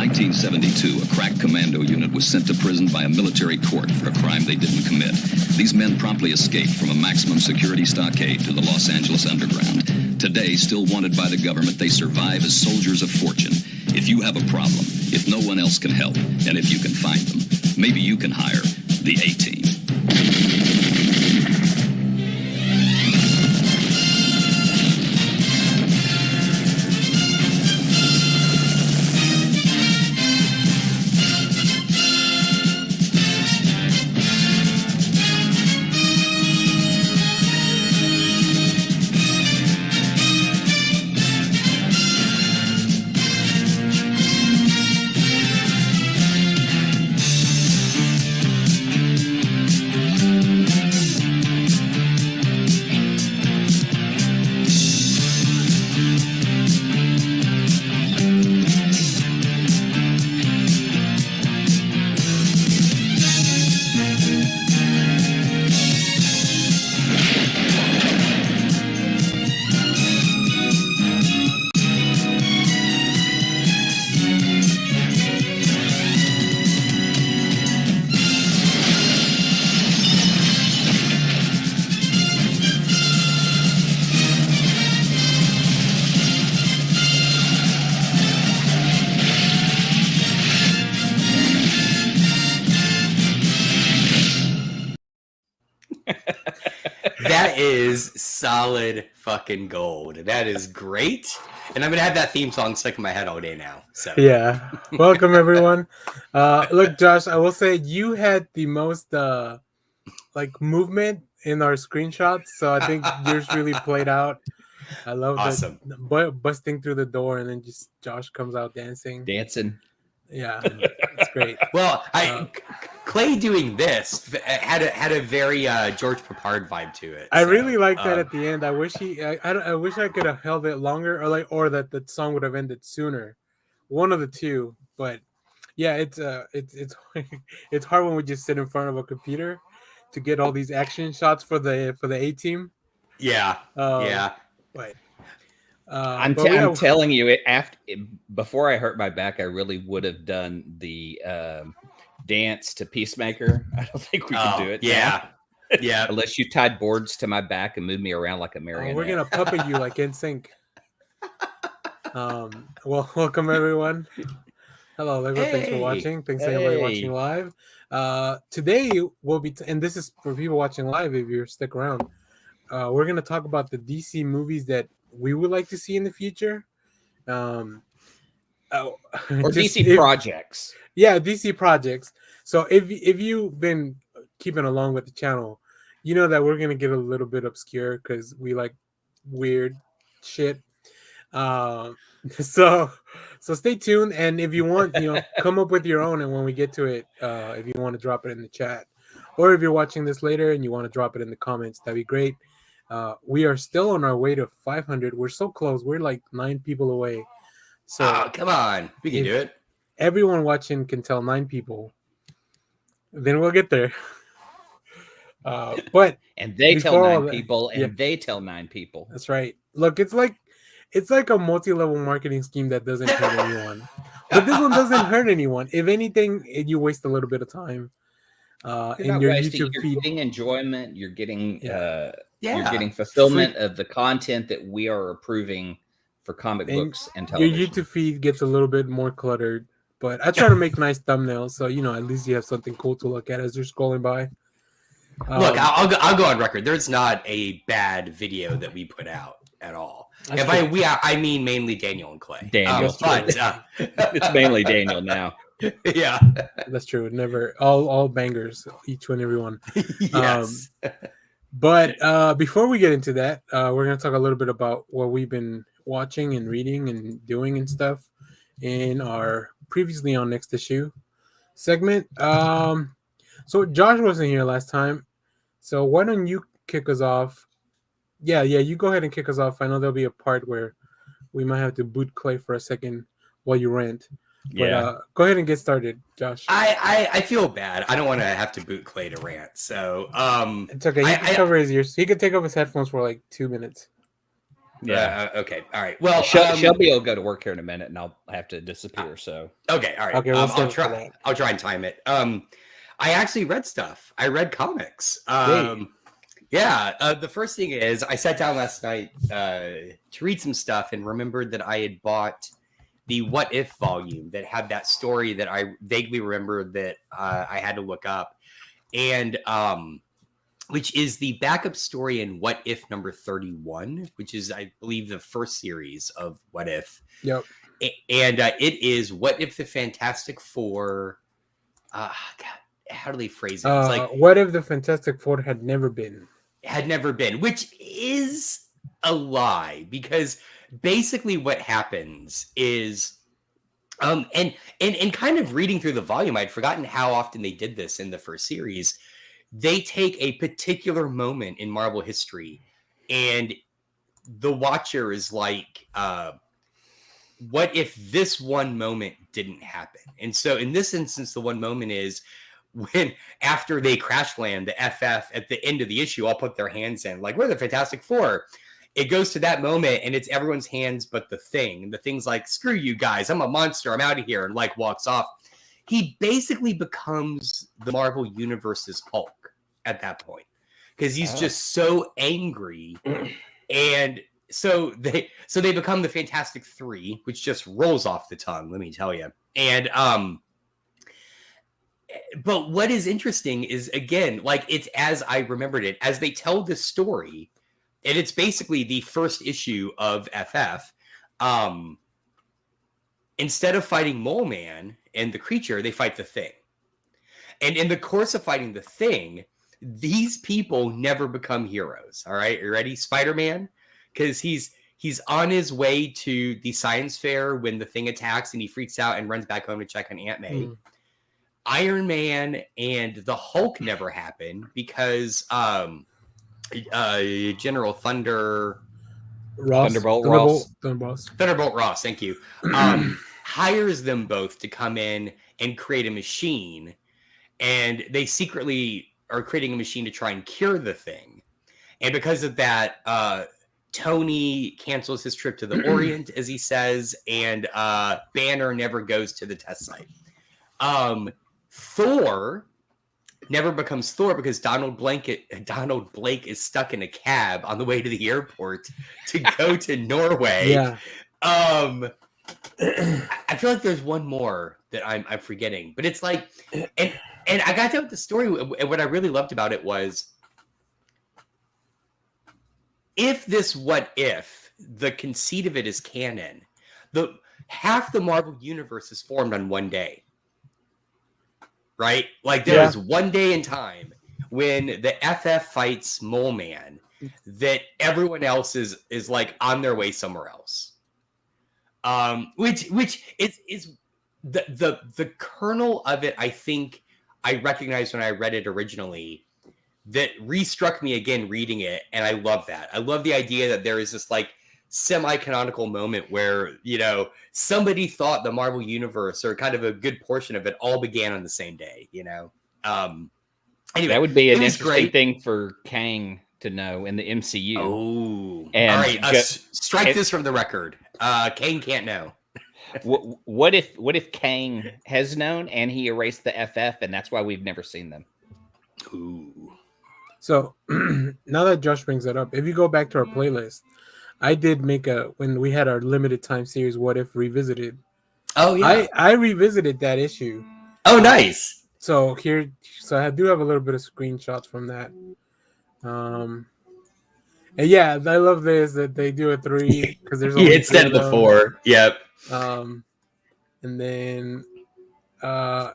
1972, a crack commando unit was sent to prison by a military court for a crime they didn't commit. These men promptly escaped from a maximum security stockade to the Los Angeles underground. Today, still wanted by the government, they survive as soldiers of fortune. If you have a problem, if no one else can help, and if you can find them, maybe you can hire the A-Team. That is solid fucking gold. That is great. And I'm going to have that theme song stuck in my head all day now. So yeah. Welcome, everyone. Look, Josh, I will say you had the most movement in our screenshots. So I think yours really played out. I love awesome. Busting through the door and then just Josh comes out dancing. Yeah, it's great. Well, Clay doing this had a very George Papard vibe to it. I really like that at the end. I wish I wish I could have held it longer, or that the song would have ended sooner. One of the two, but yeah, it's it's hard when we just sit in front of a computer to get all these action shots for the A-Team. Yeah, yeah. But I'm telling you, before I hurt my back, I really would have done the dance to Peacemaker. I don't think we can do it. Yeah, yeah. Unless you tied boards to my back and moved me around like a marionette. We're gonna puppet you like NSYNC. Well, welcome everyone. Hello, everyone. Thanks for watching. Thanks to everybody watching live. Today we'll be, and this is for people watching live. If you're stick around, we're gonna talk about the DC movies that we would like to see in the future. Or DC projects. Yeah, DC projects. So if you've been keeping along with the channel, you know that we're gonna get a little bit obscure because we like weird shit. So stay tuned, and if you want, come up with your own, and when we get to it, if you want to drop it in the chat, or if you're watching this later and you want to drop it in the comments, that'd be great. We are still on our way to 500. We're so close. We're like 9 people away. So come on, we can do it. Everyone watching can tell 9 people. Then we'll get there. But and they tell 9 people, and they tell 9 people. That's right. Look, it's like a multi-level marketing scheme that doesn't hurt anyone. But this one doesn't hurt anyone. If anything, you waste a little bit of time. In your YouTube feed. You're getting enjoyment. You're getting you're getting fulfillment of the content that we are approving for comic books and television. Your YouTube feed gets a little bit more cluttered, but I try to make nice thumbnails, so at least you have something cool to look at as you're scrolling by. Look, I'll go on record. There's not a bad video that we put out at all. If I mean mainly Daniel and Clay. Daniel, it's mainly Daniel now. Yeah, that's true. Never all bangers, each one, every one. Yes. But before we get into that, we're gonna talk a little bit about what we've been watching and reading and doing and stuff in our previously on Next Issue segment. So Josh wasn't here last time, so why don't you kick us off? Yeah, you go ahead and kick us off. I know there'll be a part where we might have to boot Clay for a second while you rant. But go ahead and get started, Josh. I feel bad. I don't want to have to boot Clay to rant. So it's okay. He can cover his ears. He could take off his headphones for like 2 minutes. Yeah. Okay. All right. Well, Shelby will go to work here in a minute, and I'll have to disappear. So okay. All right. Okay, I'll try. I'll try and time it. I actually read stuff. I read comics. Yeah. The first thing is, I sat down last night to read some stuff and remembered that I had bought the What If volume that had that story that I vaguely remembered that I had to look up, and which is the backup story in What If number 31, which is, I believe, the first series of What If. Yep. And it is What If the Fantastic Four. God, how do they phrase it? It's like, what if the Fantastic Four had never been? Had never been, which is a lie, because basically what happens is, and kind of reading through the volume, I'd forgotten how often they did this in the first series. They take a particular moment in Marvel history, and the Watcher is like, what if this one moment didn't happen? And so in this instance, the one moment is when, after they crash land, the FF at the end of the issue all put their hands in, like, we're the Fantastic Four. It goes to that moment, and it's everyone's hands but the Thing. And the Thing's like, screw you guys, I'm a monster, I'm out of here, and like walks off. He basically becomes the Marvel Universe's Hulk at that point, because he's just so angry. And so they become the Fantastic Three, which just rolls off the tongue, let me tell you. And but what is interesting is, again, like, it's as I remembered it, as they tell this story, and it's basically the first issue of FF. Instead of fighting Mole Man and the Creature, they fight the Thing. And in the course of fighting the Thing, these people never become heroes. All right, you ready? Spider-Man, because he's on his way to the science fair when the Thing attacks, and he freaks out and runs back home to check on Aunt May. Iron Man and the Hulk never happen because General Thunderbolt Ross, thank you, hires them both to come in and create a machine, and they secretly are creating a machine to try and cure the Thing. And because of that, Tony cancels his trip to the Orient, as he says, and Banner never goes to the test site. Thor never becomes Thor because Donald Blake is stuck in a cab on the way to the airport to go to Norway. Yeah. I feel like there's one more that I'm forgetting, but it's like, and I got done with the story, and what I really loved about it was, if this What If, the conceit of it is canon, half the Marvel universe is formed on one day. Right? Like, there is one day in time when the FF fights Mole Man that everyone else is like on their way somewhere else. Which is the kernel of it, I think I recognized when I read it originally, that re-struck me again reading it, and I love that. I love the idea that there is this like semi-canonical moment where, you know, somebody thought the Marvel Universe, or kind of a good portion of it, all began on the same day, you know? Anyway, that would be an interesting thing for Kang to know in the MCU. Oh, and all right. Strike this from the record. Kang can't know. What if Kang has known and he erased the FF, and that's why we've never seen them? Ooh. So now that Josh brings it up, if you go back to our playlist, I did make when we had our limited time series, What If Revisited. Oh yeah, I revisited that issue. Oh, nice. So I do have a little bit of screenshots from that. And yeah, I love this that they do a 3 because there's only instead of the 4. Yep. And then I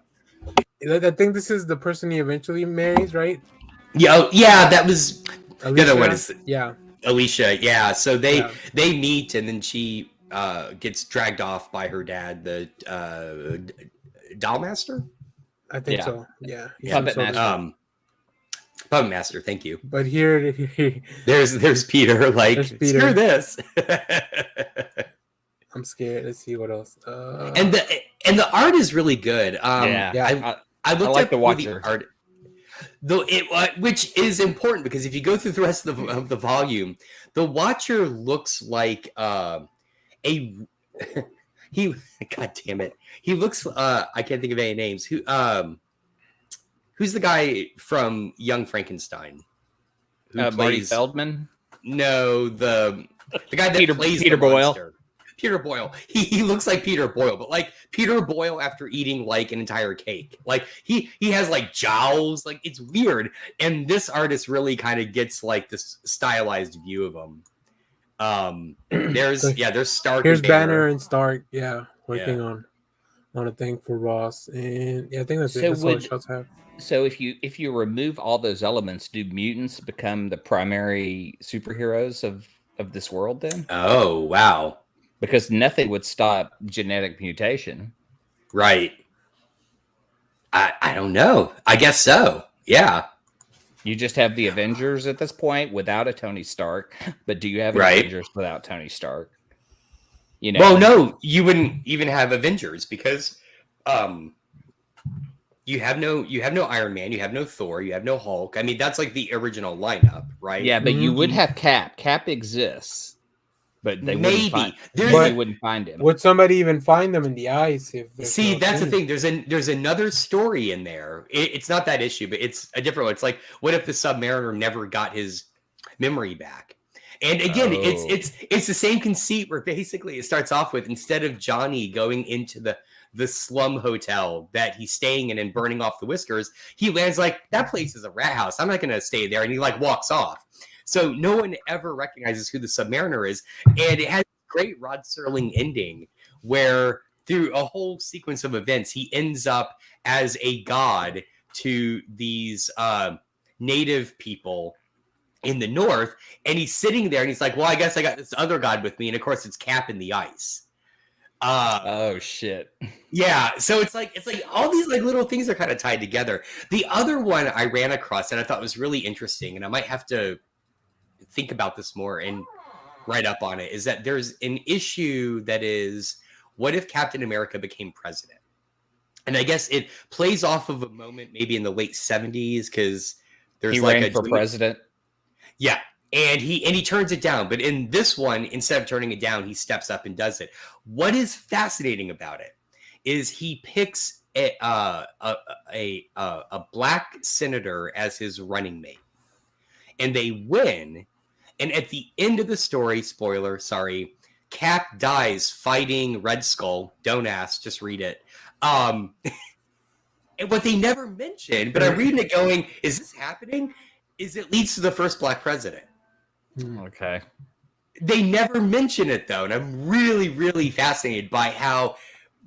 think this is the person he eventually marries, right? Yeah, yeah, that was Alicia? the other one. Is Alicia? Yeah. So they meet, and then she gets dragged off by her dad, the doll master. I think so. Yeah. Puppet master. Puppet master. Thank you. But here there's Peter. Like, screw this. I'm scared. Let's see what else. And the art is really good. I looked I like up the Watcher. art. which is important because if you go through the rest of the volume, the Watcher looks like a he. God damn it, he looks. I can't think of any names. Who's the guy from Young Frankenstein? Who Marty plays Feldman? No, the guy that plays Peter the Boyle. monster. Peter Boyle. He looks like Peter Boyle, but like Peter Boyle after eating like an entire cake. Like he has like jowls. Like it's weird. And this artist really kind of gets like this stylized view of him. There's Stark. Here's Banner and Stark. Yeah, working on a thing for Ross, and I think that's it. That's all the shots have. So if you remove all those elements, do mutants become the primary superheroes of this world then? Oh wow. Because nothing would stop genetic mutation. Right. I don't know. I guess so. Yeah. You just have the Avengers at this point without a Tony Stark. But do you have Avengers without Tony Stark? You know. Well, no, you wouldn't even have Avengers because you have no Iron Man, you have no Thor, you have no Hulk. I mean, that's like the original lineup, right? Yeah, but you would have Cap. Cap exists. But they wouldn't find him. Would somebody even find them in the ice? That's the thing. There's another story in there. It's not that issue, but it's a different one. It's like, what if the Submariner never got his memory back? And again, it's the same conceit where basically it starts off with, instead of Johnny going into the slum hotel that he's staying in and burning off the whiskers, he lands like, that place is a rat house. I'm not going to stay there. And he like walks off. So no one ever recognizes who the Submariner is. And it has a great Rod Serling ending where through a whole sequence of events, he ends up as a god to these native people in the North. And he's sitting there and he's like, well, I guess I got this other god with me. And of course it's Cap in the ice. Oh shit. Yeah. So it's like all these like little things are kind of tied together. The other one I ran across that I thought was really interesting, and I might have to think about this more and write up on it, is that there's an issue that is, what if Captain America became president? And I guess it plays off of a moment maybe in the late 70s because there's ran for president. Yeah. And he turns it down. But in this one, instead of turning it down, he steps up and does it. What is fascinating about it is he picks a black senator as his running mate. And they win. And at the end of the story, spoiler, sorry, Cap dies fighting Red Skull. Don't ask, just read it. And what they never mention, but I'm reading it going, is this happening? Is it leads to the first black president. Okay. They never mention it, though. And I'm really, really fascinated by how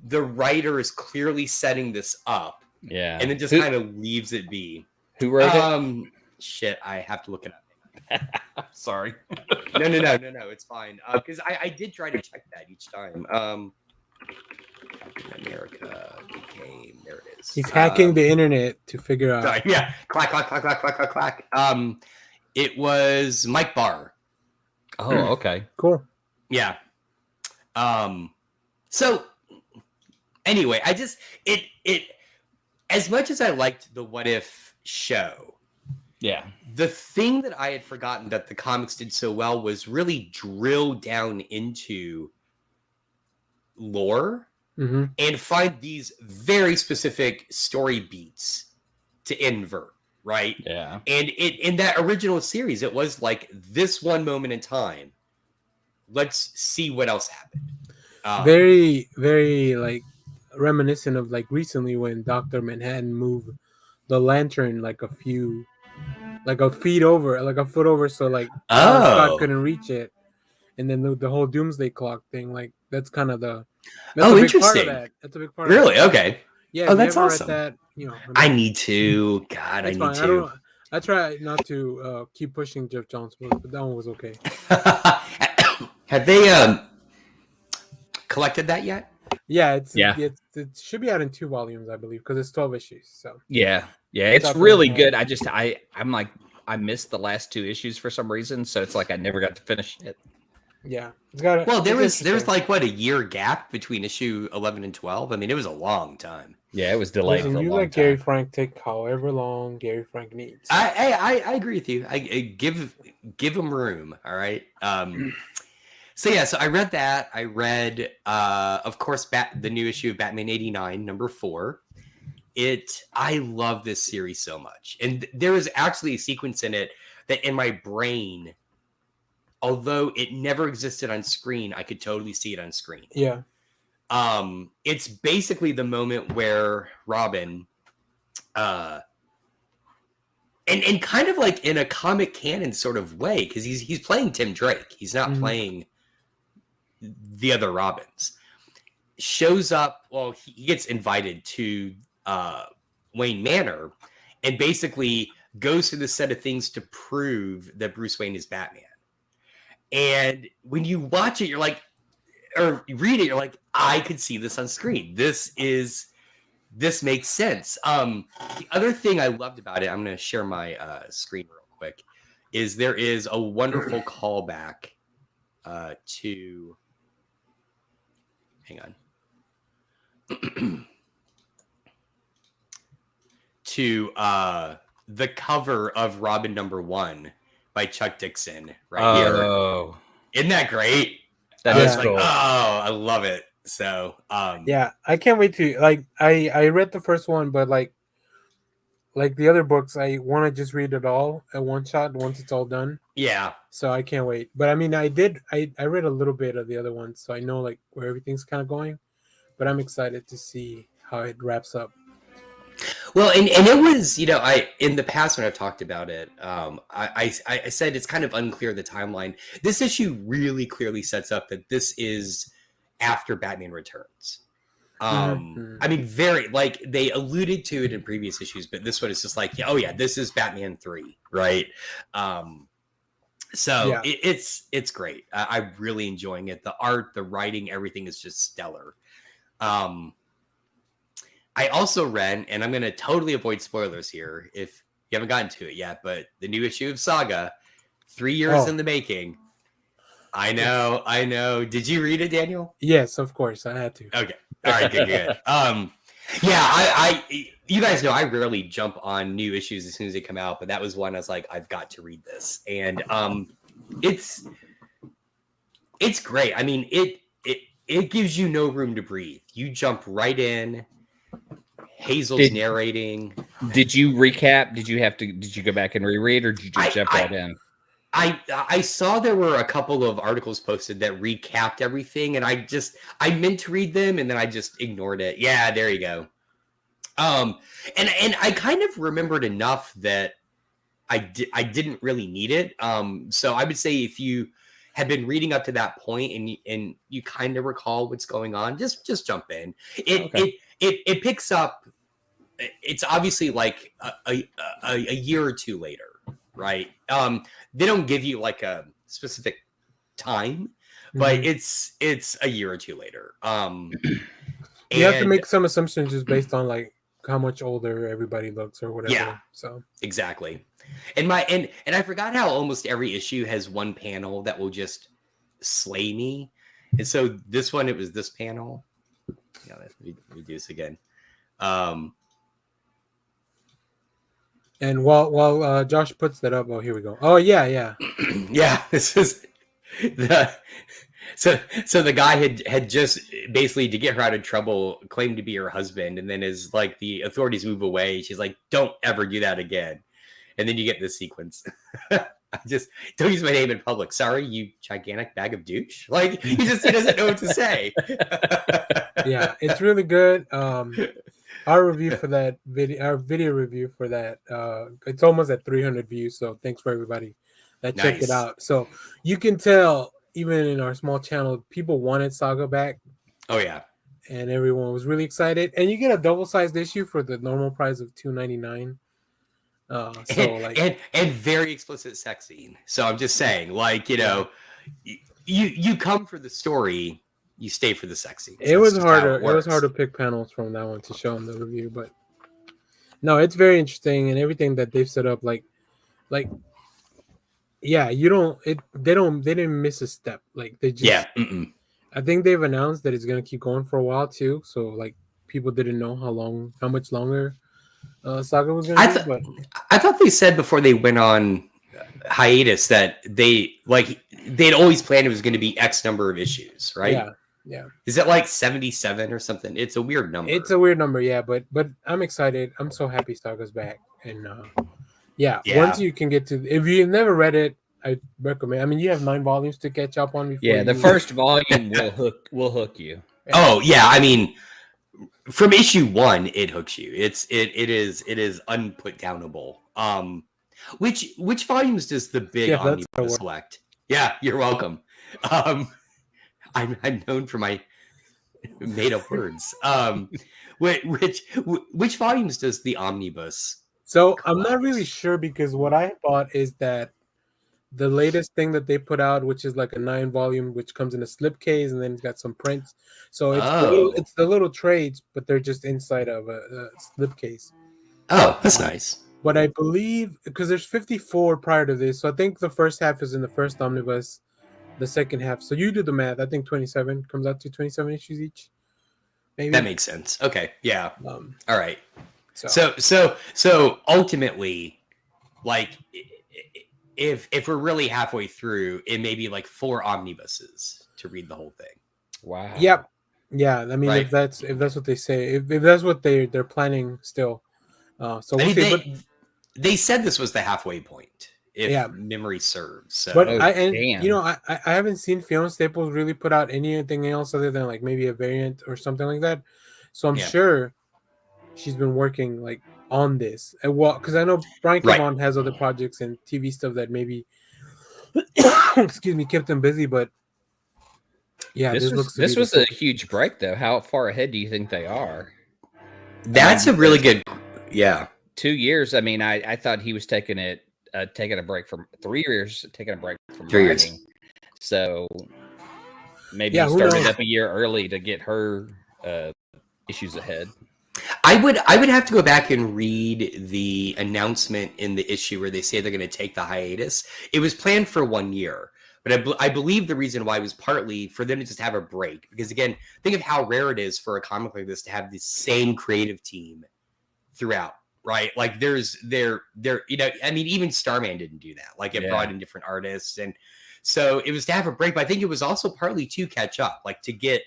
the writer is clearly setting this up. Yeah. And then just kind of leaves it be. Who wrote it? Shit, I have to look it up. Sorry. No, it's fine. Because I did try to check that each time. Captain America became, there it is. He's hacking the internet to figure out. Sorry, yeah. Clack. It was Mike Barr. Oh, okay. Cool. Yeah. So anyway, I just it as much as I liked the What If show, yeah, the thing that I had forgotten that the comics did so well was really drill down into lore and find these very specific story beats to invert, right? Yeah. And in that original series, it was like this one moment in time. Let's see what else happened. Very, very like reminiscent of like recently when Dr. Manhattan moved the lantern like a foot over, so like Scott couldn't reach it, and then the whole Doomsday Clock thing, like that's kind of the interesting. That's a big part. Really? Of that. Okay. Yeah. That's awesome. That, I need to. God, I need to. I try not to keep pushing Jeff Johns, but that one was okay. Have they collected that yet? Yeah, it should be out in 2 volumes, I believe, because it's 12 issues. So yeah, it's really good. I'm like, I missed the last 2 issues for some reason, so it's like I never got to finish it. Yeah, it's got. Well, there was like what, a year gap between issue 11 and 12. I mean, it was a long time. Yeah, it was delayed for a you long let time. Gary Frank take however long Gary Frank needs. I agree with you. I give him room. All right. So I read that. I read, of course, the new issue of Batman 89, number 4. I love this series so much, and there is actually a sequence in it that in my brain, although it never existed on screen, I could totally see it on screen. Yeah. It's basically the moment where Robin, and kind of like in a comic canon sort of way, because he's playing Tim Drake. He's not playing the other Robins. Shows up. Well, he gets invited to Wayne Manor, and basically goes through the set of things to prove that Bruce Wayne is Batman. And when you watch it, you're like, or you read it, you're like, I could see this on screen. This makes sense. The other thing I loved about it, I'm going to share my screen real quick, is there is a wonderful callback to, hang on, to the cover of Robin #1 by Chuck Dixon here. Isn't that great? That is cool. Like, oh, I love it. So yeah, I can't wait to I read the first one, but like the other books, I want to just read it all at one shot once it's all done. Yeah. So I can't wait. But I mean, I read a little bit of the other ones, so I know like where everything's kind of going. But I'm excited to see how it wraps up. Well, and it was, in the past when I've talked about it, I said it's kind of unclear the timeline. This issue really clearly sets up that this is after Batman Returns. I mean, very, like, they alluded to it in previous issues, but this one is just like, oh yeah, this is Batman 3, right? It's great. I'm really enjoying it. The art, the writing, everything is just stellar. I also read, and I'm going to totally avoid spoilers here if you haven't gotten to it yet, but the new issue of Saga, 3 years in the making. I know. Did you read it, Daniel? Yes, of course. I had to. Okay. All right, good. I you guys know I rarely jump on new issues as soon as they come out, but that was one I was like, I've got to read this. And it's great. I mean, it gives you no room to breathe. You jump right in. Hazel's narrating. Did you recap? Did you go back and reread, or did you just jump right in? I saw there were a couple of articles posted that recapped everything, and I meant to read them, and then I just ignored it. Yeah, there you go. And I kind of remembered enough that I didn't really need it. So I would say if you had been reading up to that point and you kind of recall what's going on, just jump in. It picks up. It's obviously like a year or two later, right? They don't give you like a specific time, but it's a year or two later. You have to make some assumptions just based on like how much older everybody looks or whatever. Yeah, so exactly. And I forgot how almost every issue has one panel that will just slay me. And so this one, it was this panel. Yeah, let's reduce again. And while Josh puts that up, oh, here we go. Oh yeah. Yeah, this is so the guy had just basically, to get her out of trouble, claimed to be her husband, and then as like the authorities move away, she's like, "Don't ever do that again." And then you get this sequence. I just don't use my name in public. Sorry, you gigantic bag of douche. Like he doesn't know what to say. Yeah, it's really good. Our review for that video, our video review for that, it's almost at 300 views. So thanks for everybody that checked it out. So you can tell, even in our small channel, people wanted Saga back. Oh yeah, and everyone was really excited. And you get a double-sized issue for the normal price of $2.99. And very explicit sex scene. So I'm just saying, like, you come for the story, you stay for the sex scene. It was harder. It was hard to pick panels from that one to show in the review, but no, it's very interesting, and everything that they've set up, like Yeah, you don't. They didn't miss a step. Like they just. Yeah. Mm-mm. I think they've announced that it's gonna keep going for a while too. So like people didn't know how much longer Saga was gonna be. But I thought they said before they went on hiatus that they'd always planned it was going to be X number of issues, right? yeah, yeah. Is it like 77 or something? It's a weird number. It's a weird number, yeah. But I'm excited. I'm so happy Saga's back. And yeah, once you can get to, if you've never read it, I recommend. I mean, you have 9 volumes to catch up on before. Yeah, the first volume will hook you. Oh yeah, I mean, from issue 1, it hooks you. It is unputdownable. Which volumes does the big omnibus select? Yeah, you're welcome. I'm known for my made up words. Which volumes does the omnibus? So I'm not really sure because what I thought is that the latest thing that they put out, which is like a 9 volume, which comes in a slipcase and then it's got some prints. So it's the little trades, but they're just inside of a slipcase. Oh, that's nice. But I believe because there's 54 prior to this, so I think the first half is in the first omnibus, the second half. So you do the math. I think 27 comes out to 27 issues each. Maybe that makes sense. Okay, yeah. All right. So ultimately, like, if we're really halfway through, it may be like 4 omnibuses to read the whole thing. Wow. Yep. Yeah. I mean, if that's what they say, if that's what they're planning still. So we'll see. They said this was the halfway point, if memory serves. So. But I haven't seen Fiona Staples really put out anything else other than like maybe a variant or something like that. So I'm sure she's been working like on this. And well, because I know Brian Cavan has other projects and TV stuff that maybe excuse me, kept them busy. But yeah, this was a huge break though. How far ahead do you think they are? That's a really good 2 years. I mean, I thought he was taking a break from 3 years, taking a break from 3 years. So maybe he started up a year early to get her issues ahead. I would have to go back and read the announcement in the issue where they say they're going to take the hiatus. It was planned for 1 year, but I believe the reason why was partly for them to just have a break. Because again, think of how rare it is for a comic like this to have the same creative team throughout, right? Like there, I mean, even Starman didn't do that. Like it brought in different artists, and so it was to have a break. But I think it was also partly to catch up, like to get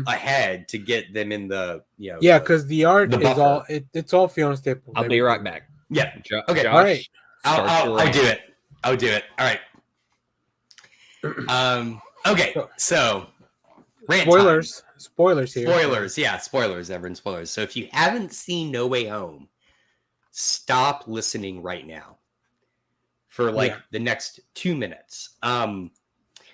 ahead, to get them in the because the art is all it's all Fiona Staples. I'll be right back. Yeah. Okay. Josh, all right. I'll do it. I'll do it. All right. Okay. So spoilers here. Spoilers, everyone. Spoilers. So if you haven't seen No Way Home, stop listening right now for the next 2 minutes.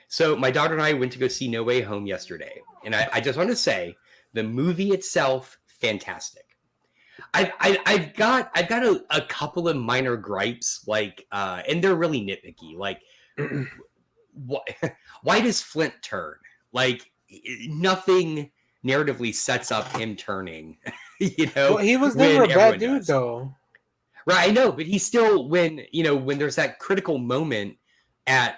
So my daughter and I went to go see No Way Home yesterday, and I just want to say the movie itself, fantastic. I've got a couple of minor gripes, and they're really nitpicky. Like, why does Flint turn? Like, nothing narratively sets up him turning. Well, he was never a bad dude, though. Right, I know, but he's still when there's that critical moment at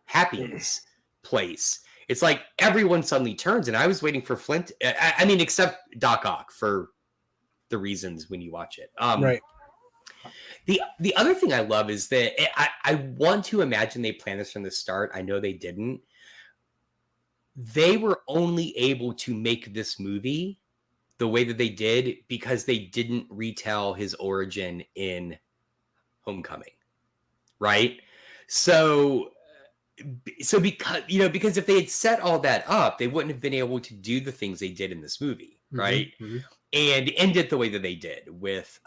Happy's place, it's like everyone suddenly turns, and I was waiting for Flint. I mean, except Doc Ock for the reasons when you watch it. Right. The other thing I love is that I want to imagine they planned this from the start. I know they didn't. They were only able to make this movie the way that they did because they didn't retell his origin in Homecoming, right? So because if they had set all that up, they wouldn't have been able to do the things they did in this movie, right? Mm-hmm. And end it the way that they did with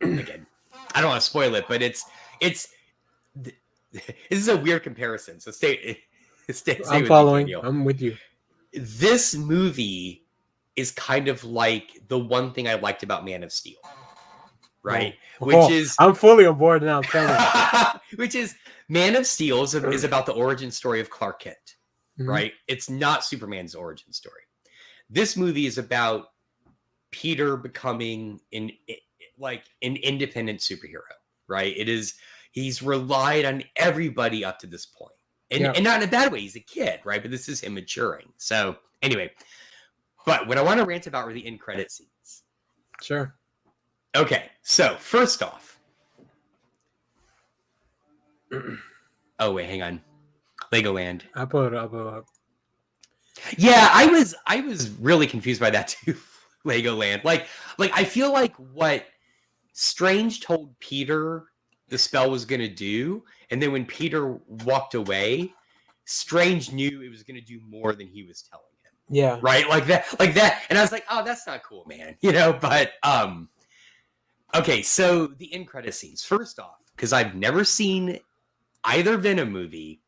again, I don't want to spoil it, but it's this is a weird comparison. So stay I'm following. I'm with you. This movie is kind of like the one thing I liked about Man of Steel, right? Which is I'm fully on board now. Which is Man of Steel is about the origin story of Clark Kent, right? It's not Superman's origin story. This movie is about Peter becoming an independent superhero, right? It is, He's relied on everybody up to this point. And not in a bad way. He's a kid, right? But this is him maturing. So anyway, but what I want to rant about were the end credit scenes. Sure. Okay, so first off. Oh, wait, hang on. Legoland. I'll put it up. Yeah, I was really confused by that too. Legoland. Like I feel like what Strange told Peter the spell was going to do, and then when Peter walked away, Strange knew it was going to do more than he was telling him. Yeah. Right? Like that. And I was like, oh, that's not cool, man. But okay, so the end credit scenes. First off, because I've never seen either Venom movie,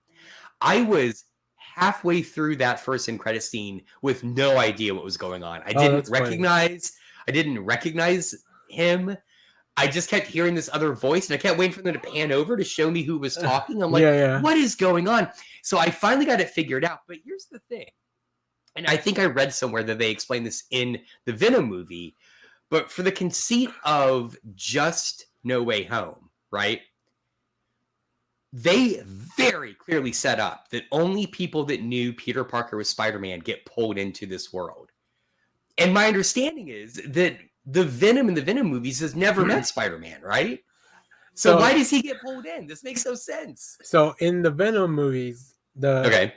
I was halfway through that first end credit scene with no idea what was going on. I didn't recognize him. I just kept hearing this other voice, and I kept waiting for them to pan over to show me who was talking. I'm like, what is going on? So I finally got it figured out. But here's the thing. And I think I read somewhere that they explained this in the Venom movie. But for the conceit of just No Way Home, right? They very clearly set up that only people that knew Peter Parker was Spider-Man get pulled into this world. And my understanding is that the Venom in the Venom movies has never met Spider-Man, right? So why does he get pulled in? This makes no sense. So in the Venom movies, the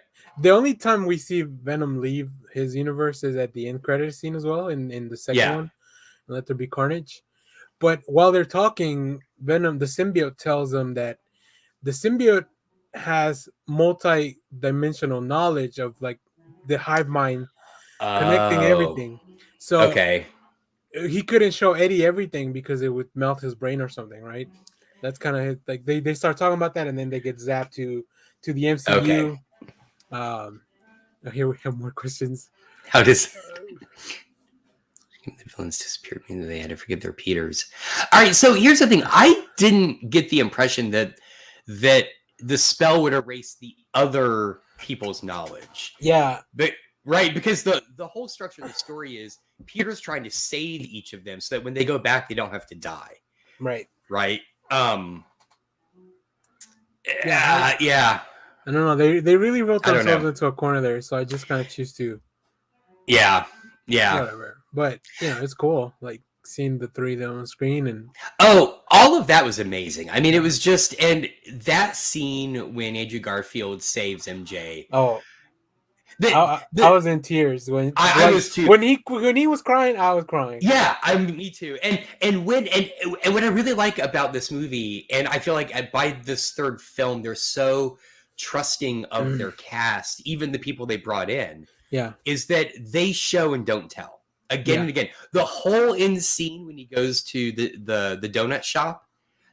only time we see Venom leave his universe is at the end credit scene as well, in the second one. And Let There Be Carnage. But while they're talking, Venom, the symbiote, tells them that the symbiote has multi-dimensional knowledge of like the hive mind connecting everything. So he couldn't show Eddie everything because it would melt his brain or something, right? That's kind of like they start talking about that, and then they get zapped to the MCU. Here we have more questions. How does the villains disappeared mean they had to forgive their Peters? All right, so here's the thing. I didn't get the impression that the spell would erase the other people's knowledge. Yeah. But right, because the whole structure of the story is Peter's trying to save each of them so that when they go back, they don't have to die. Right. Right. I don't know. They really wrote themselves into a corner there, so I just kind of choose to. Yeah. Whatever. But it's cool. Like seeing the three of them on screen and all of that was amazing. I mean, it was just, and that scene when Andrew Garfield saves MJ. I was in tears when I was too. When he was crying, I was crying. Yeah, me too. And what I really like about this movie, and I feel like by this third film, they're so trusting of their cast, even the people they brought in. Yeah, is that they show and don't tell again and again. The whole end scene when he goes to the donut shop,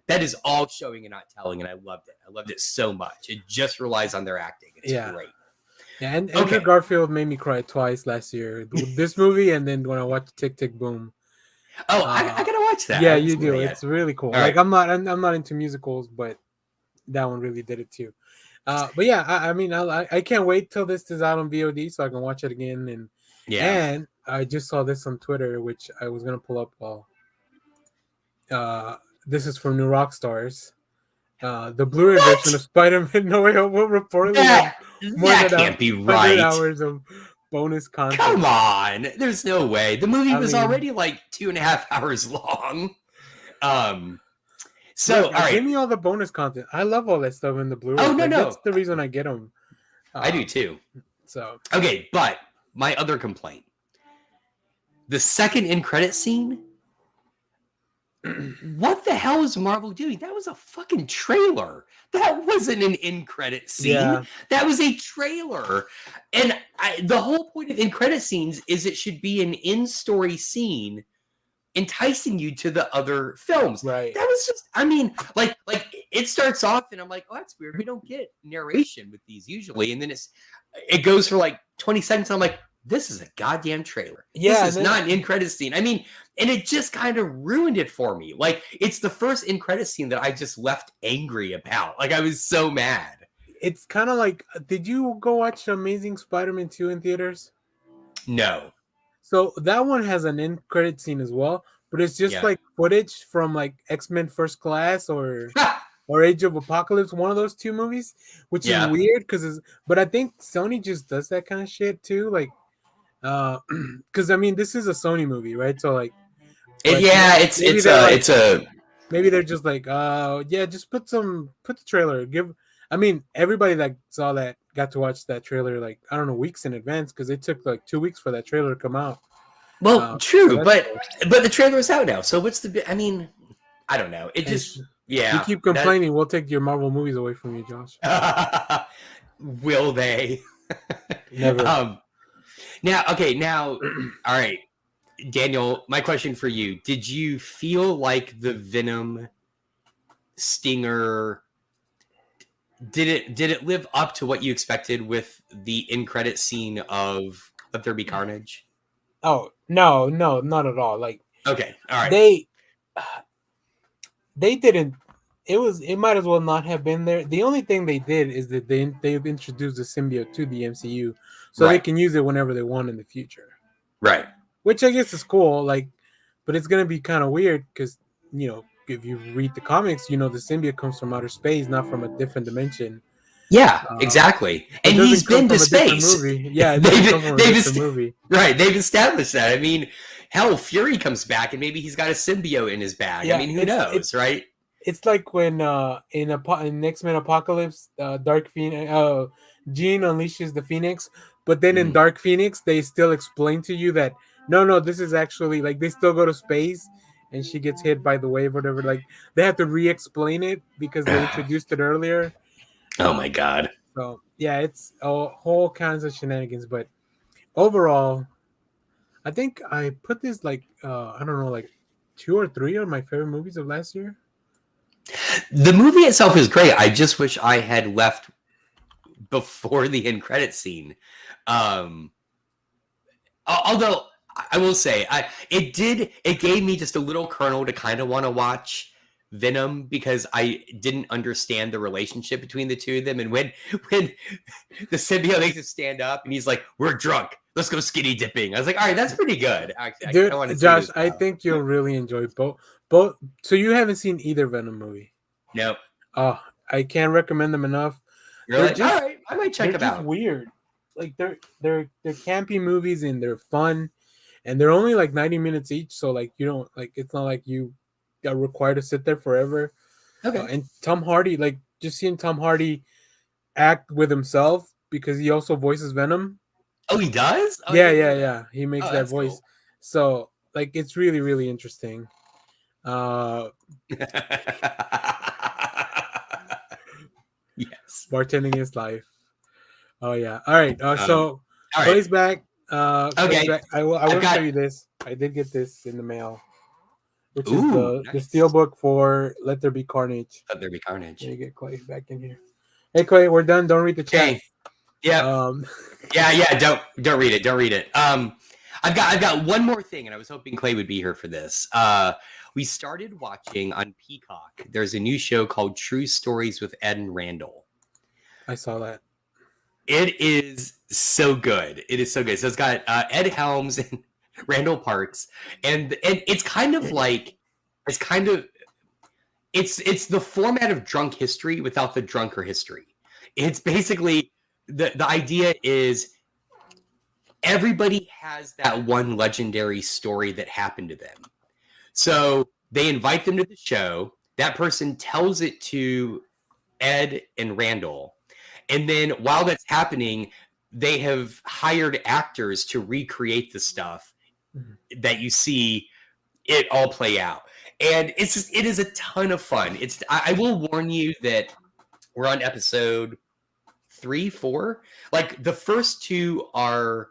that is all showing and not telling, and I loved it. I loved it so much. It just relies on their acting. It's great. Yeah, and Andrew Garfield made me cry twice last year. This movie, and then when I watched Tick Tick Boom. I gotta watch that. Yeah, you do. It's really cool. All like right. I'm not into musicals, but that one really did it too. But yeah, I mean, I can't wait till this is out on VOD so I can watch it again. And I just saw this on Twitter, which I was gonna pull up. This is from New Rockstars. The Blu-ray version of Spider-Man No Way Home will reportedly that can't be right. Hours of bonus content. Come on, there's no way. The movie was already like 2.5 hours long. So, all right, give me all the bonus content. I love all that stuff in the Blu-ray. Oh no, that's the reason I get them. I do too. So okay, but my other complaint: the second end credit scene. What the hell is Marvel doing? That was a fucking trailer. That wasn't an end credit scene. Yeah. That was a trailer. And the whole point of end credit scenes is it should be an in-story scene enticing you to the other films. Right. That was just, I mean, like it starts off and I'm like, oh, that's weird. We don't get narration with these usually. And then it goes for like 20 seconds. And I'm like, this is a goddamn trailer. Yeah, this is not an end credit scene. I mean, and it just kind of ruined it for me. Like, it's the first end credit scene that I just left angry about. Like, I was so mad. It's kind of like, did you go watch Amazing Spider-Man 2 in theaters? No. So that one has an end credit scene as well, but it's just like footage from like X-Men First Class or or Age of Apocalypse, one of those two movies, which is weird because but I think Sony just does that kind of shit too, like because I mean this is a Sony movie, right? So like, maybe they're just like, yeah, just put the trailer. I mean, everybody that saw that got to watch that trailer like I don't know weeks in advance because it took like 2 weeks for that trailer to come out. Well, true, but the trailer is out now. So what's the? I mean, I don't know. It just you keep complaining. We'll take your Marvel movies away from you, Josh. Will they? Never. Now, all right, Daniel. My question for you: did you feel like the Venom stinger? Did it live up to what you expected with the end credit scene of Let There Be Carnage? Oh no, not at all. Like okay, all right. They didn't. It might as well not have been there. The only thing they did is that they introduced the symbiote to the MCU, so they can use it whenever they want in the future. Right. Which I guess is cool. Like, but it's gonna be kind of weird because if you read the comics, the symbiote comes from outer space, not from a different dimension. Yeah, exactly. And he's been to space. Yeah, they've movie. Right. They've established that. I mean, hell, Fury comes back and maybe he's got a symbiote in his bag. Yeah, I mean, who knows, right? It's like when in X-Men Apocalypse, Dark Phoenix, Jean unleashes the Phoenix, but then in Dark Phoenix, they still explain to you that no, this is actually like they still go to space. And she gets hit by the wave or whatever. Like they have to re-explain it because they introduced it earlier. Oh my god! So yeah, it's a whole kinds of shenanigans. But overall, I think I put this like I don't know, like 2 or 3 of my favorite movies of last year. The movie itself is great. I just wish I had left before the end credit scene. Although I will say, it gave me just a little kernel to kind of want to watch Venom because I didn't understand the relationship between the two of them. And when the symbiote makes it stand up and he's like, "We're drunk, let's go skinny dipping," I was like, "All right, that's pretty good." Dude, Josh, I think you'll really enjoy both. So you haven't seen either Venom movie? Nope. Oh, I can't recommend them enough. All right, I might check them out. They're weird. Like they're campy movies and they're fun. And they're only like 90 minutes each, so like you don't like it's not like you are required to sit there forever. Okay. And Tom Hardy, like just seeing Tom Hardy act with himself because he also voices Venom. Oh, he does? Oh, yeah. He makes that voice. Cool. So like it's really, really interesting. Yes. Bartending is life. Oh yeah. All right. So Clay's back. Okay. I will show you this. I did get this in the mail, which is the steelbook for Let There Be Carnage. Let There Be Carnage. Let me get Clay back in here. Hey Clay, we're done. Don't read the chat. Okay. Yeah. Yeah. Don't read it. Don't read it. I've got one more thing, and I was hoping Clay would be here for this. We started watching on Peacock. There's a new show called True Stories with Ed and Randall. I saw that. It is so good. It is so good. So it's got Ed Helms and Randall Parks, and it's kind of like it's the format of Drunk History without the drunker history. It's basically the idea is everybody has that one legendary story that happened to them. So they invite them to the show. That person tells it to Ed and Randall. And then while that's happening, they have hired actors to recreate the stuff that you see it all play out. And it is a ton of fun. I will warn you that we're on episode 3, 4. Like the first 2 are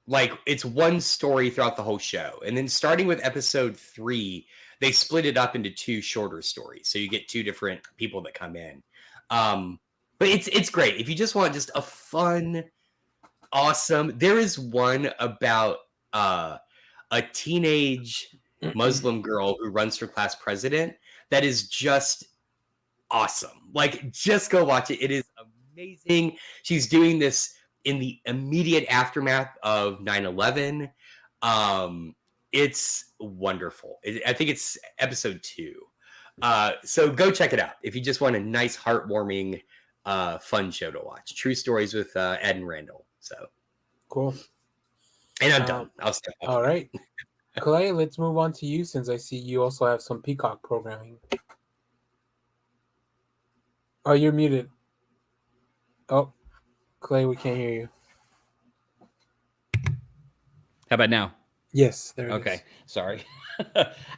like it's one story throughout the whole show. And then starting with episode 3, they split it up into 2 shorter stories. So you get 2 different people that come in. But it's great. If you just want just a fun, awesome. There is one about a teenage Muslim girl who runs for class president that is just awesome. Like, just go watch it. It is amazing. She's doing this in the immediate aftermath of 9/11. It's wonderful. I think it's episode 2. So go check it out if you just want a nice, heartwarming, fun show to watch. True stories with Ed and Randall. So Cool. And I'm done. I'll step off. All right. Clay, let's move on to you since I see you also have some Peacock programming. Oh, you're muted. Oh, Clay, we can't hear you. How about now? Yes, there it is. Okay, sorry.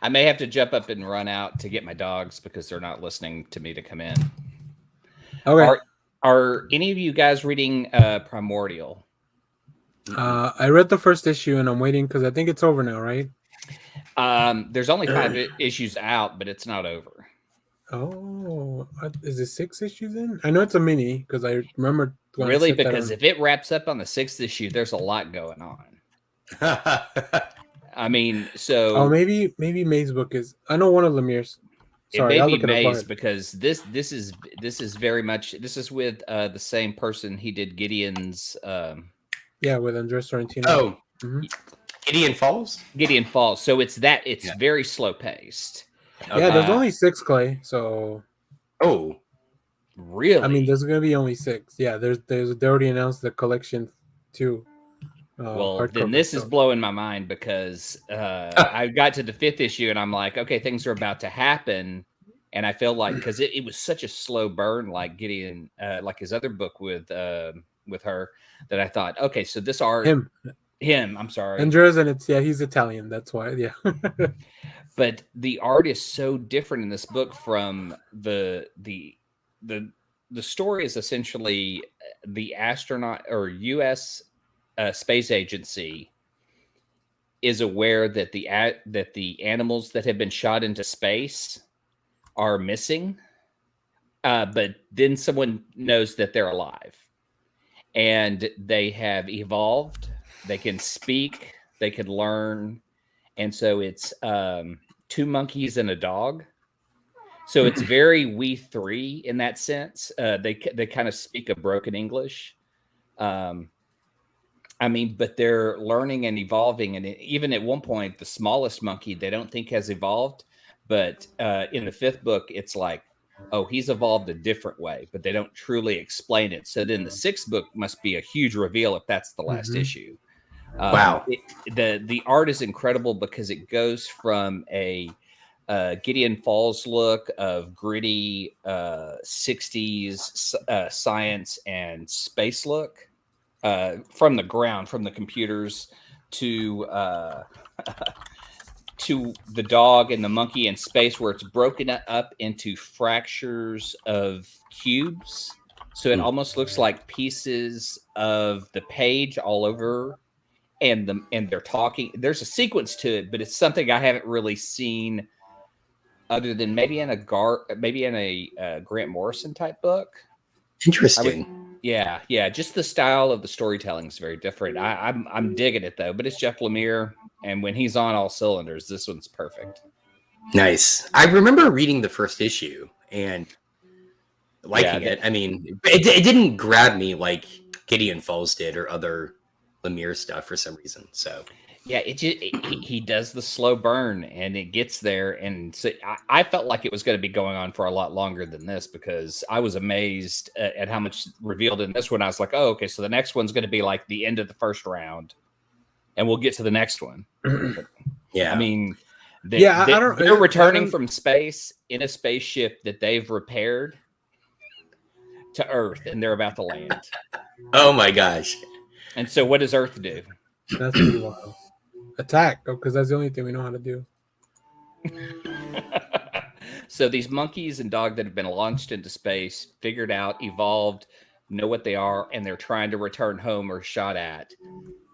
I may have to jump up and run out to get my dogs because they're not listening to me to come in. Okay. Are any of you guys reading Primordial? I read the first issue and I'm waiting because I think it's over now, right? There's only 5 issues out, but it's not over. Oh, is it 6 issues in? I know it's a mini because I remember. Really, because if it wraps up on the 6th issue, there's a lot going on. I mean, so. Oh, maybe May's book is. I know one of Lemire's. Sorry, it may be May's because this is very much. This is with the same person he did Gideon's. Yeah, with Andres Sorrentino. Oh, Gideon Falls. Gideon Falls. So it's very slow paced. Yeah, there's only 6, Clay. So. Oh, really? I mean, there's gonna be only 6. Yeah, they already announced the collection 2. Well, then this is blowing my mind because I got to the 5th issue and I'm like, okay, things are about to happen, and I feel like because it was such a slow burn, like Gideon, like his other book with her, that I thought, okay, so this art him. I'm sorry, Andres, and he's Italian, that's why, yeah. But the art is so different in this book from the story is essentially the astronaut or U.S. Space Agency is aware that the animals that have been shot into space are missing, but then someone knows that they're alive, and they have evolved. They can speak. They can learn, and so it's 2 monkeys and a dog. So it's very We Three in that sense. They kind of speak a broken English. I mean, but they're learning and evolving. And even at one point, the smallest monkey they don't think has evolved. But in the 5th book, it's like, oh, he's evolved a different way, but they don't truly explain it. So then the 6th book must be a huge reveal if that's the last issue. Wow. The art is incredible because it goes from a Gideon Falls look of gritty 60s science and space look. From the ground, from the computers to the dog and the monkey in space, where it's broken up into fractures of cubes. So it almost looks like pieces of the page all over, and they're talking. There's a sequence to it, but it's something I haven't really seen other than maybe in a Grant Morrison type book. Interesting. Yeah. Just the style of the storytelling is very different. I'm digging it though, but it's Jeff Lemire, and when he's on all cylinders, this one's perfect. Nice. I remember reading the first issue and liking it. I mean, it didn't grab me like Gideon Falls did or other Lemire stuff for some reason. So yeah, he does the slow burn and it gets there. And so I felt like it was going to be going on for a lot longer than this because I was amazed at how much revealed in this one. I was like, oh, okay, so the next one's going to be like the end of the first round and we'll get to the next one. Yeah. I mean, they're returning from space in a spaceship that they've repaired to Earth and they're about to land. Oh my gosh. And so what does Earth do? That's pretty wild. Attack, because that's the only thing we know how to do. So these monkeys and dog that have been launched into space, figured out, evolved, know what they are, and they're trying to return home or shot at.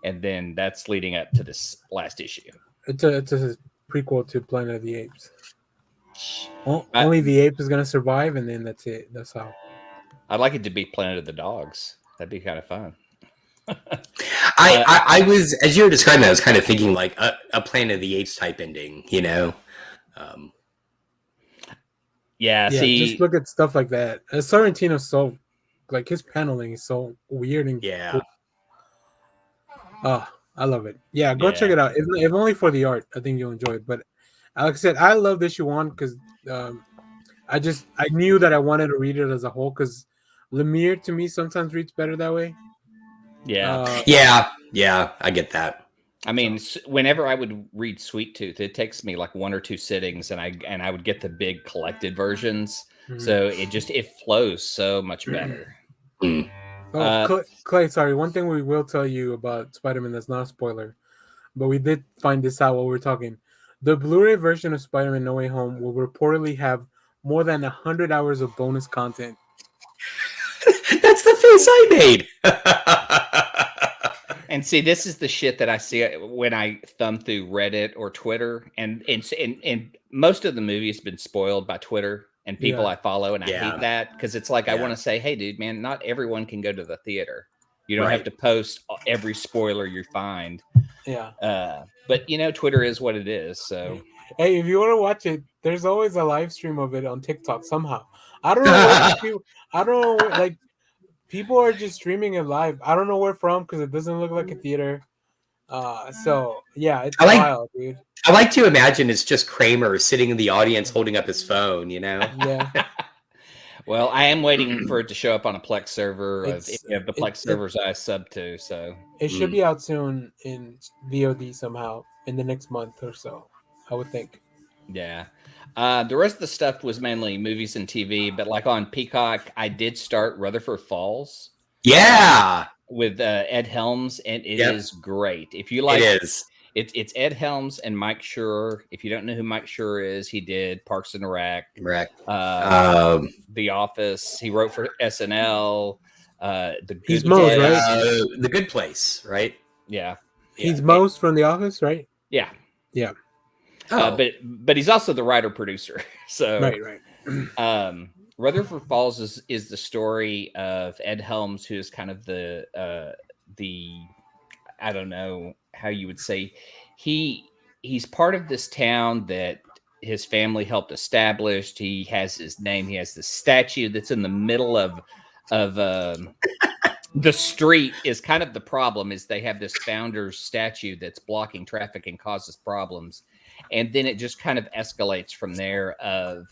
And then that's leading up to this last issue. It's a prequel to Planet of the Apes. Only the ape is going to survive, and then that's it. That's how. I'd like it to be Planet of the Dogs. That'd be kind of fun. I was, as you were describing that, I was kind of thinking like a Planet of the Apes type ending, you know? Yeah, see, just look at stuff like that. Sorrentino's so, like, his paneling is so weird and cool. Oh, I love it. Yeah, go check it out. If only for the art, I think you'll enjoy it. But like I said, I love issue 1 because I knew that I wanted to read it as a whole because Lemire to me sometimes reads better that way. Yeah. Yeah, I get that. I mean, whenever I would read Sweet Tooth, it takes me like 1 or 2 sittings, and I would get the big collected versions. So it flows so much better. Clay, sorry. One thing we will tell you about Spider-Man that's not a spoiler, but we did find this out while we were talking. The Blu-ray version of Spider-Man No Way Home will reportedly have more than 100 hours of bonus content. That's the face I made. And see, this is the shit that I see when I thumb through Reddit or Twitter, and most of the movie has been spoiled by Twitter and people I follow, and I hate that because it's like I want to say, hey, dude, man, not everyone can go to the theater. You don't have to post every spoiler you find. Yeah. But you know, Twitter is what it is. So hey, if you want to watch it, there's always a live stream of it on TikTok somehow. I don't know where people. I don't know where, like people are just streaming it live. I don't know where from because it doesn't look like a theater. So yeah, it's wild, dude. I like to imagine it's just Kramer sitting in the audience holding up his phone. You know. Yeah. Well, I am waiting for it to show up on a Plex server. If you have the Plex servers I sub to, so it should be out soon in VOD somehow in the next month or so, I would think. Yeah. The rest of the stuff was mainly movies and TV, but like on Peacock, I did start Rutherford Falls. Yeah. With Ed Helms, and it is great. If you like, it's Ed Helms and Mike Schur. If you don't know who Mike Schur is, he did Parks and Rec, The Office. He wrote for SNL. He's Mose, right? The Good Place, right? Yeah. He's Mose from The Office, right? Yeah. Yeah. But he's also the writer producer. So right. Rutherford Falls is the story of Ed Helms, who is kind of the I don't know how you would say he's part of this town that his family helped establish. He has his name. He has this statue that's in the middle of the street. Is kind of the problem. Is they have this founder's statue that's blocking traffic and causes problems. And then it just kind of escalates from there of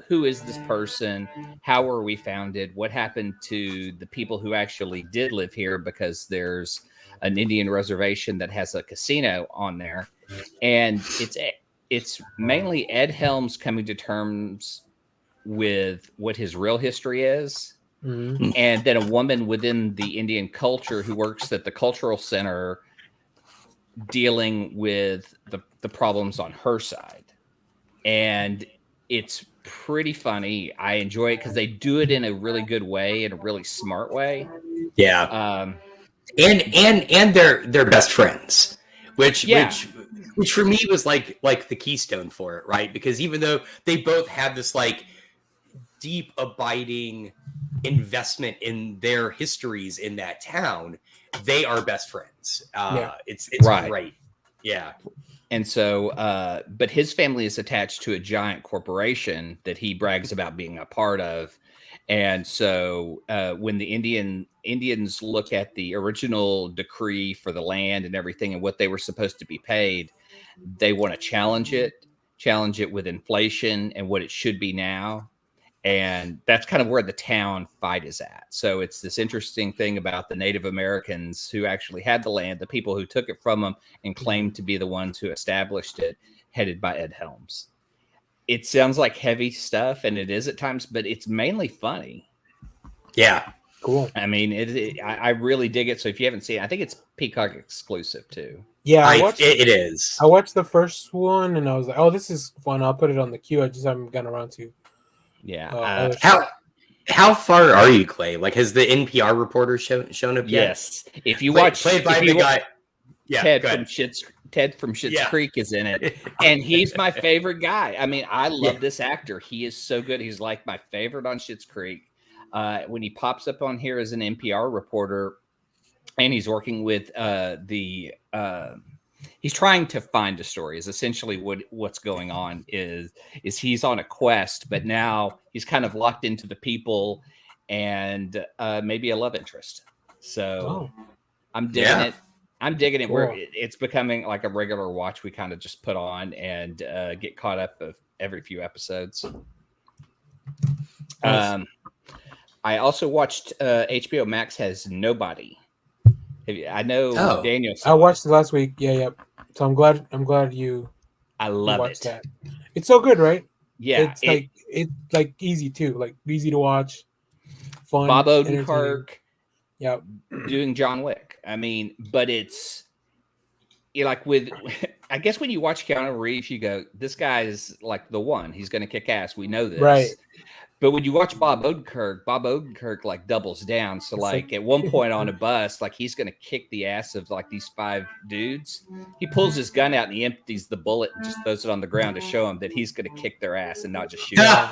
who is this person? How were we founded? What happened to the people who actually did live here? Because there's an Indian reservation that has a casino on there. And it's mainly Ed Helms coming to terms with what his real history is. Mm-hmm. And then a woman within the Indian culture who works at the cultural center dealing with the problems on her side. And it's pretty funny. I enjoy it because they do it in a really good way, in a really smart way. Yeah. And they're best friends, which for me was like the keystone for it, right? Because even though they both have this like deep abiding investment in their histories in that town, they are best friends. It's great. Yeah. And so, but his family is attached to a giant corporation that he brags about being a part of. And so when the Indians look at the original decree for the land and everything and what they were supposed to be paid, they want to challenge it with inflation and what it should be now. And that's kind of where the town fight is at. So it's this interesting thing about the Native Americans who actually had the land, the people who took it from them and claimed to be the ones who established it, headed by Ed Helms. It sounds like heavy stuff, and it is at times, but it's mainly funny. Yeah. Cool. I mean, I really dig it. So if you haven't seen it, I think it's Peacock exclusive too. Yeah, it is. I watched the first one, and I was like, oh, this is fun. I'll put it on the queue. I just haven't gotten around to. Yeah. How far are you, Clay? Like, has the NPR reporter shown up yet? Yes. If you watch, played by the guy, Ted from Schitt's Creek is in it, and he's my favorite guy. I mean, I love this actor. He is so good. He's like my favorite on Schitt's Creek. When he pops up on here as an NPR reporter, and he's working with he's trying to find a story. Is essentially what's going on is he's on a quest, but now he's kind of locked into the people and maybe a love interest. So I'm digging it. I'm digging it. Cool. Where it's becoming like a regular watch we kind of just put on and get caught up of every few episodes. Nice. I also watched HBO Max has Nobody. I know Daniel saw I watched it. it last week. Yeah. So I'm glad you I love watched it. that. It's so good, right? Yeah, It's like easy too, like easy to watch, fun, Bob entertaining. Odenkirk Yeah. doing John Wick. I mean, but it's like with I guess when you watch Keanu Reeves, you go, this guy is like the one. He's going to kick ass. We know this. Right. But when you watch Bob Odenkirk like doubles down. So like at one point on a bus, like he's going to kick the ass of like these 5 dudes. He pulls his gun out and he empties the bullet and just throws it on the ground to show them that he's going to kick their ass and not just shoot them.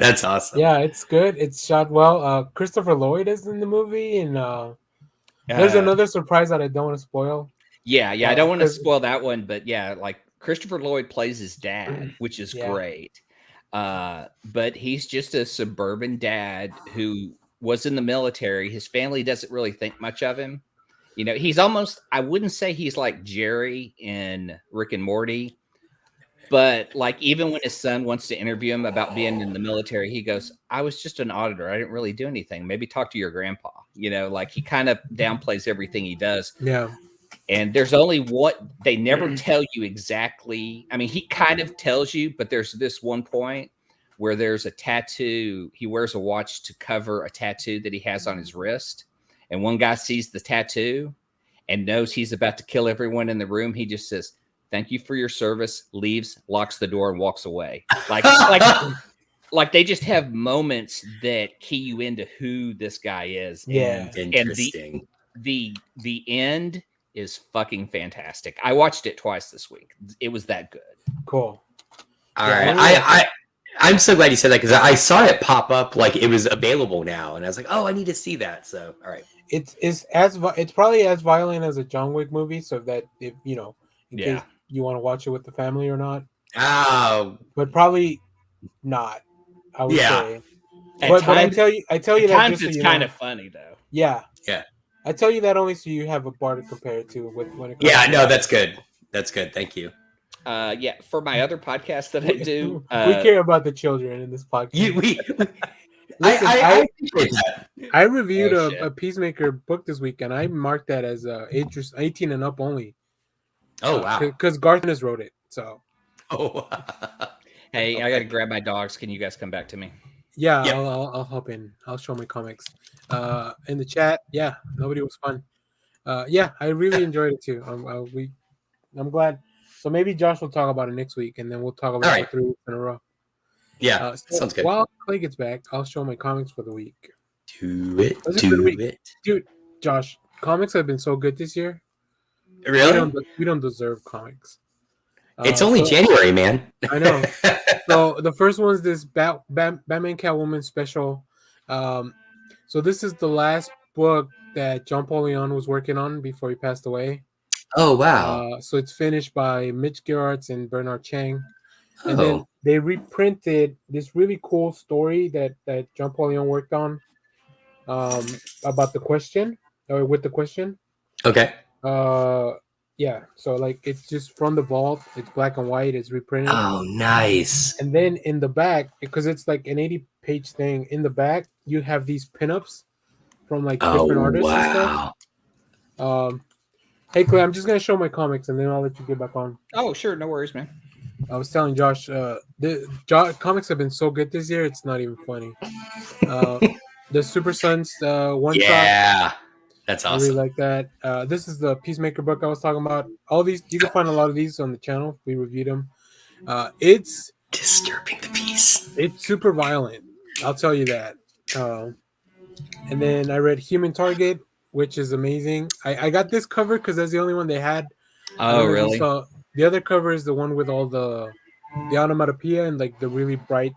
That's awesome. Yeah, it's good. It's shot well. Christopher Lloyd is in the movie, and there's another surprise that I don't want to spoil. Yeah, I don't want to spoil that one, but yeah, like Christopher Lloyd plays his dad, which is great. But he's just a suburban dad who was in the military. His family doesn't really think much of him. You know, he's almost, I wouldn't say he's like Jerry in Rick and Morty, but like even when his son wants to interview him about being in the military, he goes, I was just an auditor. I didn't really do anything. Maybe talk to your grandpa. You know, like he kind of downplays everything he does. Yeah. And there's only what they never tell you exactly. I mean, he kind of tells you, but there's this one point where there's a tattoo. He wears a watch to cover a tattoo that he has on his wrist. And one guy sees the tattoo and knows he's about to kill everyone in the room. He just says, thank you for your service, leaves, locks the door, and walks away. Like they just have moments that key you into who this guy is. Yeah. Interesting. And the end is fucking fantastic. I watched it twice this week. It was that good. Cool. All right. I'm so glad you said that because I saw it pop up like it was available now, and I was like, oh, I need to see that. So, all right. It's probably as violent as a John Wick movie, so that if you know, in case you want to watch it with the family or not. Oh, but probably not. I would say. But I tell you that just it's so kind of funny though. Yeah. Yeah. I tell you that only so you have a bar to compare it to when it comes yeah, to no, that's good. That's good. Thank you. For my other podcast that I do, we care about the children in this podcast. I appreciate that. I reviewed a Peacemaker book this week, and I marked that as 18 and up only. Oh wow! Because Garth wrote it. So. Oh. Hey, okay. I got to grab my dogs. Can you guys come back to me? Yeah, yep. I'll hop in. I'll show my comics. In the chat, yeah, nobody was fun. Yeah, I really enjoyed it too. I'm glad. So maybe Josh will talk about it next week, and then we'll talk about it 3 weeks in a row. Yeah, sounds good. While Clay gets back, I'll show my comics for the week. Do it. Dude, Josh, comics have been so good this year. Really? We don't deserve comics. It's only January, man. I know. So the first one is this Batman Catwoman special. So this is the last book that John Paul Leon was working on before he passed away. Oh, wow. So it's finished by Mitch Gerards and Bernard Chang. And then they reprinted this really cool story that John Paul Leon worked on about the question, or with the question. Okay. Yeah, so like it's just from the vault. It's black and white. It's reprinted. Oh, nice. And then in the back, because it's like an 80-page thing, in the back you have these pinups from like different artists and stuff. Hey Clay, I'm just gonna show my comics and then I'll let you get back on. Oh, sure, no worries, man. I was telling Josh, comics have been so good this year. It's not even funny. The Super Sons one shot. Yeah. That's awesome. I really like that. This is the Peacemaker book I was talking about. All these, you can find a lot of these on the channel. We reviewed them. It's disturbing the peace. It's super violent. I'll tell you that. And then I read Human Target, which is amazing. I got this cover because that's the only one they had. Oh, really? So the other cover is the one with all the onomatopoeia and like the really bright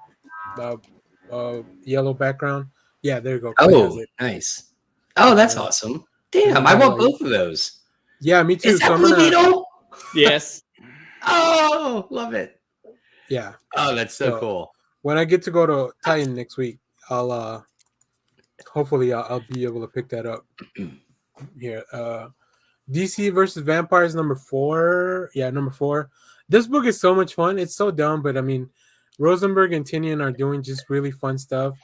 yellow background. Yeah, there you go. Oh, nice. Oh, that's awesome. Damn, I want both of those. Yeah, me too. Is that Blue Beetle? Yes. Oh, love it. Yeah. Oh, that's so cool. When I get to go to Titan next week, I'll hopefully I'll be able to pick that up. Here. DC versus Vampires number 4. Yeah, number 4. This book is so much fun. It's so dumb, but I mean, Rosenberg and Tinian are doing just really fun stuff.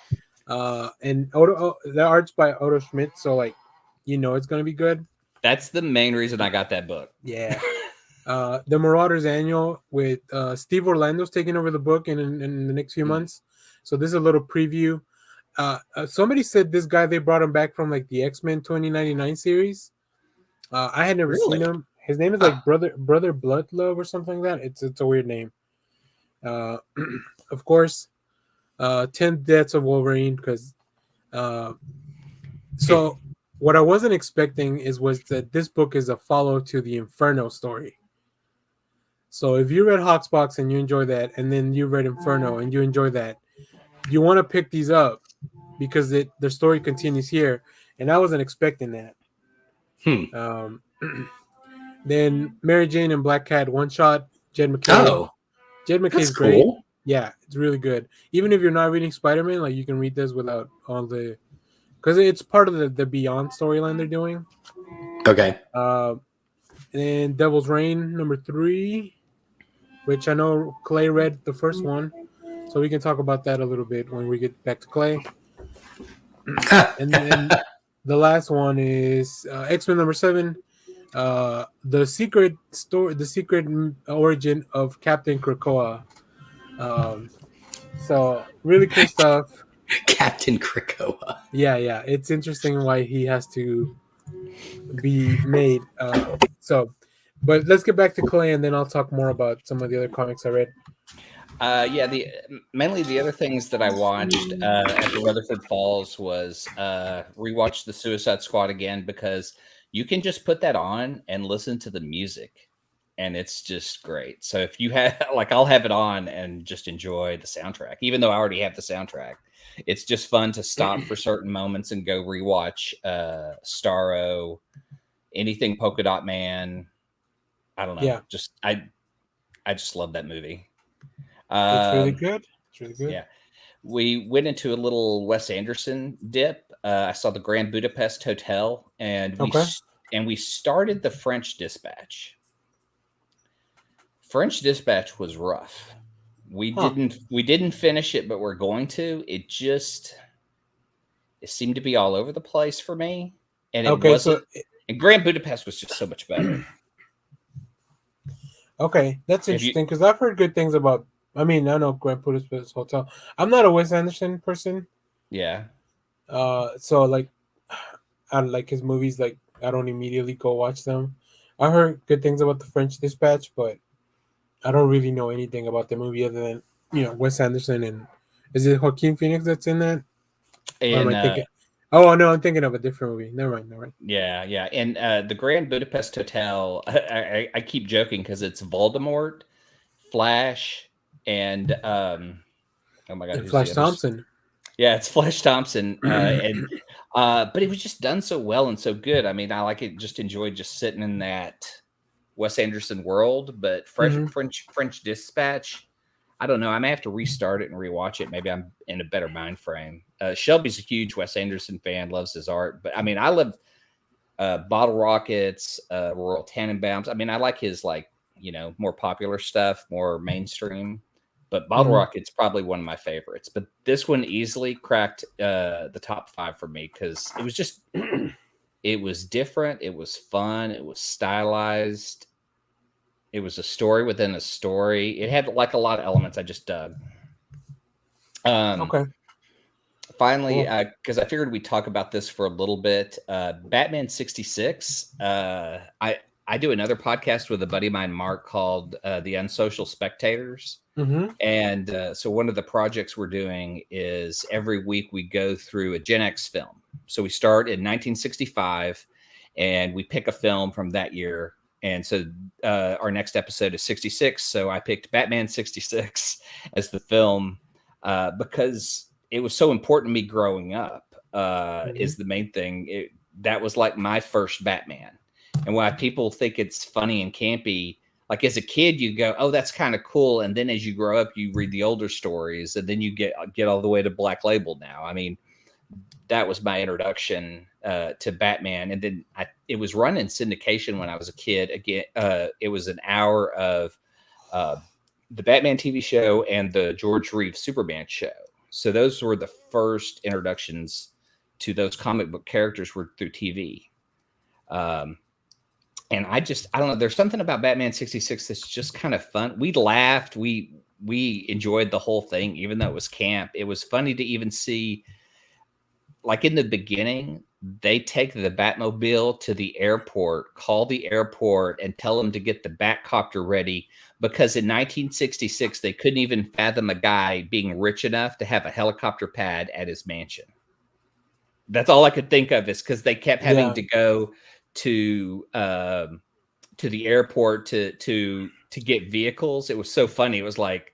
And the art's by Otto Schmidt, so like, it's gonna be good. That's the main reason I got that book. Yeah. The Marauders Annual with Steve Orlando's taking over the book in the next few months. So this is a little preview. Somebody said this guy, they brought him back from like the X-Men 2099 series. I had never Really? seen him. His name is like Brother Bloodlove or something like that. It's a weird name. Of course, 10 Deaths of Wolverine, because so what I wasn't expecting was that this book is a follow to the Inferno story. So if you read Hawksbox and you enjoy that, and then you read Inferno and you enjoy that, you want to pick these up because the story continues here, and I wasn't expecting that. Then Mary Jane and Black Cat one shot. Jed McKay. Oh, Jed McKay's that's great. cool. Yeah, it's really good. Even if you're not reading Spider-Man, like you can read this without all the, because it's part of the Beyond storyline they're doing. Okay. And Devil's Reign #3, which I know Clay read the first one, so we can talk about that a little bit when we get back to Clay. And then the last one is X-Men #7, the secret story, the secret origin of Captain Krakoa. So really cool stuff. Captain Krakoa. Yeah, it's interesting why he has to be made. But let's get back to Clay, and then I'll talk more about some of the other comics I read. Mainly the other things that I watched after Rutherford Falls was rewatch the Suicide Squad again, because you can just put that on and listen to the music, and it's just great. So if you have, like, I'll have it on and just enjoy the soundtrack, even though I already have the soundtrack. It's just fun to stop for certain moments and go rewatch Starro, anything Polka Dot Man. I don't know. Yeah. I just love that movie. It's really good. It's really good. Yeah. We went into a little Wes Anderson dip. I saw the Grand Budapest Hotel, and we started the French Dispatch. French Dispatch was rough. We didn't finish it, but we're going to. It seemed to be all over the place for me, and it wasn't. And Grand Budapest was just so much better. Okay, that's interesting, because I've heard good things about. I mean, I know Grand Budapest Hotel. I'm not a Wes Anderson person. Yeah. So like, I like his movies. Like, I don't immediately go watch them. I heard good things about the French Dispatch, but I don't really know anything about the movie other than Wes Anderson, and is it Joaquin Phoenix that's in that? And oh no, I'm thinking of a different movie. Never mind. Yeah. And the Grand Budapest Hotel, I keep joking because it's Voldemort, Flash, and oh my god, Flash Thompson. Yeah, it's Flash Thompson, but it was just done so well and so good. I mean, I like it. Just enjoyed just sitting in that Wes Anderson world. But French Dispatch, I don't know. I may have to restart it and rewatch it. Maybe I'm in a better mind frame. Shelby's a huge Wes Anderson fan, loves his art. But I mean, I love Bottle Rockets, Royal Tannenbaums. I mean, I like his more popular stuff, more mainstream. But Bottle Rocket's probably one of my favorites. But this one easily cracked the top 5 for me, because it was just, it was different. It was fun. It was stylized. It was a story within a story. It had like a lot of elements I just dug. Okay. Finally, because I figured we'd talk about this for a little bit. Batman 66. I do another podcast with a buddy of mine, Mark, called The Unsocial Spectators. And so one of the projects we're doing is every week we go through a Gen X film. So we start in 1965 and we pick a film from that year. And so our next episode is 66. So I picked Batman 66 as the film because it was so important to me growing up is the main thing. That was like my first Batman. And why people think it's funny and campy, like as a kid, you go, oh, that's kind of cool. And then as you grow up, you read the older stories, and then you get all the way to Black Label now. I mean, that was my introduction to Batman. And then it was run in syndication when I was a kid. Again, it was an hour of the Batman TV show and the George Reeves Superman show. So those were the first introductions to those comic book characters were through TV. And I don't know. There's something about Batman 66 that's just kind of fun. We laughed. We enjoyed the whole thing, even though it was camp. It was funny to even see, like in the beginning, they take the Batmobile to the airport, call the airport, and tell them to get the Batcopter ready because in 1966 they couldn't even fathom a guy being rich enough to have a helicopter pad at his mansion. That's all I could think of is because they kept having to go to the airport to get vehicles. It was so funny. It was like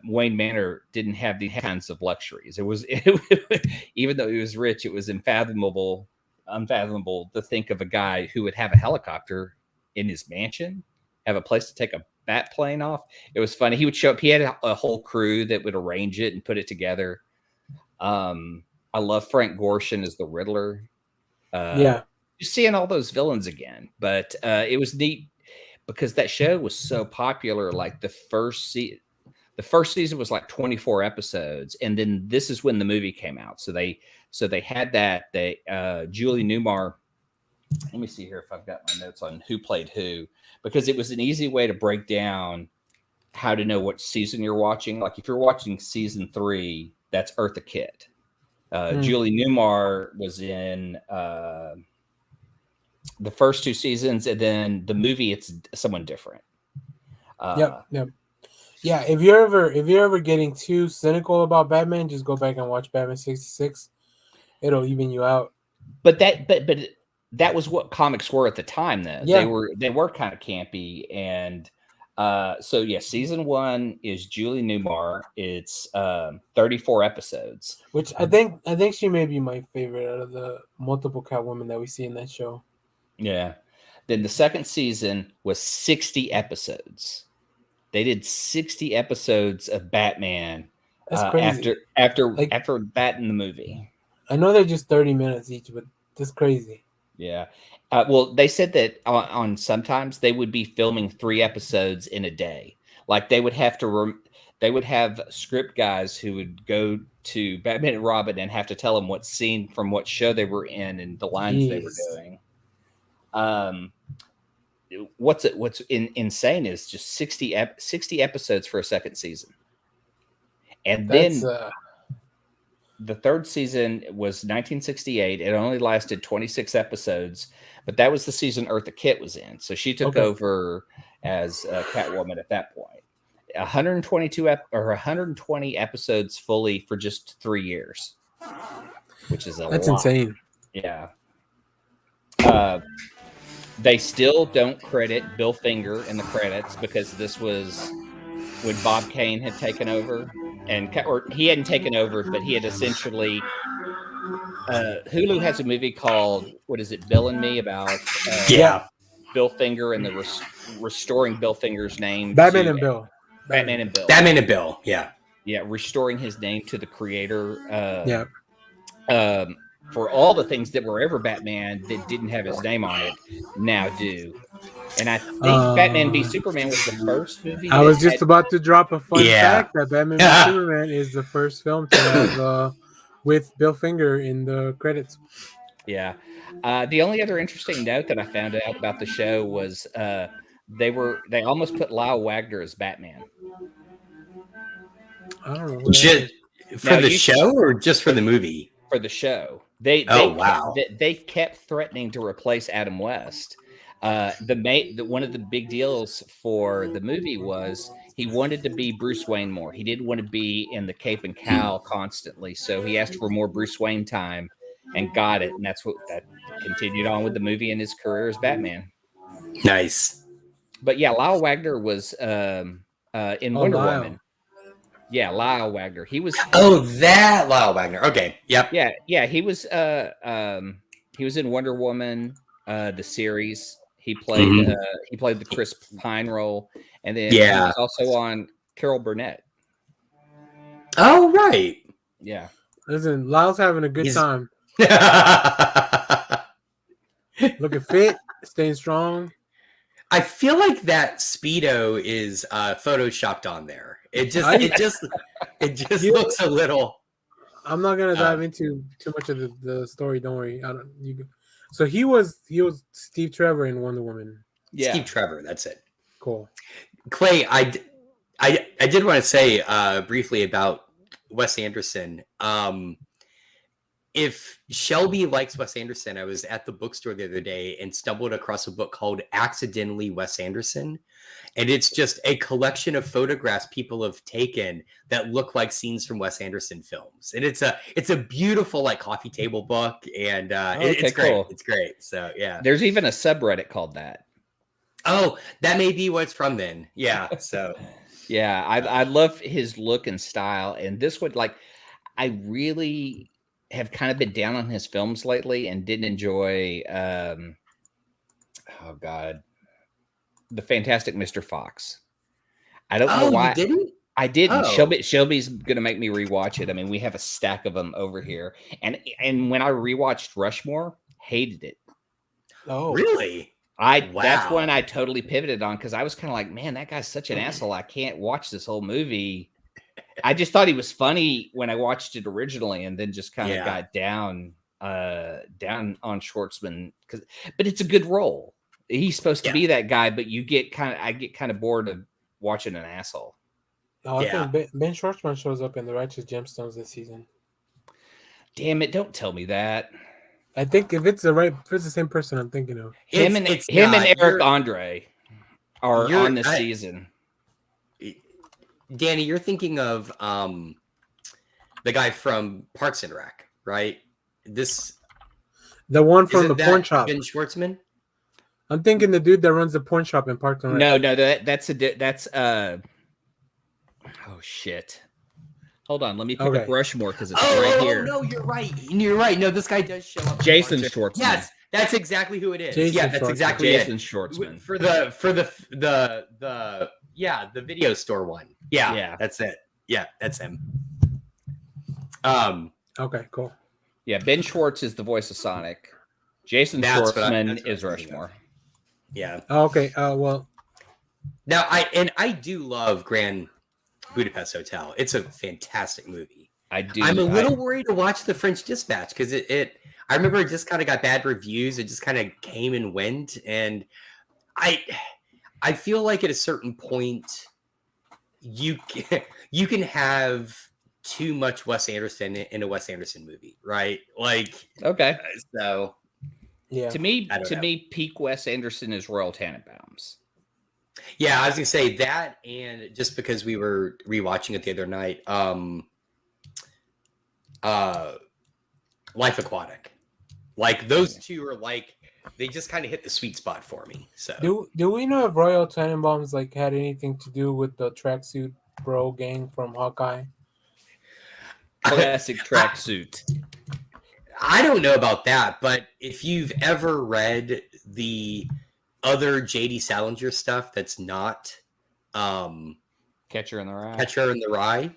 Wayne Manor didn't have these kinds of luxuries. Even though he was rich, it was unfathomable to think of a guy who would have a helicopter in his mansion, have a place to take a bat plane off. It was funny. He would show up. He had a whole crew that would arrange it and put it together. I love Frank Gorshin as the Riddler. You're seeing all those villains again, but it was neat because that show was so popular. Like the first season was like 24 episodes, and then this is when the movie came out. So they had that. Julie Newmar. Let me see here if I've got my notes on who played who, because it was an easy way to break down how to know what season you're watching. Like if you're watching season 3, that's Eartha Kitt. Julie Newmar was in the first 2 seasons, and then the movie it's someone different. Yep. Yeah, if you're ever getting too cynical about Batman, just go back and watch Batman 66. It'll even you out. But that was what comics were at the time though. Yeah. They were kind of campy, and so yeah, season 1 is Julie Newmar. It's 34 episodes. Which I think she may be my favorite out of the multiple Catwoman that we see in that show. Yeah. Then the second season was 60 episodes. They did 60 episodes of Batman. That's crazy. After that in the movie. I know they're just 30 minutes each, but that's crazy. Yeah. Well, they said that on sometimes they would be filming 3 episodes in a day. Like they would have script guys who would go to Batman and Robin and have to tell them what scene from what show they were in and the lines they were doing. What's insane is just 60 episodes for a second season. And then the third season was 1968. It only lasted 26 episodes, but that was the season Eartha Kitt was in. So she took over as Catwoman at that point. 120 episodes fully for just 3 years, which is That's lot. Insane. Yeah. They still don't credit Bill Finger in the credits because this was when Bob Kane had taken over, or he hadn't taken over, but he had essentially. Hulu has a movie called Bill and Me about Bill Finger and the restoring Bill Finger's name. Batman and Bill. Yeah, restoring his name to the creator. For all the things that were ever Batman that didn't have his name on it now do. And I think Batman v Superman was the first movie. I was just about to drop a fun fact that Batman v Superman is the first film to have with Bill Finger in the credits. Yeah. The only other interesting note that I found out about the show was they almost put Lyle Wagner as Batman. I don't know. For the show or just for the movie? For the show. They kept threatening to replace Adam West. One of the big deals for the movie was he wanted to be Bruce Wayne more. He didn't want to be in the cape and cowl constantly, so he asked for more Bruce Wayne time and got it, and that continued on with the movie and his career as Batman. Nice. But yeah, Lyle Wagner was in Wonder Woman. Yeah, Lyle Wagner. He was. Oh, that Lyle Wagner. Okay. Yep. Yeah. He was in Wonder Woman, the series. He played the Chris Pine role, and then he was also on Carol Burnett. Oh, right. Yeah. Listen, Lyle's having a good time. Looking fit, staying strong. I feel like that Speedo is photoshopped on there. It just You- looks a little. I'm not gonna dive into too much of the story. Don't worry. I don't. So he was Steve Trevor in Wonder Woman. Yeah. Steve Trevor. That's it. Cool. Clay, I did want to say briefly about Wes Anderson. If Shelby likes Wes Anderson, I was at the bookstore the other day and stumbled across a book called Accidentally Wes Anderson. And it's just a collection of photographs people have taken that look like scenes from Wes Anderson films. And it's a beautiful like coffee table book. And it's great. Cool. It's great. So yeah. There's even a subreddit called that. Oh, that may be what it's from then. Yeah. So yeah, I love his look and style. And this would I really have kind of been down on his films lately and didn't enjoy oh God, The Fantastic Mr. Fox. I don't know why. You didn't? I didn't. Oh. Shelby's gonna make me rewatch it. I mean, we have a stack of them over here. And when I rewatched Rushmore, hated it. Oh, Really? That's when I totally pivoted on, because I was kind of like, man, that guy's such an asshole. I can't watch this whole movie. I just thought he was funny when I watched it originally, and then just kind of got down on Schwartzman, but it's a good role. He's supposed to be that guy, but I get kind of bored of watching an asshole. I think Ben Schwartzman shows up in The Righteous Gemstones this season. Damn it! Don't tell me that. I think if it's the same person I'm thinking of. Him and Eric Andre are on this season. Danny, you're thinking of the guy from Parks and Rec, right? The one from the porn shop. Ben Schwartzman? I'm thinking the dude that runs the porn shop in Parks and Rec. No, that's oh shit. Hold on, let me pick up Rushmore because it's right here. Oh, no, you're right. You're right. No, this guy does show up. Jason Schwartzman. Yes, that's exactly who it is. Jason that's Schwartzman. exactly Jason it. Schwartzman. For the video store one. Yeah, that's it. Yeah, that's him. Okay, cool. Yeah, Ben Schwartz is the voice of Sonic. Jason Schwartzman is Rushmore. Yeah. Oh, okay. Well, now I do love Grand Budapest Hotel. It's a fantastic movie. I'm a little worried to watch The French Dispatch because I remember it just kind of got bad reviews. It just kind of came and went, and I feel like at a certain point you can have too much Wes Anderson in a Wes Anderson movie, right? Like, okay, so yeah. To me, peak Wes Anderson is Royal Tenenbaums. Yeah, I was gonna say that, and just because we were rewatching it the other night, Life Aquatic, like those two are like they just kind of hit the sweet spot for me. So do we know if Royal Tenenbaums had anything to do with the tracksuit bro gang from Hawkeye? Classic tracksuit. I don't know about that, but if you've ever read the other J.D. Salinger stuff that's not Catcher in the Rye.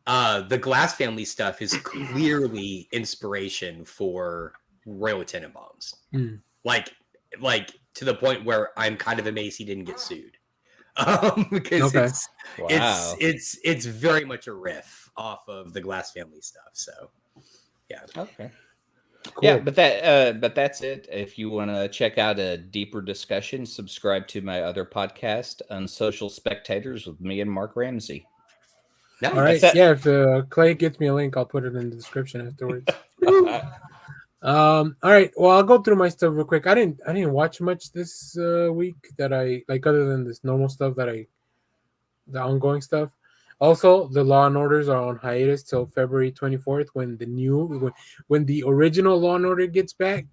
The Glass family stuff is clearly inspiration for Royal Tenenbaums. Like to the point where I'm kind of amazed he didn't get sued. Because it's very much a riff off of the Glass family stuff. So yeah. Okay. Cool. Yeah, but that's it. If you want to check out a deeper discussion, subscribe to my other podcast, Unsocial Spectators, with me and Mark Ramsey. No, all right. Yeah, if Clay gets me a link, I'll put it in the description afterwards. All right. Well, I'll go through my stuff real quick. I didn't watch much this week that I like, other than this normal stuff the ongoing stuff. Also, the Law and Orders are on hiatus till February 24th when the original Law and Order gets back.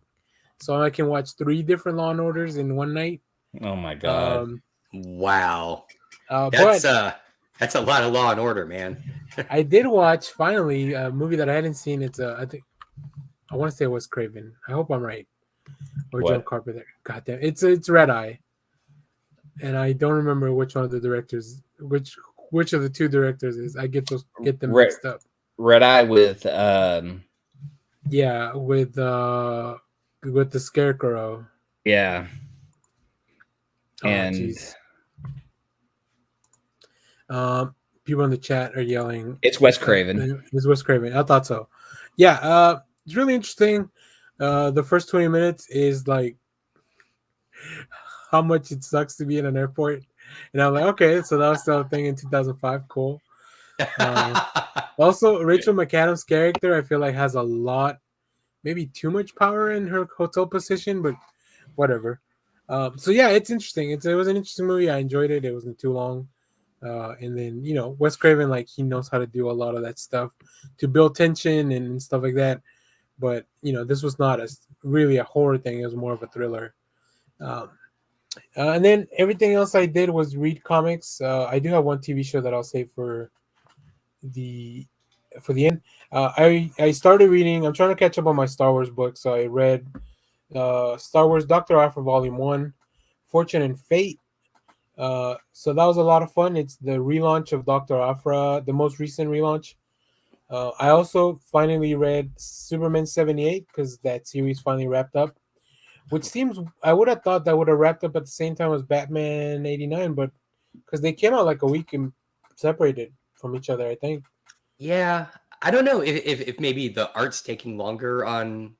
So I can watch 3 different Law and Orders in one night. Oh my god! Wow, that's a lot of Law and Order, man. I did watch finally a movie that I hadn't seen. It's I want to say it was Craven. I hope I'm right. Or John Carpenter. Goddamn, it's Red Eye, and I don't remember which one of the directors, which of the 2 directors is. I get them mixed up. Red Eye with with the Scarecrow. Yeah. Oh, And jeez. People in the chat are yelling. it's Wes Craven. It's Wes Craven. I thought so. Yeah, it's really interesting. The first 20 minutes is like how much it sucks to be in an airport, and I'm like, okay, so that was still a thing in 2005. Cool. Also, Rachel McAdams' character, I feel like, has a lot, maybe too much power in her hotel position, but whatever. So yeah, it's interesting. It was an interesting movie. I enjoyed it. It wasn't too long. And then Wes Craven, like, he knows how to do a lot of that stuff to build tension and stuff like that. But this was not really a horror thing. It was more of a thriller. And then everything else I did was read comics. I do have one TV show that I'll save for the end. I started reading. I'm trying to catch up on my Star Wars book, so I read Star Wars Dr. Aphra Volume 1, Fortune and Fate. So that was a lot of fun. It's the relaunch of Dr. Aphra, the most recent relaunch. I also finally read Superman 78 because that series finally wrapped up, which seems, I would have thought that would have wrapped up at the same time as Batman 89, but because they came out like a week and separated from each other, I think. Yeah, I don't know if maybe the art's taking longer on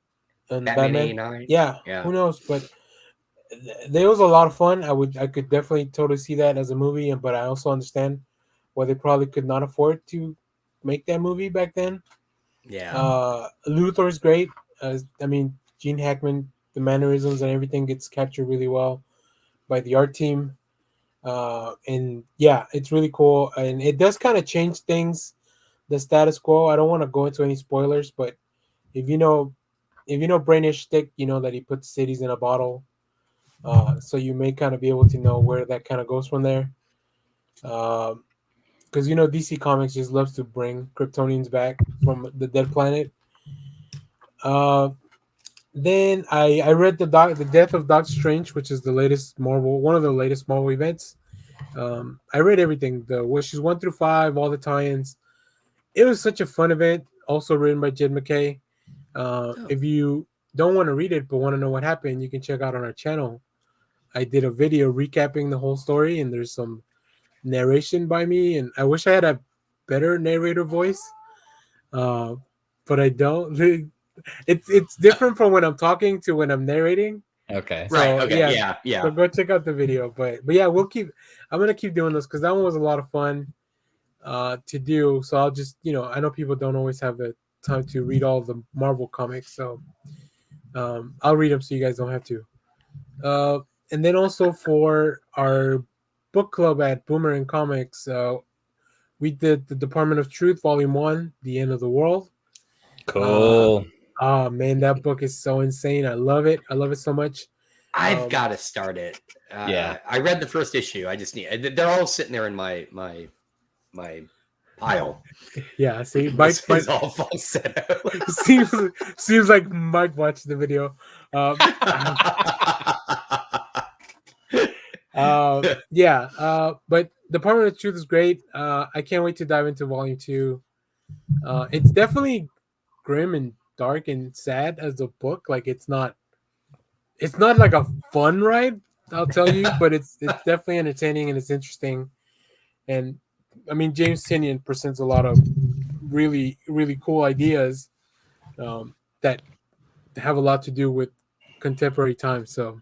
And Batman Batman, 89. yeah, who knows? But there was a lot of fun. I could definitely totally see that as a movie, but I also understand why they probably could not afford to make that movie back then. Yeah. Luthor's great. I mean, Gene Hackman, the mannerisms and everything gets captured really well by the art team. And yeah, it's really cool, and it does kind of change things, the status quo. I don't want to go into any spoilers, but if you know Brainish Stick, you know that he puts cities in a bottle. So you may kind of be able to know where that kind of goes from there. Because DC Comics just loves to bring Kryptonians back from the dead planet. Then I read the Death of Doctor Strange, which is one of the latest Marvel events. I read everything, the wishes 1 through 5, all the tie-ins. It was such a fun event. Also written by Jed McKay. If you don't want to read it but want to know what happened, you can check out on our channel. I did a video recapping the whole story, and there's some narration by me. And I wish I had a better narrator voice, but I don't. It's different from when I'm talking to when I'm narrating. Okay. So, Right. Okay. Yeah. So go check out the video. But yeah, I'm gonna keep doing this because that one was a lot of fun to do. So I'll just I know people don't always have the time to read all the Marvel comics, so I'll read them so you guys don't have to. And then also for our book club at Boomerang Comics, we did the Department of Truth Volume 1, The End of the World. Cool. Oh man, that book is so insane. I love it. I love it so much. I've got to start it. Yeah. I read the first issue. I just need. They're all sitting there in my pile. Yeah, see, Mike is all falsetto. seems like Mike watched the video. But Department of Truth is great. I can't wait to dive into Volume 2. It's definitely grim and dark and sad as a book. Like it's not like a fun ride, I'll tell you, but it's definitely entertaining and it's interesting. And I mean, James Tynion presents a lot of really, really cool ideas that have a lot to do with contemporary times. So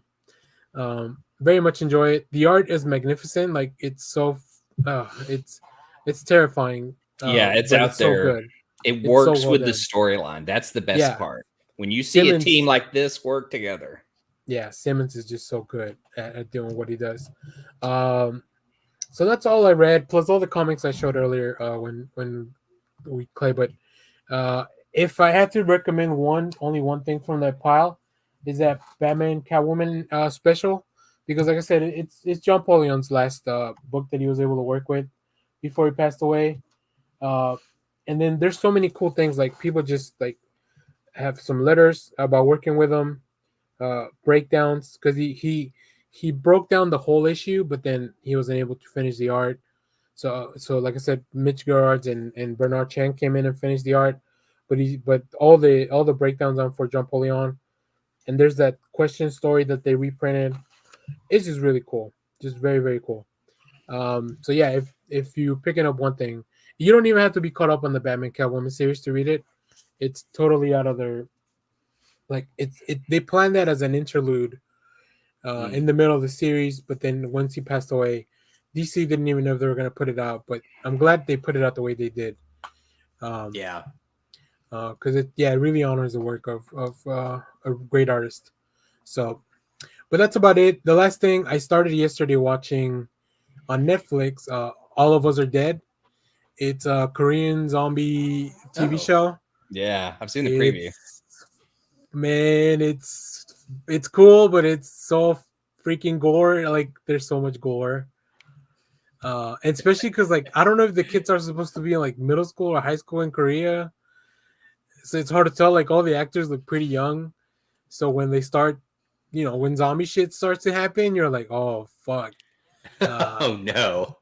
very much enjoy it. The art is magnificent. Like it's so it's terrifying. It's out it's there. So good. It works with the storyline. That's the best part. When you see a team like this work together. Yeah, Simmons is just so good at doing what he does. So that's all I read, plus all the comics I showed earlier when we play. But if I had to recommend only one thing from that pile, is that Batman Catwoman special, because like I said, it's John Polion's last book that he was able to work with before he passed away. And then there's so many cool things, like people just like have some letters about working with him, breakdowns, because he broke down the whole issue, but then he wasn't able to finish the art. So like I said, Mitch Gerards and Bernard Chang came in and finished the art, but all the breakdowns on for John Polion, and there's that question story that they reprinted. It's just really cool. just very, very cool. So yeah, if you're picking up one thing, you don't even have to be caught up on the Batman Catwoman series to read it. It's totally out of their like it. They planned that as an interlude in the middle of the series, but then once he passed away, DC didn't even know if they were going to put it out. But I'm glad they put it out the way they did. Yeah. Because it really honors the work of a great artist. So, but that's about it. The last thing I started yesterday watching on Netflix, All of Us Are Dead. It's a Korean zombie TV show. Yeah, I've seen the preview. Man, it's cool, but it's so freaking gore. Like, there's so much gore. And especially because, like, I don't know if the kids are supposed to be in like middle school or high school in Korea, so it's hard to tell. Like, all the actors look pretty young, so when they start, when zombie shit starts to happen, you're like, oh fuck. Oh no.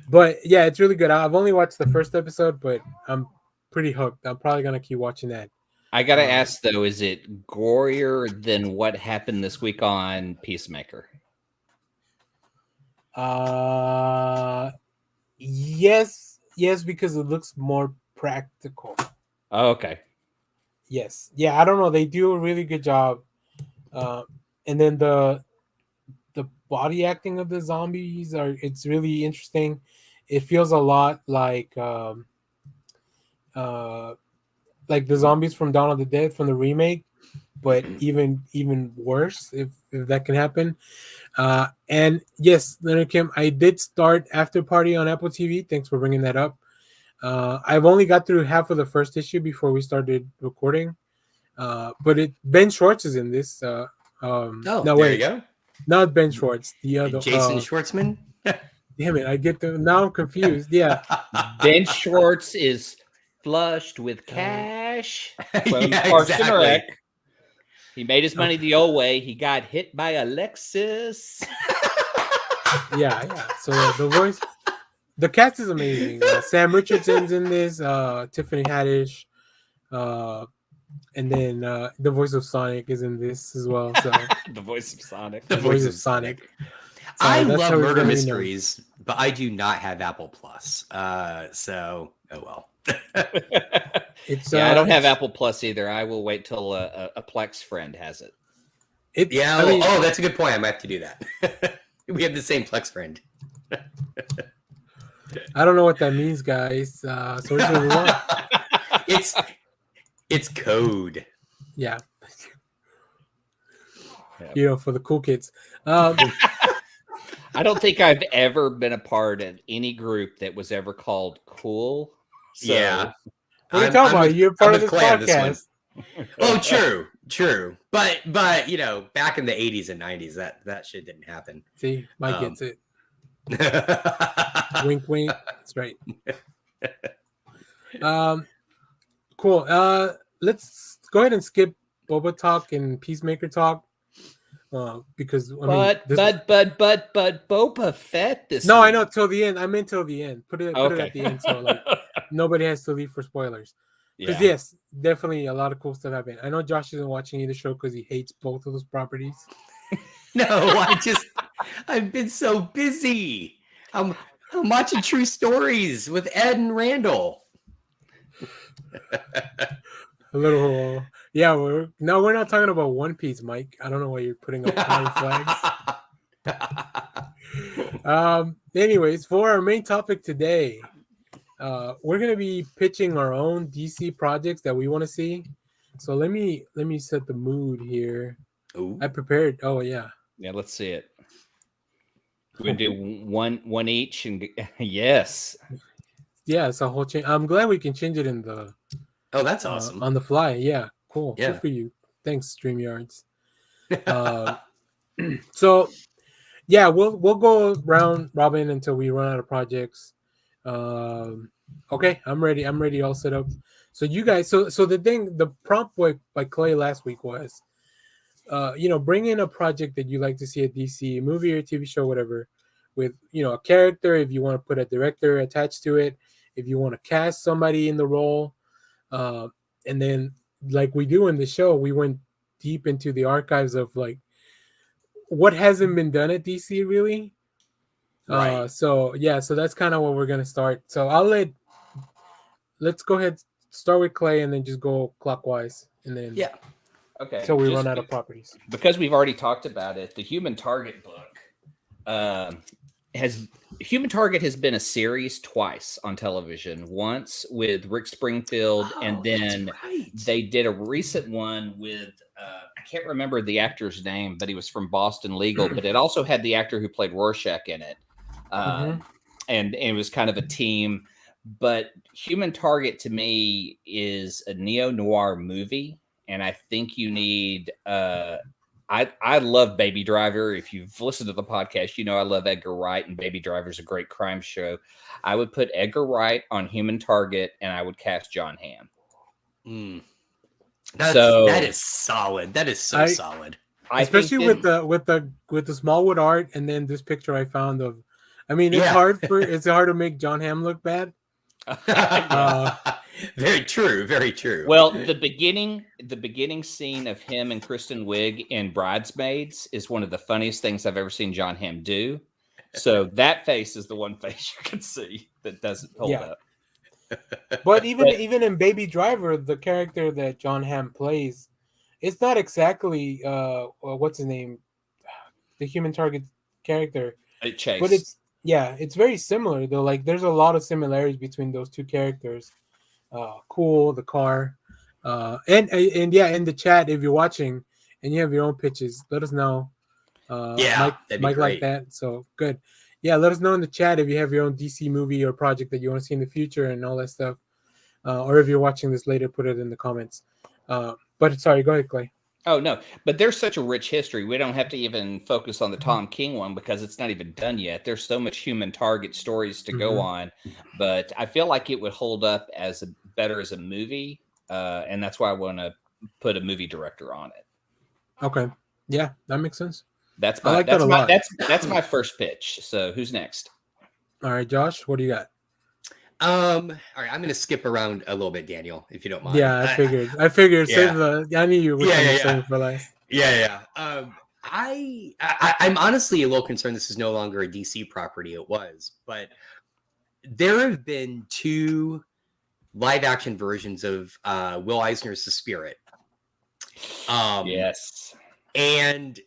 But yeah, it's really good. I've only watched the first episode, but I'm pretty hooked. I'm probably gonna keep watching that. I gotta ask though, is it gorier than what happened this week on Peacemaker? Yes, because it looks more practical. Oh, okay. Yes, yeah. I don't know. They do a really good job. And then the body acting of the zombies it's really interesting. It feels a lot like the zombies from Dawn of the Dead from the remake, but even worse if that can happen. And yes, Leonard Kim, I did start After Party on Apple TV. Thanks for bringing that up. I've only got through half of the first issue before we started recording. But Ben Schwartz is in this. Oh, no, there wait, you go. not Ben Schwartz. The other Jason Schwartzman. Damn it, I get them now. I'm confused. Yeah, Ben Schwartz is flushed with cash. From Yeah, Parks and exactly. Rec. He made his money the old way. He got hit by a Lexus. yeah. So the voice, the cast is amazing. Sam Richardson's in this. Tiffany Haddish, and then the voice of Sonic is in this as well. So The voice of Sonic. the voice of Sonic. I that's love how he's murder really mysteries, but I do not have Apple Plus. So oh well. It's Yeah, I don't have Apple Plus either. I will wait till a Plex friend has it. Yeah. I mean, that's a good point. I might have to do that. We have the same Plex friend. I don't know what that means, guys. So we're just gonna move on. It's code. Yeah. Yeah. For the cool kids. I don't think I've ever been a part of any group that was ever called cool. So, Yeah. What are you talking about? You're part of this Clay on this podcast. one. Oh, true. But back in the 80s and 90s, that shit didn't happen. See, Mike gets it. Wink, wink. That's right. Cool. Let's go ahead and skip Boba talk and Peacemaker talk. Because but Boba Fett this No, week. I know till the end. I meant till the end. Put it at the end so like nobody has to leave for spoilers. Because yes, definitely a lot of cool stuff happened. I know Josh isn't watching either show because he hates both of those properties. No, I've been so busy. I'm watching True Stories with Ed and Randall. A little, yeah. We're not talking about One Piece, Mike. I don't know why you're putting up flags. Anyways, for our main topic today, we're gonna be pitching our own DC projects that we want to see. So let me set the mood here. Ooh. I prepared. Oh yeah. Yeah, let's see it. We're gonna do one each, and yes. Yeah, it's a whole change. I'm glad we can change it in the. Oh, that's awesome. On the fly. Yeah, cool. Yeah. Good for you. Thanks, StreamYards. So, yeah, we'll go round robin until we run out of projects. Okay, I'm ready. I'm ready. All set up. So you guys. So the prompt by Clay last week was, bring in a project that you like to see at DC, movie or TV show, whatever, with a character. If you want to put a director attached to it, if you want to cast somebody in the role. And then, like we do in the show, we went deep into the archives of like what hasn't been done at DC really, Right. So that's kind of what we're gonna start. So let's go ahead, start with Clay, and then just go clockwise, and then Yeah. Okay. so we run out of properties. Because we've already talked about it, the Human Target book Human Target has been a series twice on television. Once with Rick Springfield, and then they did a recent one with I can't remember the actor's name, but he was from Boston Legal. But it also had the actor who played Rorschach in it, and it was kind of a team. But Human Target to me is a neo-noir movie, and I think you need. I love Baby Driver. If you've listened to the podcast, you know I love Edgar Wright, and Baby Driver is a great crime show. I would put Edgar Wright on Human Target, and I would cast John Hamm. That is solid. That is so solid. Especially with the Smallwood art, and then this picture I found of. I mean, it's hard to make John Hamm look bad. Very true. Very true. Well, the beginning scene of him and Kristen Wiig in Bridesmaids is one of the funniest things I've ever seen John Hamm do. So that face is the one face you can see that doesn't hold up. But even in Baby Driver, the character that John Hamm plays, it's not exactly what's his name, the Human Target character. Chase. But it's very similar though. Like there's a lot of similarities between those two characters. Cool, the car, and in the chat, if you're watching and you have your own pitches, let us know. That'd be Mike great. like that, so good. Yeah, let us know in the chat if you have your own DC movie or project that you want to see in the future and all that stuff. Or if you're watching this later, put it in the comments. But sorry, go ahead, Clay. Oh, no, but there's such a rich history. We don't have to even focus on the Tom King one because it's not even done yet. There's so much Human Target stories to go on, but I feel like it would hold up better as a movie, and that's why I want to put a movie director on it. Okay, yeah, that makes sense. That's my first pitch. So who's next? All right, Josh, what do you got? All right, I'm going to skip around a little bit, Daniel, if you don't mind. Yeah, I figured. I knew you were saying for last. I'm honestly a little concerned this is no longer a DC property. It was, but there have been 2 live-action versions of Will Eisner's The Spirit. Yes, and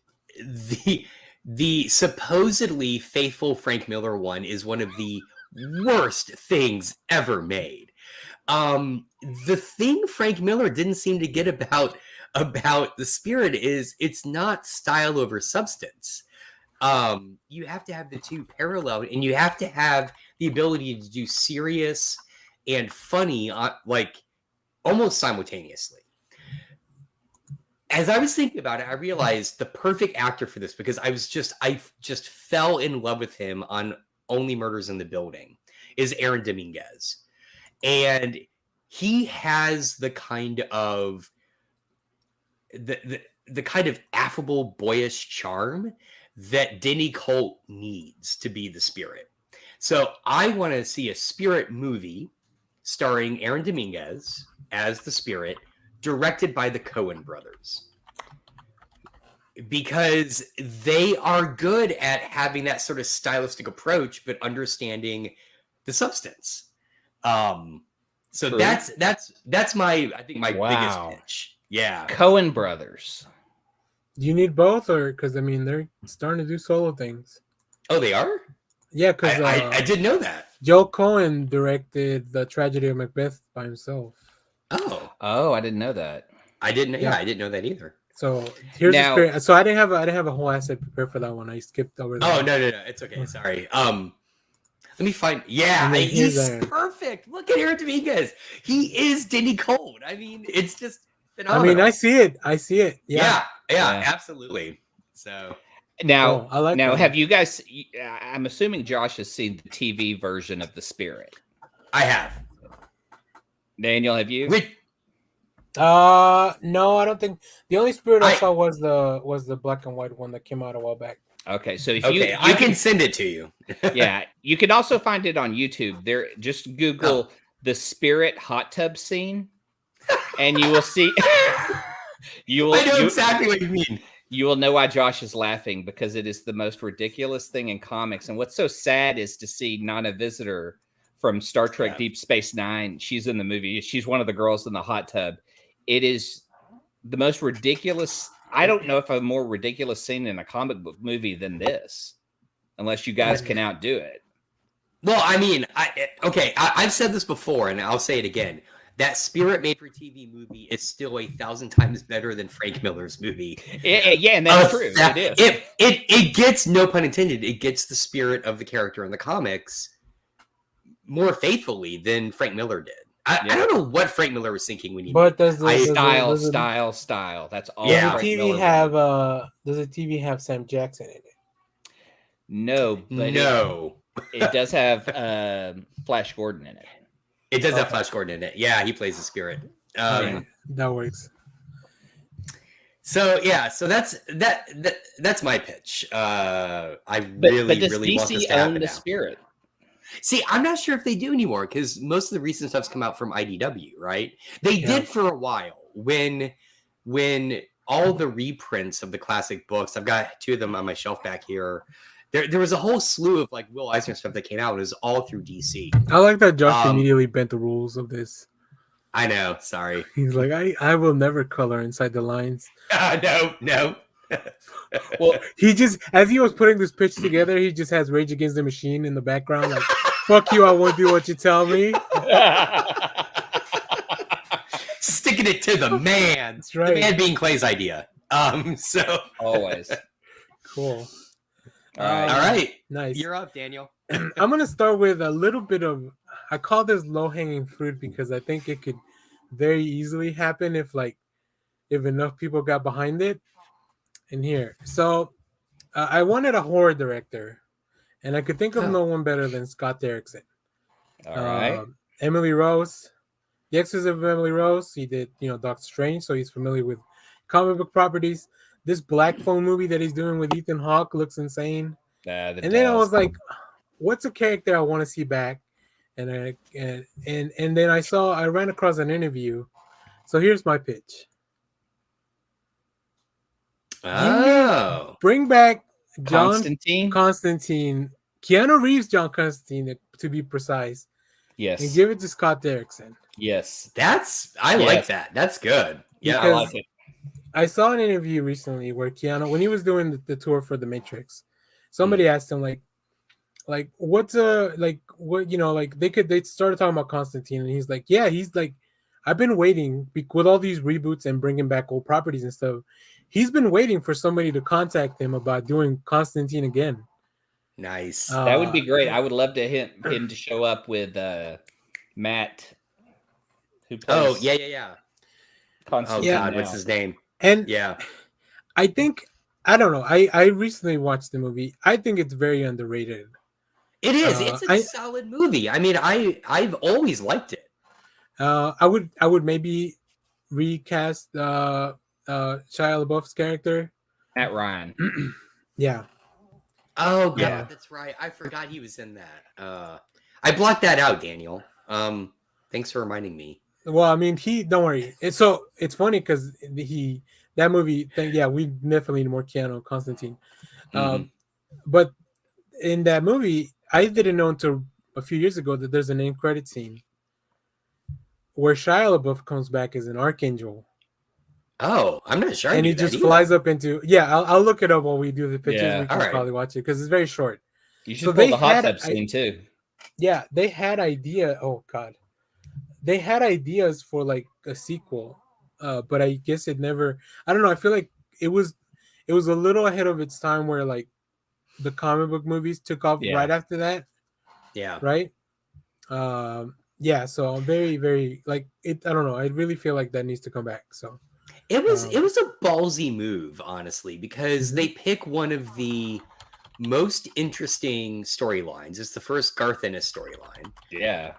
the supposedly faithful Frank Miller one is one of the worst things ever made. The thing Frank Miller didn't seem to get about The Spirit is it's not style over substance. You have to have the 2 parallel, and you have to have the ability to do serious and funny like almost simultaneously. As I was thinking about it, I realized the perfect actor for this, because I just fell in love with him on Only Murders in the Building, is Aaron Dominguez. And he has the kind of the kind of affable, boyish charm that Denny Colt needs to be the Spirit. So I want to see a Spirit movie starring Aaron Dominguez as the Spirit, directed by the Coen brothers, because they are good at having that sort of stylistic approach, but understanding the substance. So True. that's my biggest pitch. Yeah, Coen brothers. Do you need both, or because I mean they're starting to do solo things? Oh, they are. Yeah, because I didn't know that. Joe Coen directed The Tragedy of Macbeth by himself. Oh, I didn't know that. I didn't know that either. So here's the Spirit. So I didn't have a whole asset prepared for that one. I skipped over that. Oh, no, it's okay. Sorry. Let me find. Yeah, he's perfect. Look at Aaron Dominguez. He is Denny Colt. I mean, it's just phenomenal. I mean, I see it. Yeah, absolutely. So now, I like that. Have you guys? I'm assuming Josh has seen the TV version of The Spirit. I have. Daniel, have you? No, I don't think. The only Spirit I saw was the black and white one that came out a while back. Okay, so I can send it to you. Yeah, you can also find it on YouTube. There, just Google The Spirit hot tub scene, and you will see. I know exactly what you mean. You will know why Josh is laughing, because it is the most ridiculous thing in comics. And what's so sad is to see Nana Visitor from Star Trek Deep Space Nine. She's in the movie. She's one of the girls in the hot tub. It is the most ridiculous. I don't know if a more ridiculous scene in a comic book movie than this, unless you guys can outdo it. Well, I mean, I've said this before, and I'll say it again. That Spirit made-for-TV movie is still 1,000 times better than Frank Miller's movie. Yeah, and that's true. It is. It gets, no pun intended, it gets the spirit of the character in the comics more faithfully than Frank Miller did. I don't know what Frank Miller was thinking when he. But does style. That's all. Yeah. Does the TV have Sam Jackson in it? No, but it does have Flash Gordon in it. It does have Flash Gordon in it. Yeah, he plays the Spirit. That works. So that's my pitch. I really does really DC want this to happen own the now. Spirit? See, I'm not sure if they do anymore, because most of the recent stuff's come out from IDW, right? They did for a while when all the reprints of the classic books. I've got 2 of them on my shelf back here. There was a whole slew of like Will Eisner stuff that came out. It was all through DC. I like that Josh immediately bent the rules of this. I know. Sorry. He's like, I will never color inside the lines. No. Well, he just, as he was putting this pitch together, he just has Rage Against the Machine in the background, like, fuck you, I won't do what you tell me. Sticking it to the man. That's right. The man being Clay's idea. So Always. Cool. All right. Nice. You're up, Daniel. I'm going to start with a little bit of, I call this low-hanging fruit because I think it could very easily happen if enough people got behind it. And here. So I wanted a horror director, and I could think of no one better than Scott Derrickson. All right. Emily Rose, The Exorcism of Emily Rose. He did, Doctor Strange, so he's familiar with comic book properties. This Black Phone movie that he's doing with Ethan Hawke looks insane. And then I was like, what's a character I want to see back? And then I ran across an interview. So here's my pitch. Oh. Bring back Constantine. Keanu Reeves, John Constantine, to be precise. Yes. And give it to Scott Derrickson. Yes. I like that. That's good. Yeah, Because I like it. I saw an interview recently where Keanu, when he was doing the tour for The Matrix, somebody asked him they started talking about Constantine, and he's like, yeah, he's like, I've been waiting with all these reboots and bringing back old properties and stuff. He's been waiting for somebody to contact him about doing Constantine again. Nice. That would be great. I would love to him to show up with Matt, who plays. Oh yeah. Constantine. Oh God, what's his name? And yeah, I think, I don't know. I recently watched the movie. I think it's very underrated. It is. It's a solid movie. I mean, I've always liked it. I would maybe recast Shia LaBeouf's character, Matt Ryan. Yeah. Oh God, that's right. I forgot he was in that. I blocked that out, Daniel. Thanks for reminding me. Well, I mean, don't worry. It's funny because that movie thing. Yeah, we definitely need more Keanu Constantine. But in that movie, I didn't know until a few years ago that there's an end credit scene where Shia LaBeouf comes back as an archangel. Oh, I'm not sure. And he just flies up into. Yeah, I'll look it up while we do the pictures. Yeah, we can probably watch it because it's very short. You should pull the hot tub scene too. Yeah, they had they had ideas for like a sequel, but I guess it never. I don't know. I feel like it was a little ahead of its time, where like the comic book movies took off right after that. Yeah. Right. Yeah. So I'm very, very like it. I don't know. I really feel like that needs to come back. So it was a ballsy move, honestly, because they pick one of the most interesting storylines. It's the first Garth Ennis storyline. Yeah.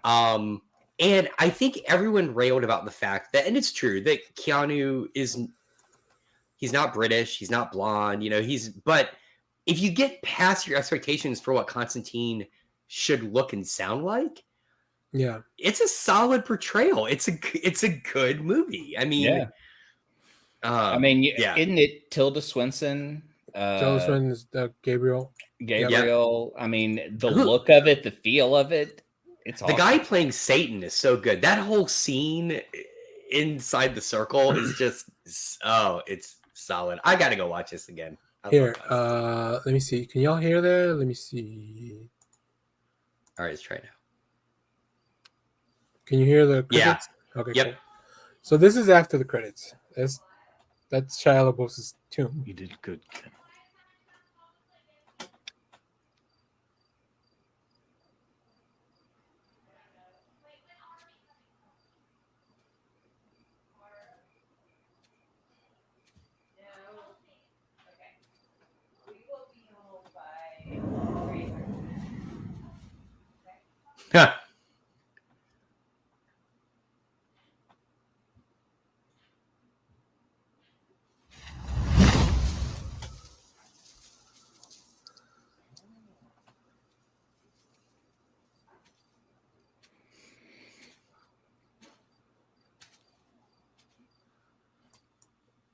And I think everyone railed about the fact that, and it's true, that Keanu he's not British, he's not blonde, but if you get past your expectations for what Constantine should look and sound like, yeah, it's a solid portrayal. It's a good movie. I mean, I mean, yeah. isn't it Tilda Swinton? Tilda Swinton's Gabriel. Gabriel. Yep. I mean, the Who- look of it, the feel of it. It's The awesome. guy playing Satan is so good. That whole scene inside the circle is just it's solid. I gotta go watch this again. Here, let me see. Can y'all hear that? Let me see. All right, let's try now. Can you hear the credits? Yeah. Okay, Yep. cool. So this is after the credits. That's Shia LaBeouf's tomb. You did good, Ken.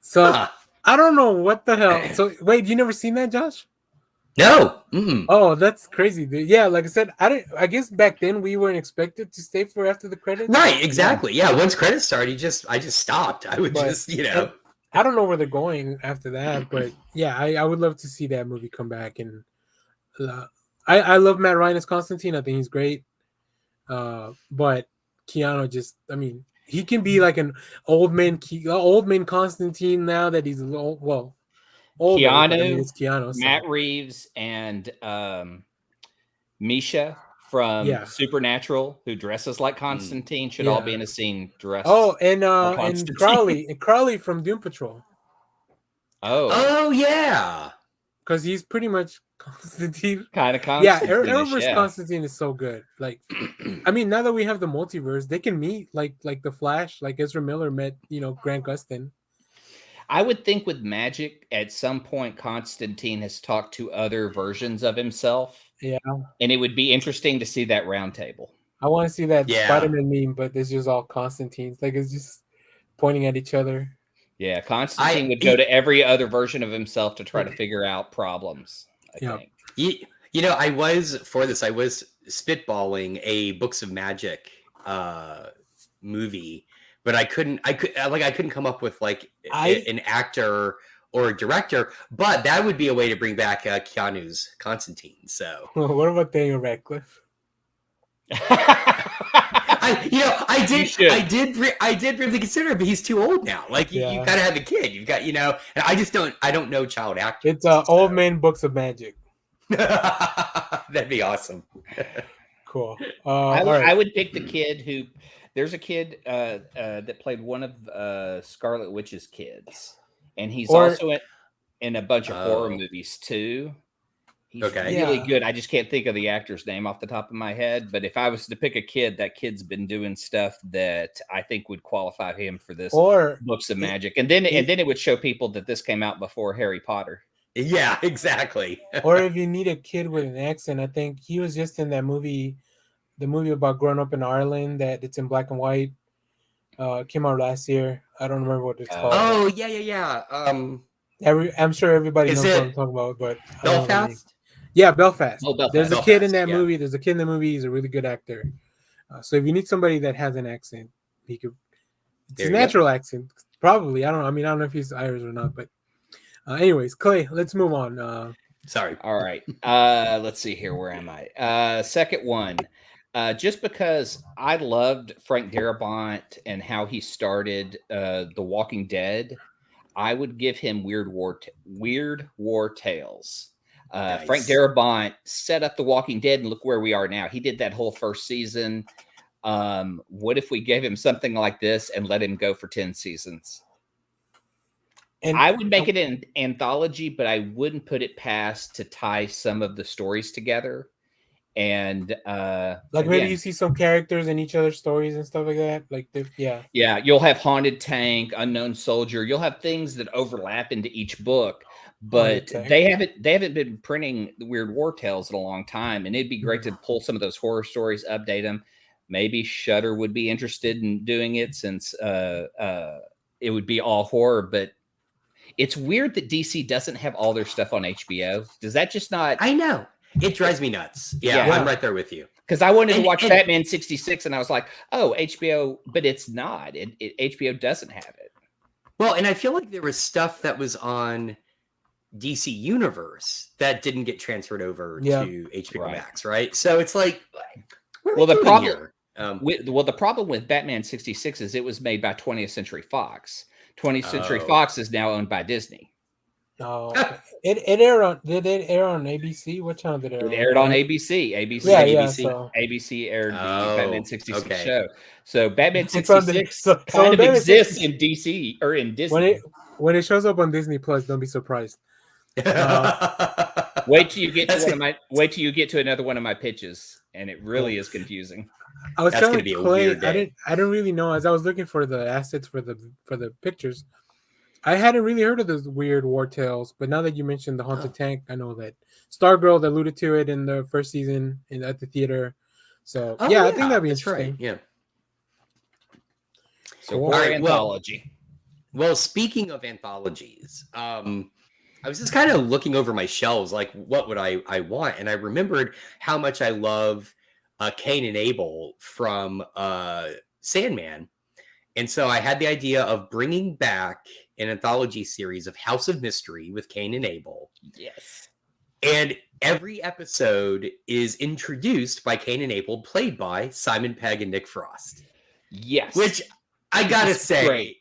So I don't know what the hell. So wait, you never seen that, Josh? No. Mm-mm. Oh, that's crazy, dude. Yeah, like I said, I guess back then we weren't expected to stay for after the credits. Right, exactly. Yeah, once credits started, I just stopped. I would I don't know where they're going after that, but yeah, I would love to see that movie come back. And I love Matt Ryan as Constantine. I think he's great. But Keanu just, I mean, he can be like an old man Constantine now that he's a little older. Keanu, I mean, it's Keanu. So. Matt Reeves, and Misha from Supernatural, who dresses like Constantine, should all be in a scene dressed. Oh, and Crowley from Doom Patrol. Oh yeah, because he's pretty much Constantine. Kind of Constantine. Yeah, Arrow vs. Constantine is so good. Like, I mean, now that we have the multiverse, they can meet like the Flash, like Ezra Miller met, Grant Gustin. I would think with magic, at some point, Constantine has talked to other versions of himself. Yeah, and it would be interesting to see that round table. I want to see that Spiderman meme, but it's just all Constantines. Like, it's just pointing at each other. Yeah, Constantine would go to every other version of himself to try to figure out problems. I think. I was spitballing a Books of Magic movie, but I couldn't come up with an actor or a director. But that would be a way to bring back Keanu's Constantine. So, what about Daniel Radcliffe? I did really consider it, but he's too old now. Like you gotta have a kid. You've got, and I don't know child actors. It's Old Man Books of Magic. That'd be awesome. Cool. I would pick the kid who. There's a kid that played one of Scarlet Witch's kids, and he's also in a bunch of horror movies too. He's really good. I just can't think of the actor's name off the top of my head. But if I was to pick a kid, that kid's been doing stuff that I think would qualify him for this Books of Magic. And then it would show people that this came out before Harry Potter. Yeah, exactly. Or if you need a kid with an accent, I think he was just in that movie, the movie about growing up in Ireland that it's in black and white. Came out last year. I don't remember what it's called. Oh, yeah. I'm sure everybody knows what I'm talking about, but Belfast? Yeah, Belfast. Oh, Belfast. There's a kid in that movie. There's a kid in the movie. He's a really good actor. So if you need somebody that has an accent, he could. It's a natural accent, probably. I don't know. I mean, I don't know if he's Irish or not, but anyways, Clay, let's move on. Sorry. All right. Let's see here. Where am I? Second one. Just because I loved Frank Darabont and how he started The Walking Dead, I would give him Weird War Tales. Nice. Frank Darabont set up The Walking Dead, and look where we are now. He did that whole first season. What if we gave him something like this and let him go for 10 seasons? And I would make it an anthology, but I wouldn't put it past to tie some of the stories together. And maybe you see some characters in each other's stories and stuff like that. You'll have Haunted Tank, Unknown Soldier. You'll have things that overlap into each book, but they haven't been printing the Weird War Tales in a long time, and it'd be great to pull some of those horror stories, update them. Maybe Shudder would be interested in doing it, since it would be all horror, but It's weird that DC doesn't have all their stuff on HBO. Does that just not? I know. It drives me nuts. Yeah, Yeah. I'm right there with you. Because I wanted to watch Batman 66, and I was like, oh, HBO, but it's not. HBO doesn't have it. Well, and I feel like there was stuff that was on DC Universe that didn't get transferred over to HBO Max, right? So it's like, the problem with Batman 66 is it was made by 20th Century Fox. 20th Century Fox is now owned by Disney. Oh, it aired on. Did it air on ABC? What channel did it air? It aired on ABC. ABC aired the Batman 66 show. So Batman 66 kind of exists in DC or in Disney. When it shows up on Disney Plus, don't be surprised. Wait till you get to another one of my pitches, and it really is confusing. I was trying to play. I didn't really know as I was looking for the assets for the pictures. I hadn't really heard of those weird war tales, but now that you mentioned the Haunted Tank, I know that Stargirl alluded to it in the first season at the theater. So I think that'd be interesting. Right. Yeah. So horror anthology. Well, speaking of anthologies, I was just kind of looking over my shelves, like what would I want, and I remembered how much I love Cain and Abel from Sandman. And so I had the idea of bringing back an anthology series of House of Mystery with Cain and Abel. Yes. And every episode is introduced by Cain and Abel, played by Simon Pegg and Nick Frost. Yes. Which I gotta say,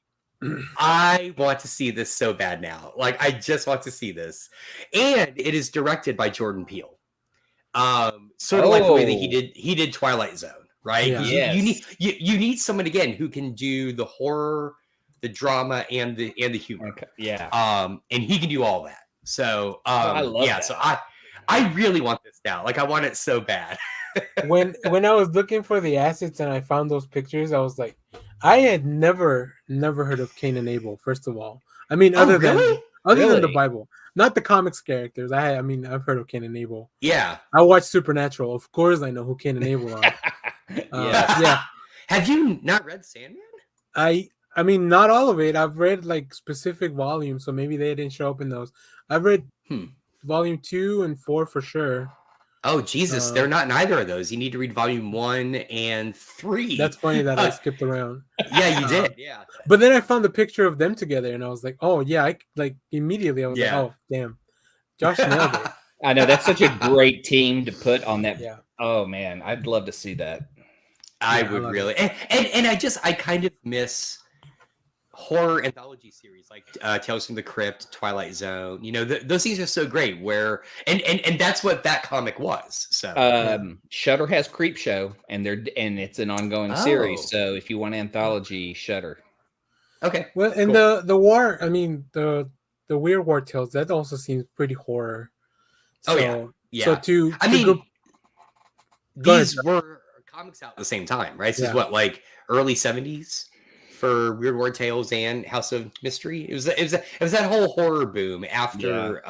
I want to see this so bad now. Like, I just want to see this. And it is directed by Jordan Peele. Sort of like the way that he did Twilight Zone. Right? Yeah. You need someone again who can do the horror, the drama, and the humor. Okay. Yeah. And he can do all that. So I love that. So I really want this now. Like, I want it so bad. when I was looking for the assets and I found those pictures, I was like, I had never heard of Cain and Abel. First of all, I mean, other than the Bible, not the comics characters. I've heard of Cain and Abel. Yeah, I watched Supernatural. Of course, I know who Cain and Abel are. Yeah. Have you not read Sandman? I mean, not all of it. I've read like specific volumes, so maybe they didn't show up in those. I've read volume 2 and 4 for sure. Oh Jesus, they're not in either of those. You need to read volume 1 and 3. That's funny that I skipped around. Yeah, you did. Yeah. But then I found the picture of them together, and I was like, oh yeah, immediately I was like, oh damn, Josh nailed it. I know that's such a great team to put on that. Yeah. Oh man, I'd love to see that. I would really, and I kind of miss horror anthology series like Tales from the Crypt, Twilight Zone. You know, those things are so great. Where and that's what that comic was. So Shudder has Creep Show, and it's an ongoing series. So if you want anthology, Shudder. Okay. Well, and cool. the war, I mean the Weird War Tales, that also seems pretty horror. So, So these were comics out at the same time, right? This is what, like early 70s for Weird War Tales and House of Mystery. It was that whole horror boom after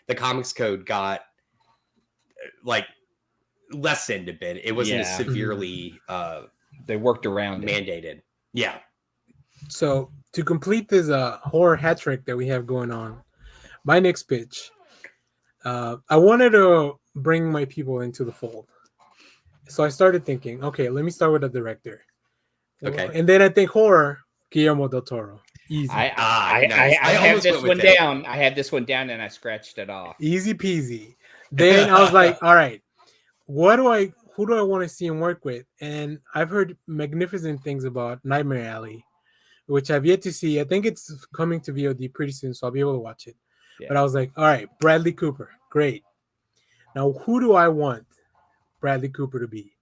the Comics Code got like lessened a bit. It wasn't as severely they worked around mandated. Yeah. So to complete this horror hat trick that we have going on, my next pitch, I wanted to bring my people into the fold. So I started thinking, okay, let me start with a director. Okay. And then I think horror, Guillermo del Toro. Easy. I have this one down. I had this one down and I scratched it off. Easy peasy. Then I was like, all right, who do I want to see him work with? And I've heard magnificent things about Nightmare Alley, which I've yet to see. I think it's coming to VOD pretty soon, so I'll be able to watch it. Yeah. But I was like, all right, Bradley Cooper, great. Now, who do I want Bradley Cooper to be?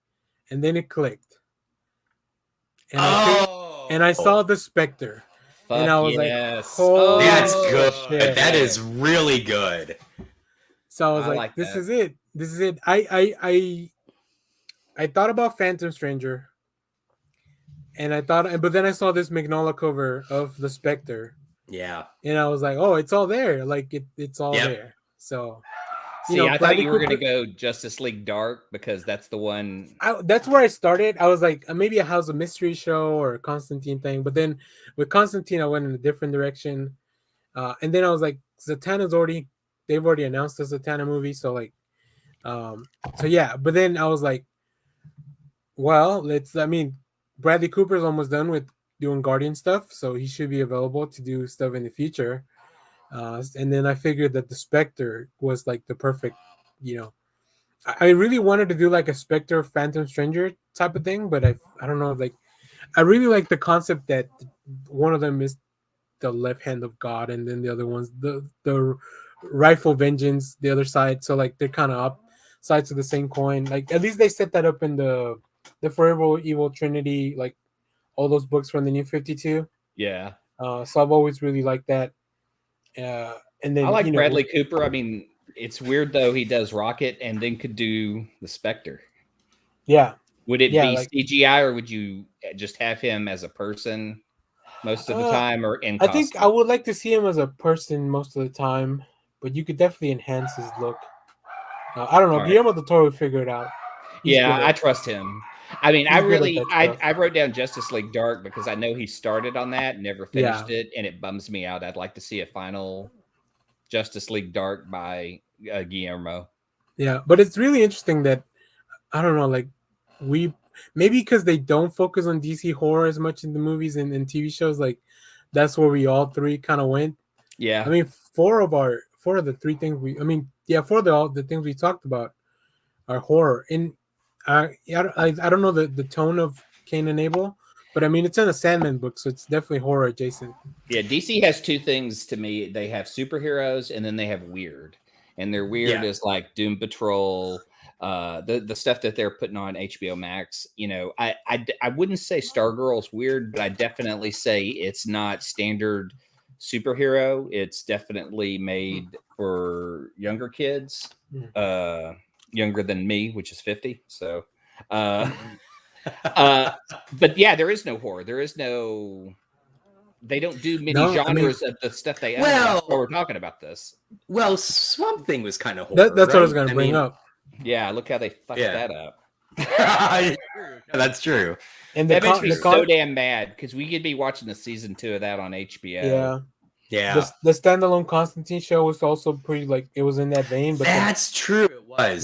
And then it clicked. And I saw The Spectre. And I was like, oh, that's good. Shit. That is really good. So I was like, this is it. This is it. I thought about Phantom Stranger. But then I saw this Magnolia cover of The Spectre. Yeah. And I was like, oh, it's all there. Like it's all there. So I thought you were going to go Justice League Dark because that's the one. That's where I started. I was like, maybe a House of Mystery show or a Constantine thing. But then with Constantine, I went in a different direction. And then I was like, they've already announced the Zatanna movie, so like, so yeah. But then I was like, well, Bradley Cooper's almost done with doing Guardian stuff, so he should be available to do stuff in the future. And then I figured that the Spectre was like the perfect, you know, I really wanted to do like a Spectre Phantom Stranger type of thing, but I don't know, like I really like the concept that one of them is the left hand of God, and then the other one's the rightful vengeance, the other side. So like they're kind of up sides of the same coin. Like at least they set that up in the Forever Evil Trinity, like all those books from the New 52. Yeah. So I've always really liked that. And then I like Bradley Cooper. I mean, it's weird though. He does Rocket and then could do the Spectre. Yeah. Would it be like, CGI, or would you just have him as a person most of the time, or in costume? I think I would like to see him as a person most of the time, but you could definitely enhance his look. I don't know. All Guillermo del Toro would figure it out. I trust him. I mean, I wrote down Justice League Dark because I know he started on that, never finished it, and it bums me out. I'd like to see a final Justice League Dark by Guillermo. Yeah, but it's really interesting that, I don't know, like maybe because they don't focus on DC horror as much in the movies and TV shows, like that's where we all three kind of went. Yeah. I mean, four of the three things four of the things we talked about are horror. And I don't know the tone of Cain and Abel, but I mean, it's in a Sandman book, so it's definitely horror adjacent. Yeah, DC has two things to me. They have superheroes and then they have weird. And their weird is like Doom Patrol, the stuff that they're putting on HBO Max. You know, I wouldn't say Stargirl's weird, but I definitely say it's not standard superhero. It's definitely made for younger kids, younger than me, which is 50. So, but yeah, there is no horror. There is no. They don't do many genres of the stuff they own. Well, we're talking about this. Well, Swamp Thing was kind of horror. That's what I was going to bring up. Yeah, look how they fucked that up. That's true. And that makes me so damn mad because we could be watching the season 2 of that on HBO. Yeah. The standalone Constantine show was also pretty, like, it was in that vein. But that's true. It was.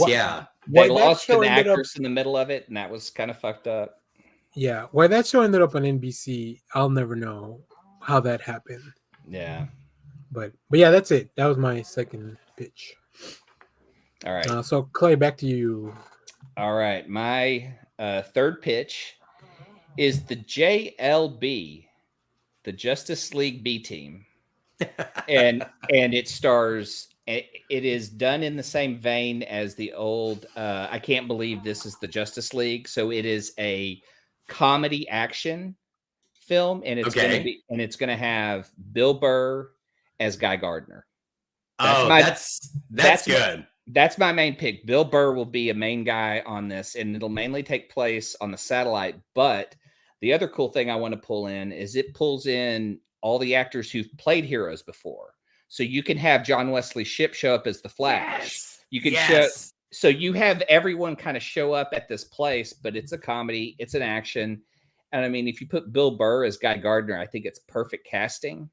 They lost an actress in the middle of it, and that was kind of fucked up. Yeah. Why that show ended up on NBC, I'll never know how that happened. Yeah. But yeah, that's it. That was my second pitch. All right. So Clay, back to you. All right. My third pitch is the JLB, the Justice League B Team. and it stars, it is done in the same vein as the old I Can't Believe This Is the Justice League. So it is a comedy action film, and it's gonna have Bill Burr as Guy Gardner. That's good. That's my main pick. Bill Burr will be a main guy on this, and it'll mainly take place on the satellite. But the other cool thing I want to pull in is it pulls in all the actors who've played heroes before. So you can have John Wesley Shipp show up as the Flash. You can so you have everyone kind of show up at this place, but it's a comedy, it's an action. And I mean, if you put Bill Burr as Guy Gardner, I think it's perfect casting.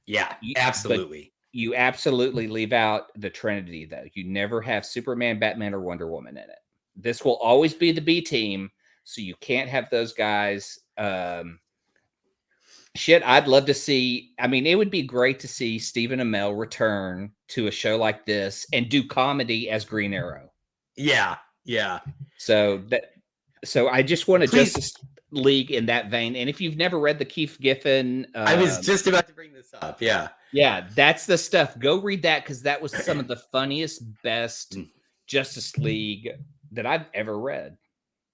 Yeah, absolutely. You absolutely leave out the Trinity, though. You never have Superman, Batman, or Wonder Woman in it. This will always be the B team, so you can't have those guys. I'd love to see. I mean, it would be great to see Stephen Amell return to a show like this and do comedy as Green Arrow. Yeah. So I just want to Justice League in that vein. And if you've never read the Keith Giffen, I was just about to bring this up. Yeah, that's the stuff. Go read that because that was some of the funniest, best Justice League that I've ever read.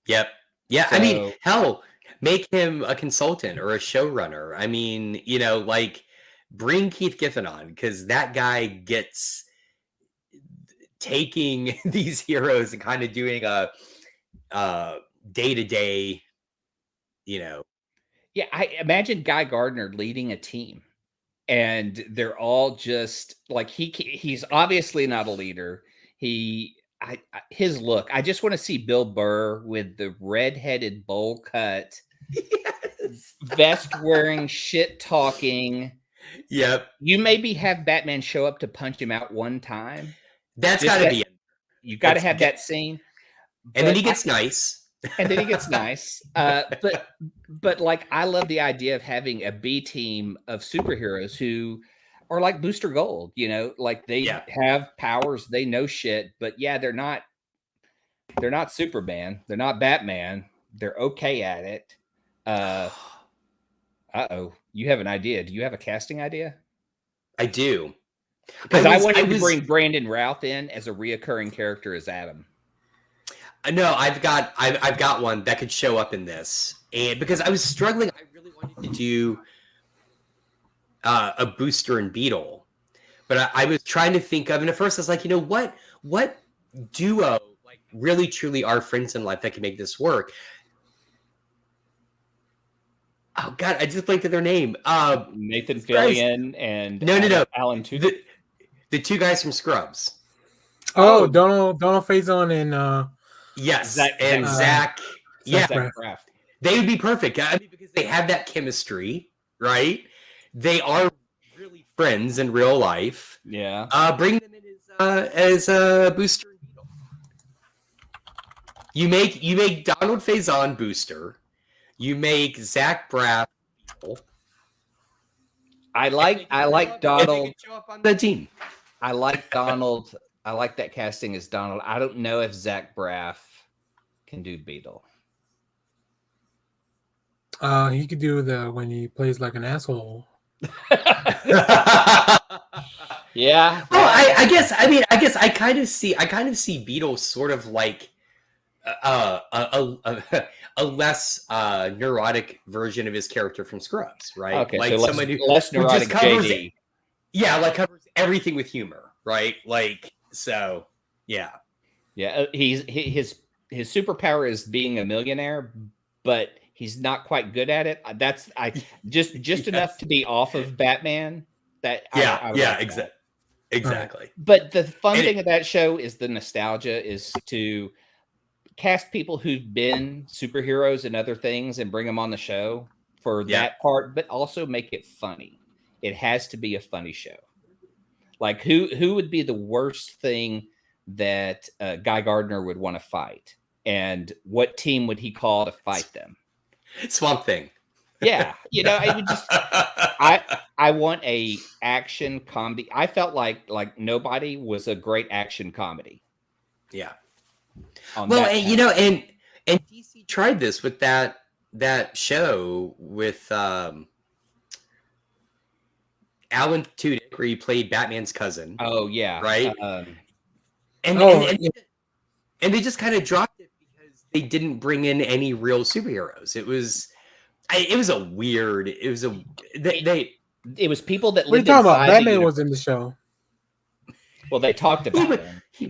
Yep. Yeah. So, I mean, hell, make him a consultant or a showrunner. I mean, you know, like bring Keith Giffen on because that guy gets taking these heroes and kind of doing a day-to-day, you know. Yeah, I imagine Guy Gardner leading a team. And they're all just like he's obviously not a leader. His look. I just want to see Bill Burr with the red-headed bowl cut, vest wearing, shit talking, Yep. You maybe have Batman show up to punch him out one time. That's Just got to be it. You got to That's- have that scene. And then he gets nice. And then he gets nice. But like, I love the idea of having a B team of superheroes who are like Booster Gold, you know, like they have powers, they know shit, but yeah, they're not Superman, they're not Batman, they're okay at it. Uh-oh, you have an idea. Do you have a casting idea? I do. Because I wanted to bring Brandon Routh in as a reoccurring character as Adam. No, I've got one that could show up in this, and because I was struggling, I really wanted to do a Booster and Beetle, but I was trying to think of, and at first I was like, you know what duo like really truly are friends in life that can make this work. Oh God, I just blanked at their name. Nathan Fillion and no, Alan Tudyk. The two guys from Scrubs. Oh, Donald Faison and yes, Zach Braff. They would be perfect. I mean, because they have that chemistry, right? They are really friends in real life. Yeah. Bring them in as Booster and Beetle. You make Donald Faison Booster. You make Zach Braff Beetle. I like Donald. Show up on the team. I like Donald. I like that casting as Donald. I don't know if Zach Braff can do Beetle. He could do when he plays like an asshole. Yeah. Well, I guess I kind of see Beetle sort of like a less neurotic version of his character from Scrubs, right? Okay, like so somebody less neurotic just covers JD. Like covers everything with humor, right? Like so, yeah. Yeah, his superpower is being a millionaire, but he's not quite good at it. That's just yes. enough to be off of Batman. Exactly. But the fun thing of that show is the nostalgia is to cast people who've been superheroes and other things and bring them on the show for that part, but also make it funny. It has to be a funny show. Like who would be the worst thing that Guy Gardner would want to fight, and what team would he call to fight them? Swamp Thing. Yeah, I would just I want a action comedy. I felt like Nobody was a great action comedy. Yeah. Well, and DC tried this with that show with Alan Tudyk, where he played Batman's cousin. Oh yeah, right. And they just kind of dropped it because they didn't bring in any real superheroes. It was a weird. It was people that what are you lived talking about? inside Batman was in the show. Well, they talked about him. You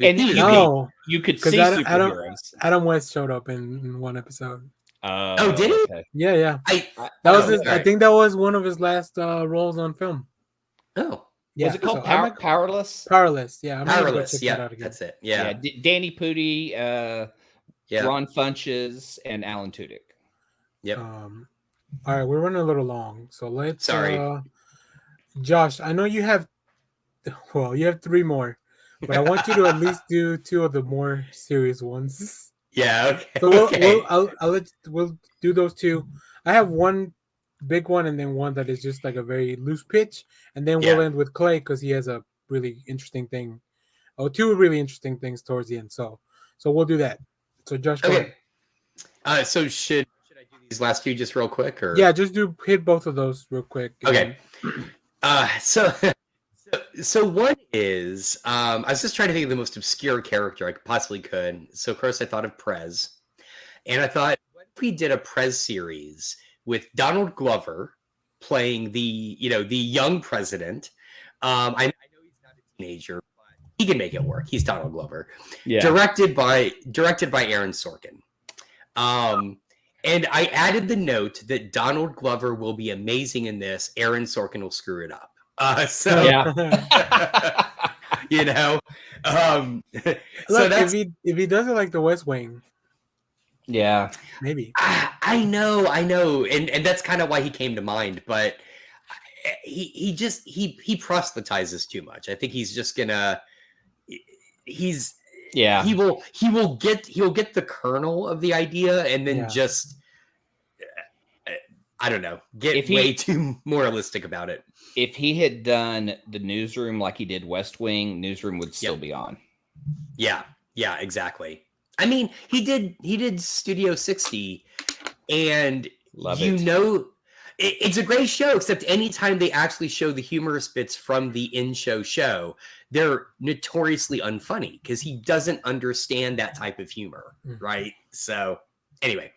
could see superheroes. Adam West showed up in one episode. Did he? Okay. Yeah. I think that was one of his last roles on film. Oh. Yeah. Was it called Powerless? Powerless, yeah. Powerless, yeah. That's it. Yeah. Danny Pudi, Ron Funches, and Alan Tudyk. Yep. All right, we're running a little long, so let's. Sorry, Josh. I know you have. Well, you have 3 more, but I want you to at least do 2 of the more serious ones. Yeah. Okay. So we'll do those 2. I have one big one and then one that is just like a very loose pitch, and then we'll end with Clay because he has a really interesting thing. 2 really interesting things towards the end. So we'll do that. So Josh, go ahead. So should I do these last 2 just real quick, or just hit both of those real quick. Okay. So one is I was just trying to think of the most obscure character I possibly could. So of course I thought of Prez, and I thought, what if we did a Prez series with Donald Glover playing the young president? I know he's not a teenager, but he can make it work. He's Donald Glover. Yeah. Directed by Aaron Sorkin. And I added the note that Donald Glover will be amazing in this. Aaron Sorkin will screw it up. Look, if he does it like The West Wing, maybe. I know, and that's kind of why he came to mind. But he proselytizes too much. I think he's just gonna he will get the kernel of the idea and then just I don't know, get way too moralistic about it. If he had done the Newsroom like he did West Wing, Newsroom would still be on. Yeah, exactly. I mean, he did Studio 60, and it's a great show, except anytime they actually show the humorous bits from the in-show, they're notoriously unfunny because he doesn't understand that type of humor, right? So anyway,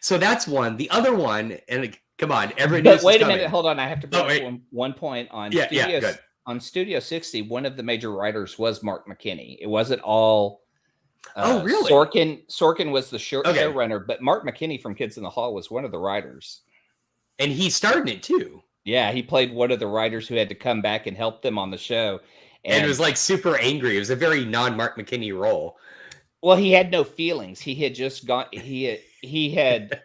so that's one. The other one, and come on, but wait a minute, hold on. I have to bring up one point on good. On Studio 60. One of the major writers was Mark McKinney. It wasn't all. Really? Sorkin was the showrunner, but Mark McKinney from Kids in the Hall was one of the writers. And he starred in it too. Yeah, he played one of the writers who had to come back and help them on the show. And it was like super angry. It was a very non-Mark McKinney role. Well, he had no feelings. He had just gone. He had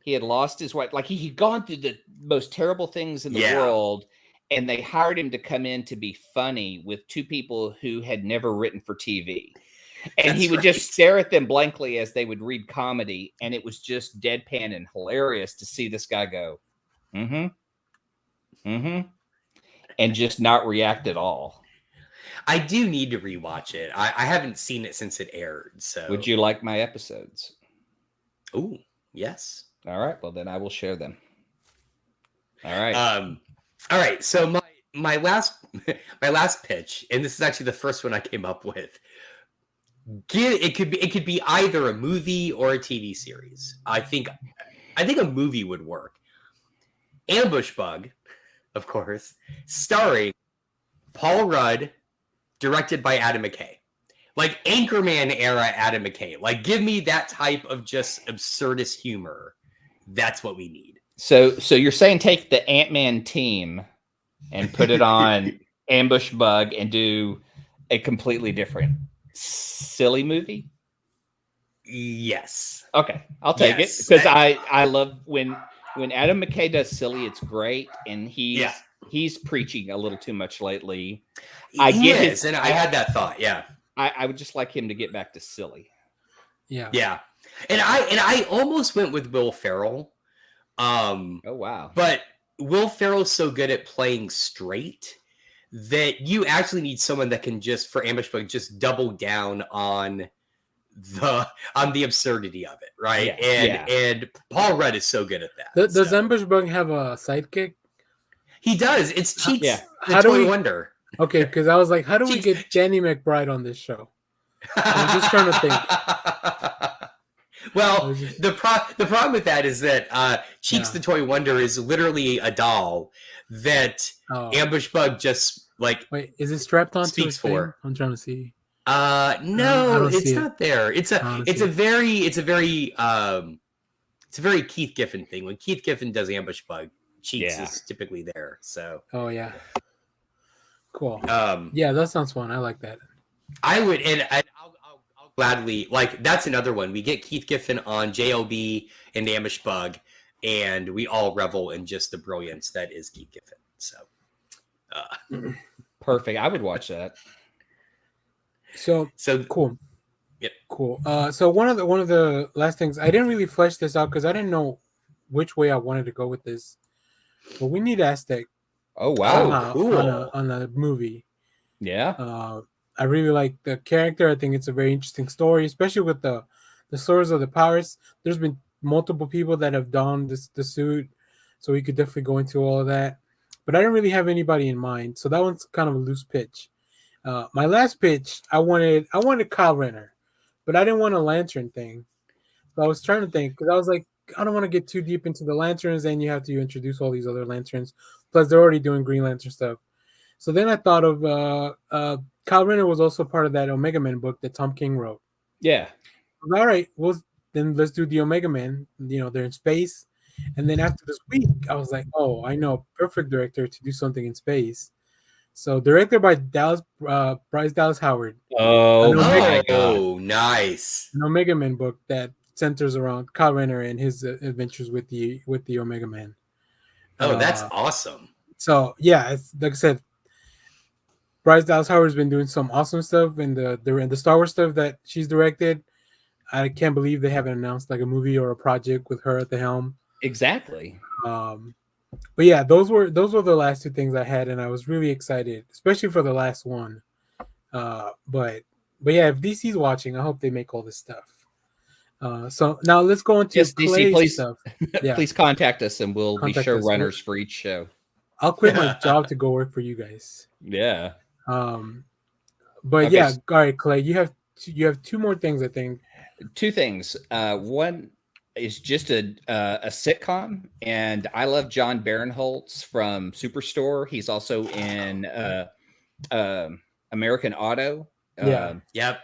lost his wife. Like he had gone through the most terrible things in the world, and they hired him to come in to be funny with two people who had never written for TV. And he would just stare at them blankly as they would read comedy, and it was just deadpan and hilarious to see this guy go, and just not react at all. I do need to rewatch it. I haven't seen it since it aired. So, would you like my episodes? Oh, yes. All right. Well, then I will share them. All right. All right. So my last pitch, and this is actually the first one I came up with. It could be either a movie or a TV series. I think a movie would work. Ambush Bug, of course, starring Paul Rudd, directed by Adam McKay. Like Anchorman era Adam McKay. Like give me that type of just absurdist humor. That's what we need. So you're saying take the Ant-Man team and put it on Ambush Bug and do a completely different silly movie? Yes. Okay, I'll take it because I love when Adam McKay does silly. It's great, and he's preaching a little too much lately. I had that thought. Yeah, I would just like him to get back to silly. Yeah, and I almost went with Will Ferrell. Oh wow! But Will Ferrell's so good at playing straight that you actually need someone that can just, for Ambush Bug, just double down on the absurdity of it, right? And Paul Rudd is so good at that. Does Ambush Bug have a sidekick? He does. It's Cheeks, the How do Toy we Wonder. Okay, because I was like, how do we get Danny McBride on this show? I'm just trying to think. Well, the problem with that is that Cheeks the Toy Wonder is literally a doll that Ambush Bug just like. Wait, is it strapped onto his thing? I'm trying to see. No, it's not there. It's a very Keith Giffen thing. When Keith Giffen does Ambush Bug, Cheeks is typically there. So. Oh yeah. Cool. Yeah, that sounds fun. I like that. I would, and I'll gladly, like, that's another one. We get Keith Giffen on JLB and Ambush Bug, and we all revel in just the brilliance that is Keith Giffen. So, perfect. I would watch that. So cool. Yep. Cool. So one of the last things, I didn't really flesh this out because I didn't know which way I wanted to go with this, but we need Aztec. Oh wow! Cool. On a movie. Yeah. I really like the character. I think it's a very interesting story, especially with the Swords of the Powers. There's been multiple people that have donned the suit, so we could definitely go into all of that. But I don't really have anybody in mind, so that one's kind of a loose pitch. My last pitch, I wanted Kyle Renner, but I didn't want a lantern thing. So I was trying to think because I was like, I don't want to get too deep into the lanterns, and you have to introduce all these other lanterns. Plus, they're already doing Green Lantern stuff. So then I thought of Kyle Renner was also part of that Omega Man book that Tom King wrote. Yeah. All right, well then let's do the Omega Man. You know, they're in space, and then after this week, I was like, oh, I know a perfect director to do something in space. So directed by Bryce Dallas Howard. Oh, nice. An Omega Man book that centers around Kyle Renner and his adventures with the Omega Man. Oh, that's awesome. So yeah, like I said, Bryce Dallas Howard's been doing some awesome stuff in the Star Wars stuff that she's directed. I can't believe they haven't announced like a movie or a project with her at the helm. Exactly. But yeah, those were the last two things I had, and I was really excited, especially for the last one. But yeah, if DC's watching, I hope they make all this stuff. So now let's go into Yes, DC, Clay's please, stuff. Yeah, please contact us, and we'll be Contact us. showrunners for each show. I'll quit my job to go work for you guys. Yeah. But Okay, yeah, all right, Clay, you have two more things, I think. Two things. One is just a sitcom, and I love John Barinholtz from Superstore. He's also in American Auto. Yep.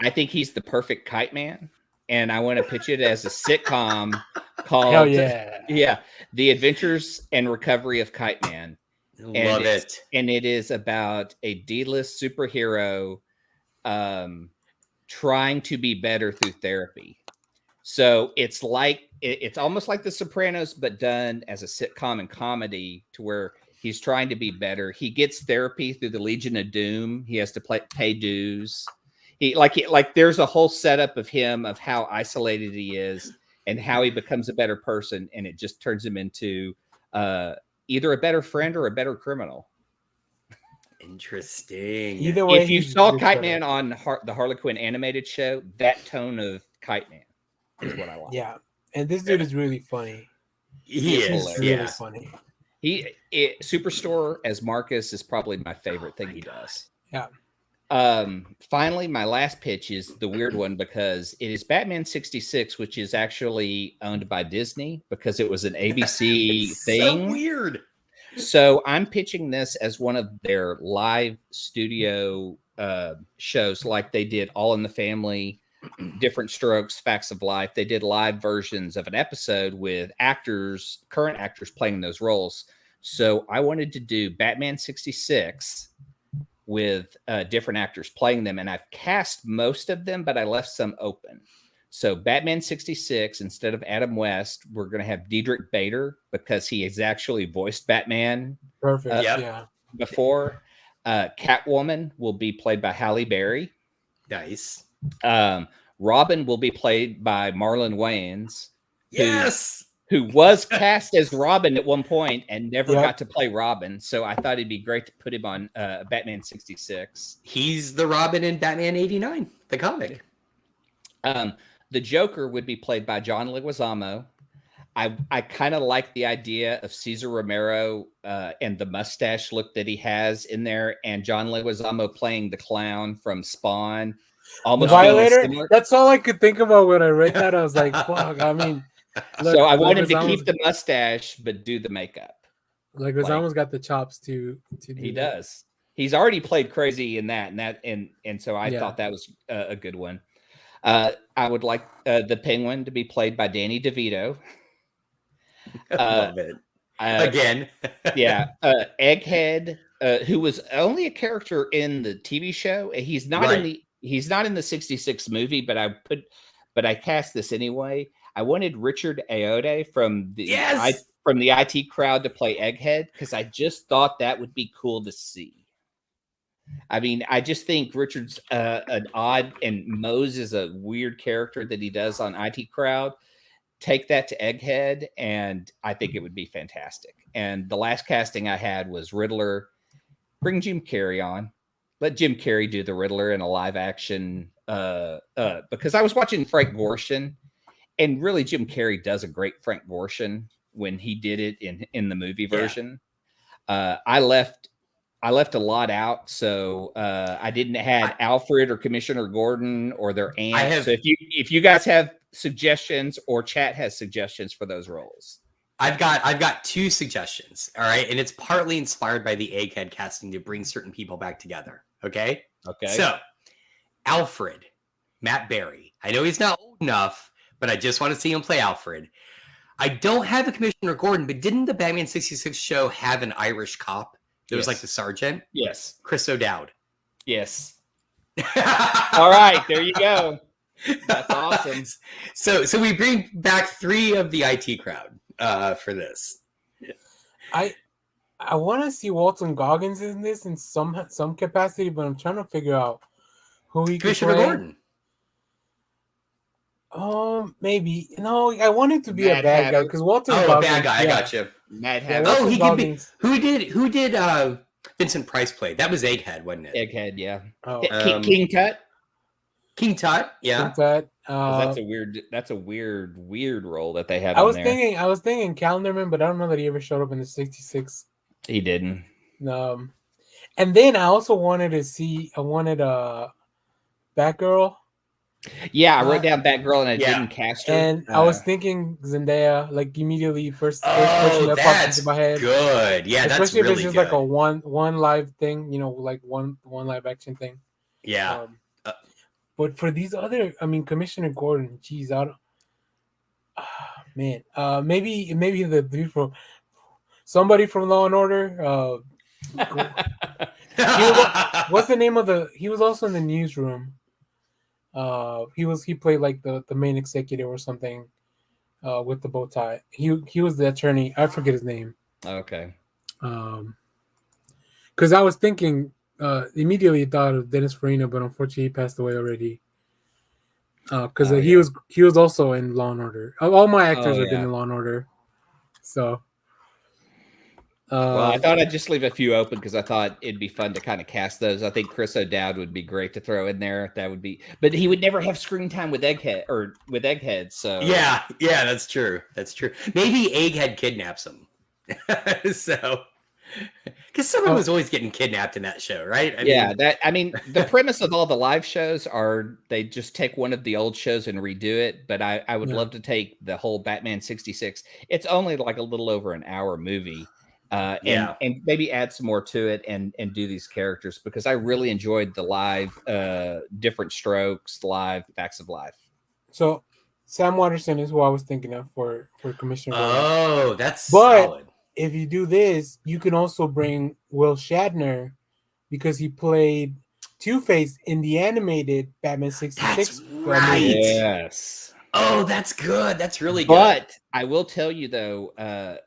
I think he's the perfect Kite Man, and I want to pitch it as a sitcom called Hell yeah. The Adventures and Recovery of Kite Man. Love it. And it is about a D-list superhero trying to be better through therapy. So it's almost like The Sopranos, but done as a sitcom and comedy, to where he's trying to be better. He gets therapy through the Legion of Doom. He has to pay dues. There's a whole setup of him, of how isolated he is and how he becomes a better person, and it just turns him into either a better friend or a better criminal. Interesting. Either way, if you saw Kite Man on the Harley Quinn animated show, that tone of Kite Man is what I like. Yeah, and this dude is really funny. He He's is. really Yeah. funny. Superstore as Marcus is probably my favorite thing he does. Yeah. Finally, my last pitch is the weird one, because it is Batman 66, which is actually owned by Disney because it was an ABC thing. So weird. So I'm pitching this as one of their live studio shows, like they did All in the Family, Different Strokes, Facts of Life. They did live versions of an episode with current actors playing those roles. So I wanted to do Batman 66 with different actors playing them, and I've cast most of them, but I left some open. So Batman 66, instead of Adam West, we're going to have Diedrich Bader, because he has actually voiced Batman. Perfect. Yeah. Before. Catwoman will be played by Halle Berry. Nice. Robin will be played by Marlon Wayans. Yes. Who was cast as Robin at one point and never Yep. got to play Robin. So I thought it'd be great to put him on Batman 66. He's the Robin in Batman 89, the comic. The Joker would be played by John Leguizamo. I kind of like the idea of Cesar Romero and the mustache look that he has in there, and John Leguizamo playing the clown from Spawn. Almost Violator. similar. That's all I could think about when I read that. I was like, fuck. I mean, So I want him to keep the mustache, but do the makeup. Leguizamo's got the chops to do He that. does. He's already played crazy in that, and so I thought that was a good one. I would like the Penguin to be played by Danny DeVito. I love it. Again. Egghead, who was only a character in the TV show. He's not in the 66 movie, but I cast this anyway. I wanted Richard Ayoade from the IT crowd to play Egghead, because I just thought that would be cool to see. I mean, I just think Richard's an odd, and Mose is a weird character that he does on IT crowd. Take that to Egghead, and I think it would be fantastic. And the last casting I had was Riddler. Bring Jim Carrey on. Let Jim Carrey do the Riddler in a live action. Because I was watching Frank Gorshin, and really Jim Carrey does a great Frank Gorshin when he did it in the movie version. I left a lot out, so I didn't have Alfred or Commissioner Gordon or their aunt. So if you guys have suggestions, or chat has suggestions for those roles, I've got two suggestions. All right, and it's partly inspired by the Egghead casting to bring certain people back together. Okay. So Alfred, Matt Berry. I know he's not old enough, but I just want to see him play Alfred. I don't have a Commissioner Gordon, but didn't the Batman 66 show have an Irish cop? It was like the sergeant. Yes. Chris O'Dowd. Yes. All right, there you go. That's awesome. So we bring back 3 of the IT crowd for this. I I want to see Walton Goggins in this in some capacity, but I'm trying to figure out who he could Commissioner play. Gordon. Maybe no. I want it to be a Mad bad guy Hatter. because Walton. Oh, a Goggins, bad guy. I yeah. got you. Mad Yeah, Hatter. Walton Oh, he could be. Goggins. Who did Vincent Price play? That was Egghead, wasn't it? Egghead, yeah. Oh, King Tut. King Tut, yeah. Think that. 'Cause that's a weird role that they have I in was there. thinking Calendarman, but I don't know that he ever showed up in the 66. He didn't. And then I also wanted Batgirl. Yeah, I wrote down Batgirl and I Yeah. didn't cast her. And I was thinking Zendaya, like immediately first person Oh, that popped that's into my head. good. Yeah, that's Especially really if it's just good. like a one live thing, like one live action thing. Yeah. But for these other, Commissioner Gordon, geez, I don't. Man, maybe the people, somebody from Law and Order. What's the name of the? He was also in the newsroom. He played like the main executive or something, with the bow tie. He was the attorney. I forget his name. Okay. Because I was thinking, immediately thought of Dennis Farina, but unfortunately he passed away already. Because he was also in Law and Order. All my actors have been in Law and Order. So. Well, I thought I'd just leave a few open because I thought it'd be fun to kind of cast those. I think Chris O'Dowd would be great to throw in there. That would be, but he would never have screen time with Egghead. So yeah, that's true. That's true. Maybe Egghead kidnaps him. So, because someone was always getting kidnapped in that show, right? I mean, the premise of all the live shows are they just take one of the old shows and redo it. But I would love to take the whole Batman 66. It's only like a little over an hour movie. And maybe add some more to it and do these characters because I really enjoyed the live Different Strokes, live Facts of Life. So Sam Waterston is who I was thinking of for Commissioner Gordon. Oh, that's solid. If you do this, you can also bring Will Shatner because he played Two-Face in the animated Batman 66. That's right. Yes. Oh, that's good. That's really good. But I will tell you though,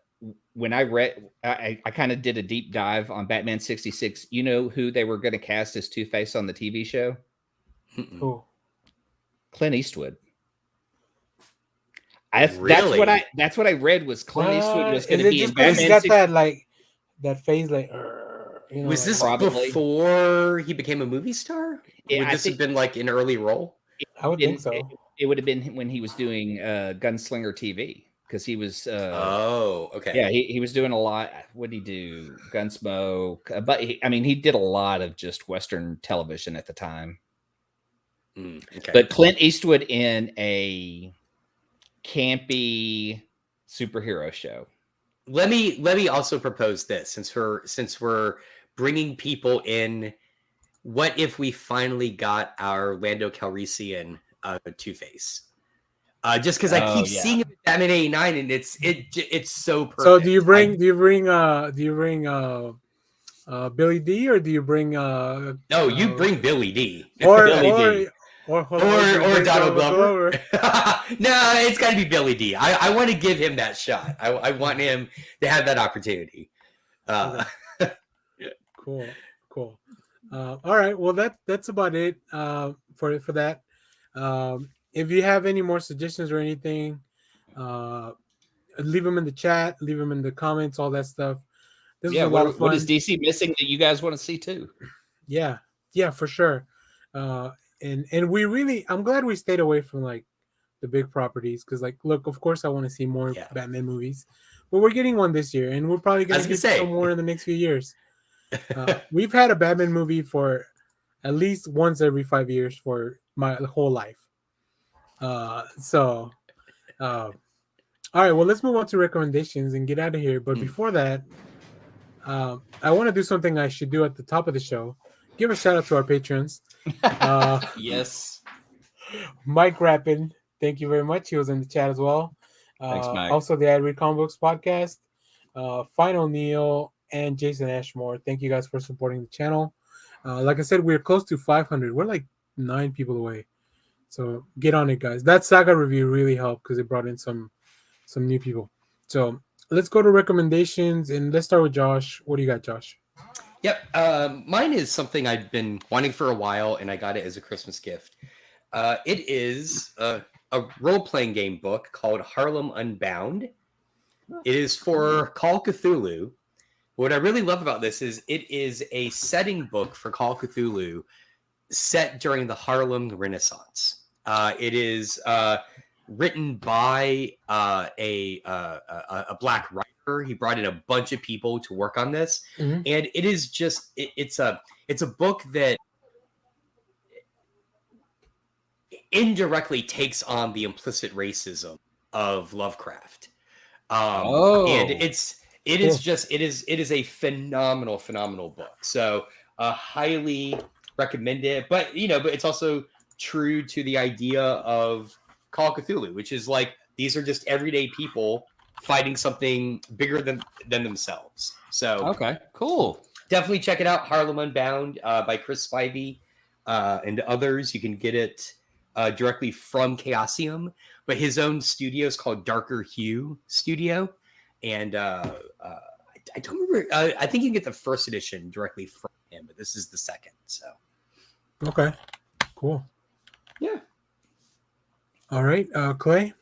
when I read, I kind of did a deep dive on Batman 66. You know who they were going to cast as Two-Face on the TV show? Who? Clint Eastwood. Really? That's what I read was Clint Eastwood was going to be in Batman. He's got 66. that phase like. Was this probably before he became a movie star? Would this have been like an early role? I would think so. It would have been when he was doing Gunslinger TV. Because he was okay. Yeah, he was doing a lot. What did he do? Gunsmoke. But he did a lot of just Western television at the time. Okay. But Clint Eastwood in a campy superhero show. Let me also propose this since we're bringing people in. What if we finally got our Lando Calrissian Two-Face? Just because I keep seeing it in Batman 89 and it's so perfect. So do you bring Billy D or do you bring No, you bring Billy D. or Donald Glover. No, it's got to be Billy D. I want to give him that shot. I want him to have that opportunity. Cool. All right. Well, that's about it for that. If you have any more suggestions or anything, leave them in the chat, leave them in the comments, all that stuff. This is a lot of fun. What is DC missing that you guys want to see too? Yeah, for sure. And I'm glad we stayed away from like the big properties because, like, look, of course, I want to see more Batman movies, but we're getting one this year, and we're probably going to get some more in the next few years. We've had a Batman movie for at least once every 5 years for my whole life. All right, well, let's move on to recommendations and get out of here. But before that, I want to do something I should do at the top of the show. Give a shout out to our patrons. Yes. Mike Rappin, thank you very much. He was in the chat as well. Thanks, Mike. Also, the I Read Comic Books podcast, Final Neil, and Jason Ashmore. Thank you guys for supporting the channel. Like I said, we're close to 500. We're like 9 people away. So get on it, guys. That saga review really helped because it brought in some new people. So let's go to recommendations, and let's start with Josh. What do you got, Josh? Yep. Mine is something I've been wanting for a while, and I got it as a Christmas gift. It is a role-playing game book called Harlem Unbound. It is for Call of Cthulhu. What I really love about this is it is a setting book for Call of Cthulhu set during the Harlem Renaissance. It is written by a black writer. He brought in a bunch of people to work on this, and it is just it's a book that indirectly takes on the implicit racism of Lovecraft. And it is a phenomenal book. So highly recommend it. But but it's also true to the idea of Call of Cthulhu, which is like these are just everyday people fighting something bigger than themselves. So okay, cool. Definitely check it out. Harlem Unbound by Chris Spivey and others. You can get it directly from Chaosium, but his own studio is called Darker Hue Studio. And I don't remember. I think you can get the first edition directly from him, but this is the second. So, okay, cool. Yeah. All right, Clay.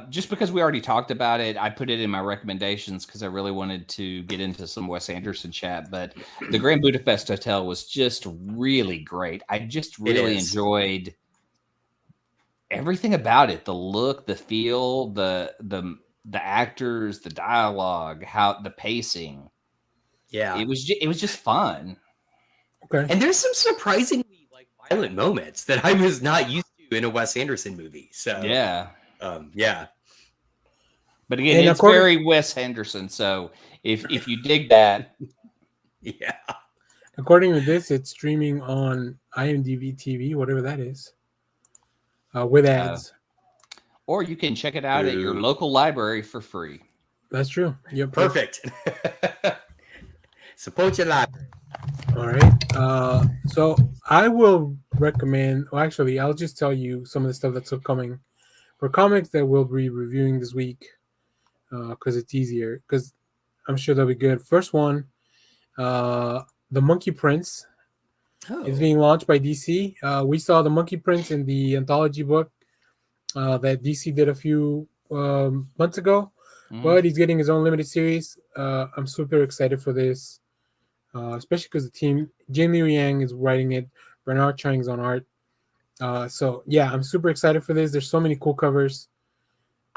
Just because we already talked about it, I put it in my recommendations because I really wanted to get into some Wes Anderson chat. But the Grand Budapest Hotel was just really great. I just really enjoyed everything about it: the look, the feel, the actors, the dialogue, how the pacing. Yeah, it was just fun. Okay, and there's some surprisingly like violent moments that I was not used to in a Wes Anderson movie. So yeah. Yeah. But again, it's very Wes Anderson. So if you dig that, yeah. According to this, it's streaming on IMDb TV, whatever that is, with ads. Or you can check it out at your local library for free. That's true. Yep. Perfect. Support your library. All right. So I will recommend. Well, actually, I'll just tell you some of the stuff that's upcoming for comics that we'll be reviewing this week, because it's easier. Because I'm sure they'll be good. First one, The Monkey Prince is being launched by DC. We saw The Monkey Prince in the anthology book that DC did a few months ago, but he's getting his own limited series. I'm super excited for this, especially because the team, Jin Liu Yang is writing it, Bernard Chang's on art. So yeah, I'm super excited for this. There's so many cool covers.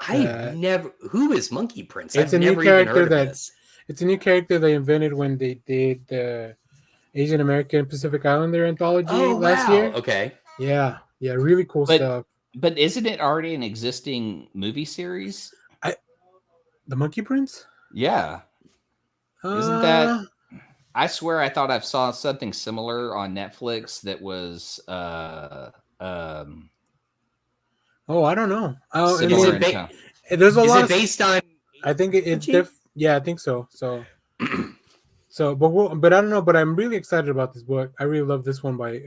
Who is Monkey Prince? It's a new character it's a new character they invented when they did the Asian American Pacific Islander anthology last year. Okay. Yeah, really cool stuff. But isn't it already an existing movie series? The Monkey Prince? Yeah. Isn't that? I swear I thought I saw something similar on Netflix that was I don't know. There's a lot. Is it based on? I think it's yeah, I think so. But I don't know. But I'm really excited about this book. I really love this one by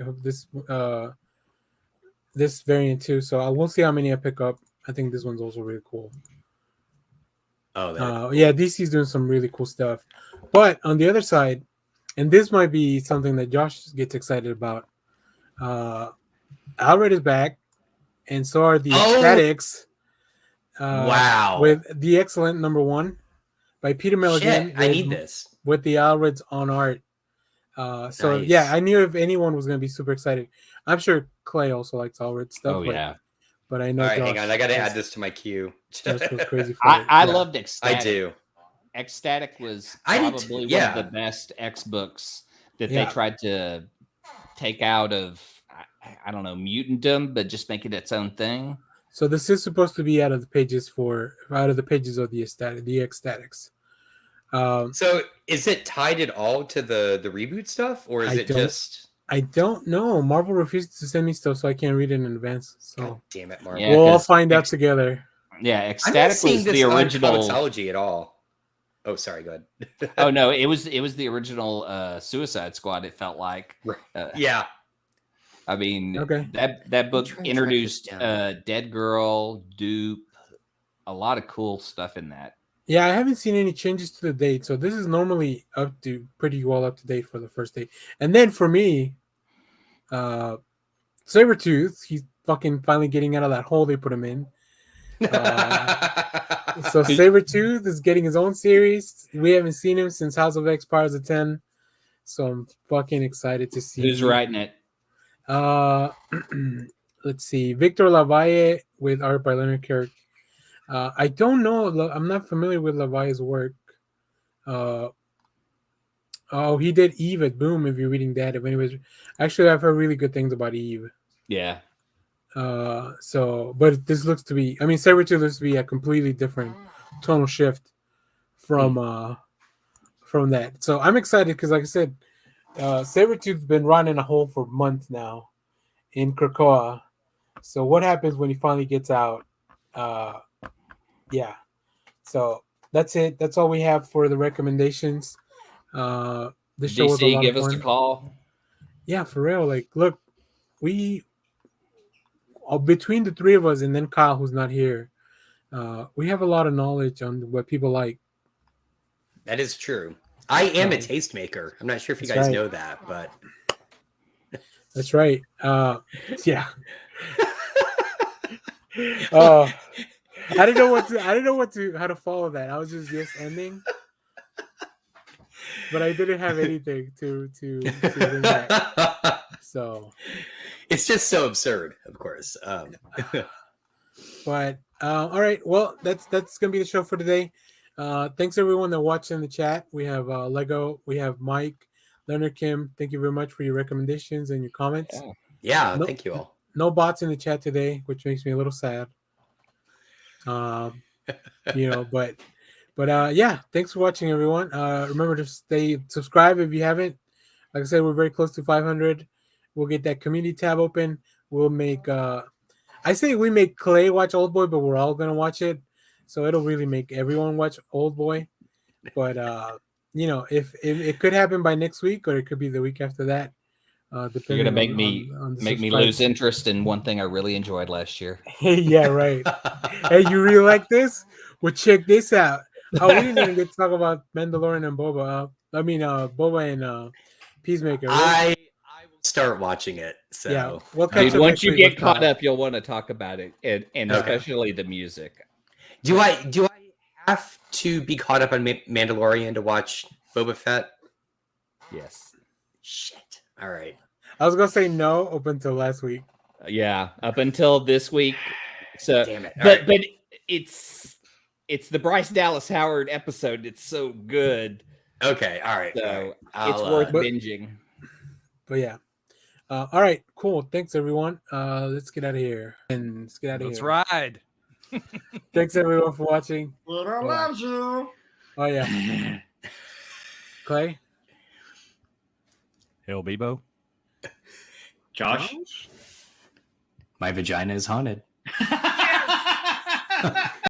this variant too. So we'll see how many I pick up. I think this one's also really cool. Yeah, DC's doing some really cool stuff. But on the other side, and this might be something that Josh gets excited about. Alfred is back, and so are the Ecstatics. Wow! With The Excellent #1 by Peter Milligan. I need this with the Alfreds on art. So nice. Yeah, I knew if anyone was going to be super excited. I'm sure Clay also likes Alfred stuff. Oh yeah. But I know. All right, hang on. I got to add this to my queue. Crazy I loved Ecstatic. I do. Ecstatic was probably one of the best X books that they tried to take out of, I don't know, mutantdom, but just make it its own thing. So this is supposed to be out of the pages of the Ecstatics. So is it tied at all to the reboot stuff, or is it just? I don't know. Marvel refuses to send me stuff, so I can't read it in advance. So God damn it, Marvel! Yeah, we'll all find out together. Yeah, Ecstatic was the original Comixology at all. Oh, sorry. Go ahead. Oh no, it was the original Suicide Squad. It felt like. Yeah. I mean, that book introduced Dead Girl, Dupe, a lot of cool stuff in that. Yeah, I haven't seen any changes to the date, so this is normally pretty well up to date for the first date. And then for me, Sabretooth, he's fucking finally getting out of that hole they put him in. So Sabretooth is getting his own series. We haven't seen him since House of X Powers of 10. So I'm fucking excited to see. Who's writing it? Let's see. Victor Lavalle with art by Leonard Kirk. I don't know. I'm not familiar with Lavalle's work. He did Eve at Boom. If you're reading that, actually, I've heard really good things about Eve. Yeah. But this looks to be. I mean, Sabretooth looks to be a completely different tonal shift from that. So I'm excited because, like I said, Sabretooth's been running a hole for months now in Krakoa. So what happens when he finally gets out? Yeah. So that's it. That's all we have for the recommendations. The show was a lot give of us fun. a call. Yeah, for real. Like, look, we between the three of us and then Kyle, who's not here, we have a lot of knowledge on what people like. That is true. I am a tastemaker. I'm not sure if you guys know that, but that's right. Yeah. I didn't know how to follow that. I was just ending, but I didn't have anything to bring back. So it's just so absurd, of course. But all right, well, that's gonna be the show for today. Thanks everyone that watched in the chat. We have Lego, we have Mike, Leonard, Kim. Thank you very much for your recommendations and your comments. Yeah, thank you all. No bots in the chat today, which makes me a little sad. But yeah, thanks for watching, everyone. Remember to stay subscribed if you haven't. Like I said, we're very close to 500. We'll get that community tab open. We'll make I say we make Clay watch Old Boy, but we're all gonna watch it, so it'll really make everyone watch Old Boy. But if it could happen by next week, or it could be the week after that. You're gonna make me lose interest in one thing I really enjoyed last year. Yeah, right. Hey, you really like this? Well, check this out. Oh, we didn't even get to talk about Mandalorian and Boba. Boba and Peacemaker. Right? I will start watching it. So yeah, we'll once you get caught up, you'll want to talk about it, and especially the music. Do I have to be caught up on Mandalorian to watch Boba Fett? Yes. Shit. All right. I was gonna say no up until last week. Yeah, up until this week. So, damn it. But it's the Bryce Dallas Howard episode. It's so good. Okay. All right. So it's worth binging. But yeah. All right. Cool. Thanks everyone. Let's get out of here. Let's ride. Thanks everyone for watching. Twitter loves you. Oh yeah. Clay. Hbo. Josh. My vagina is haunted.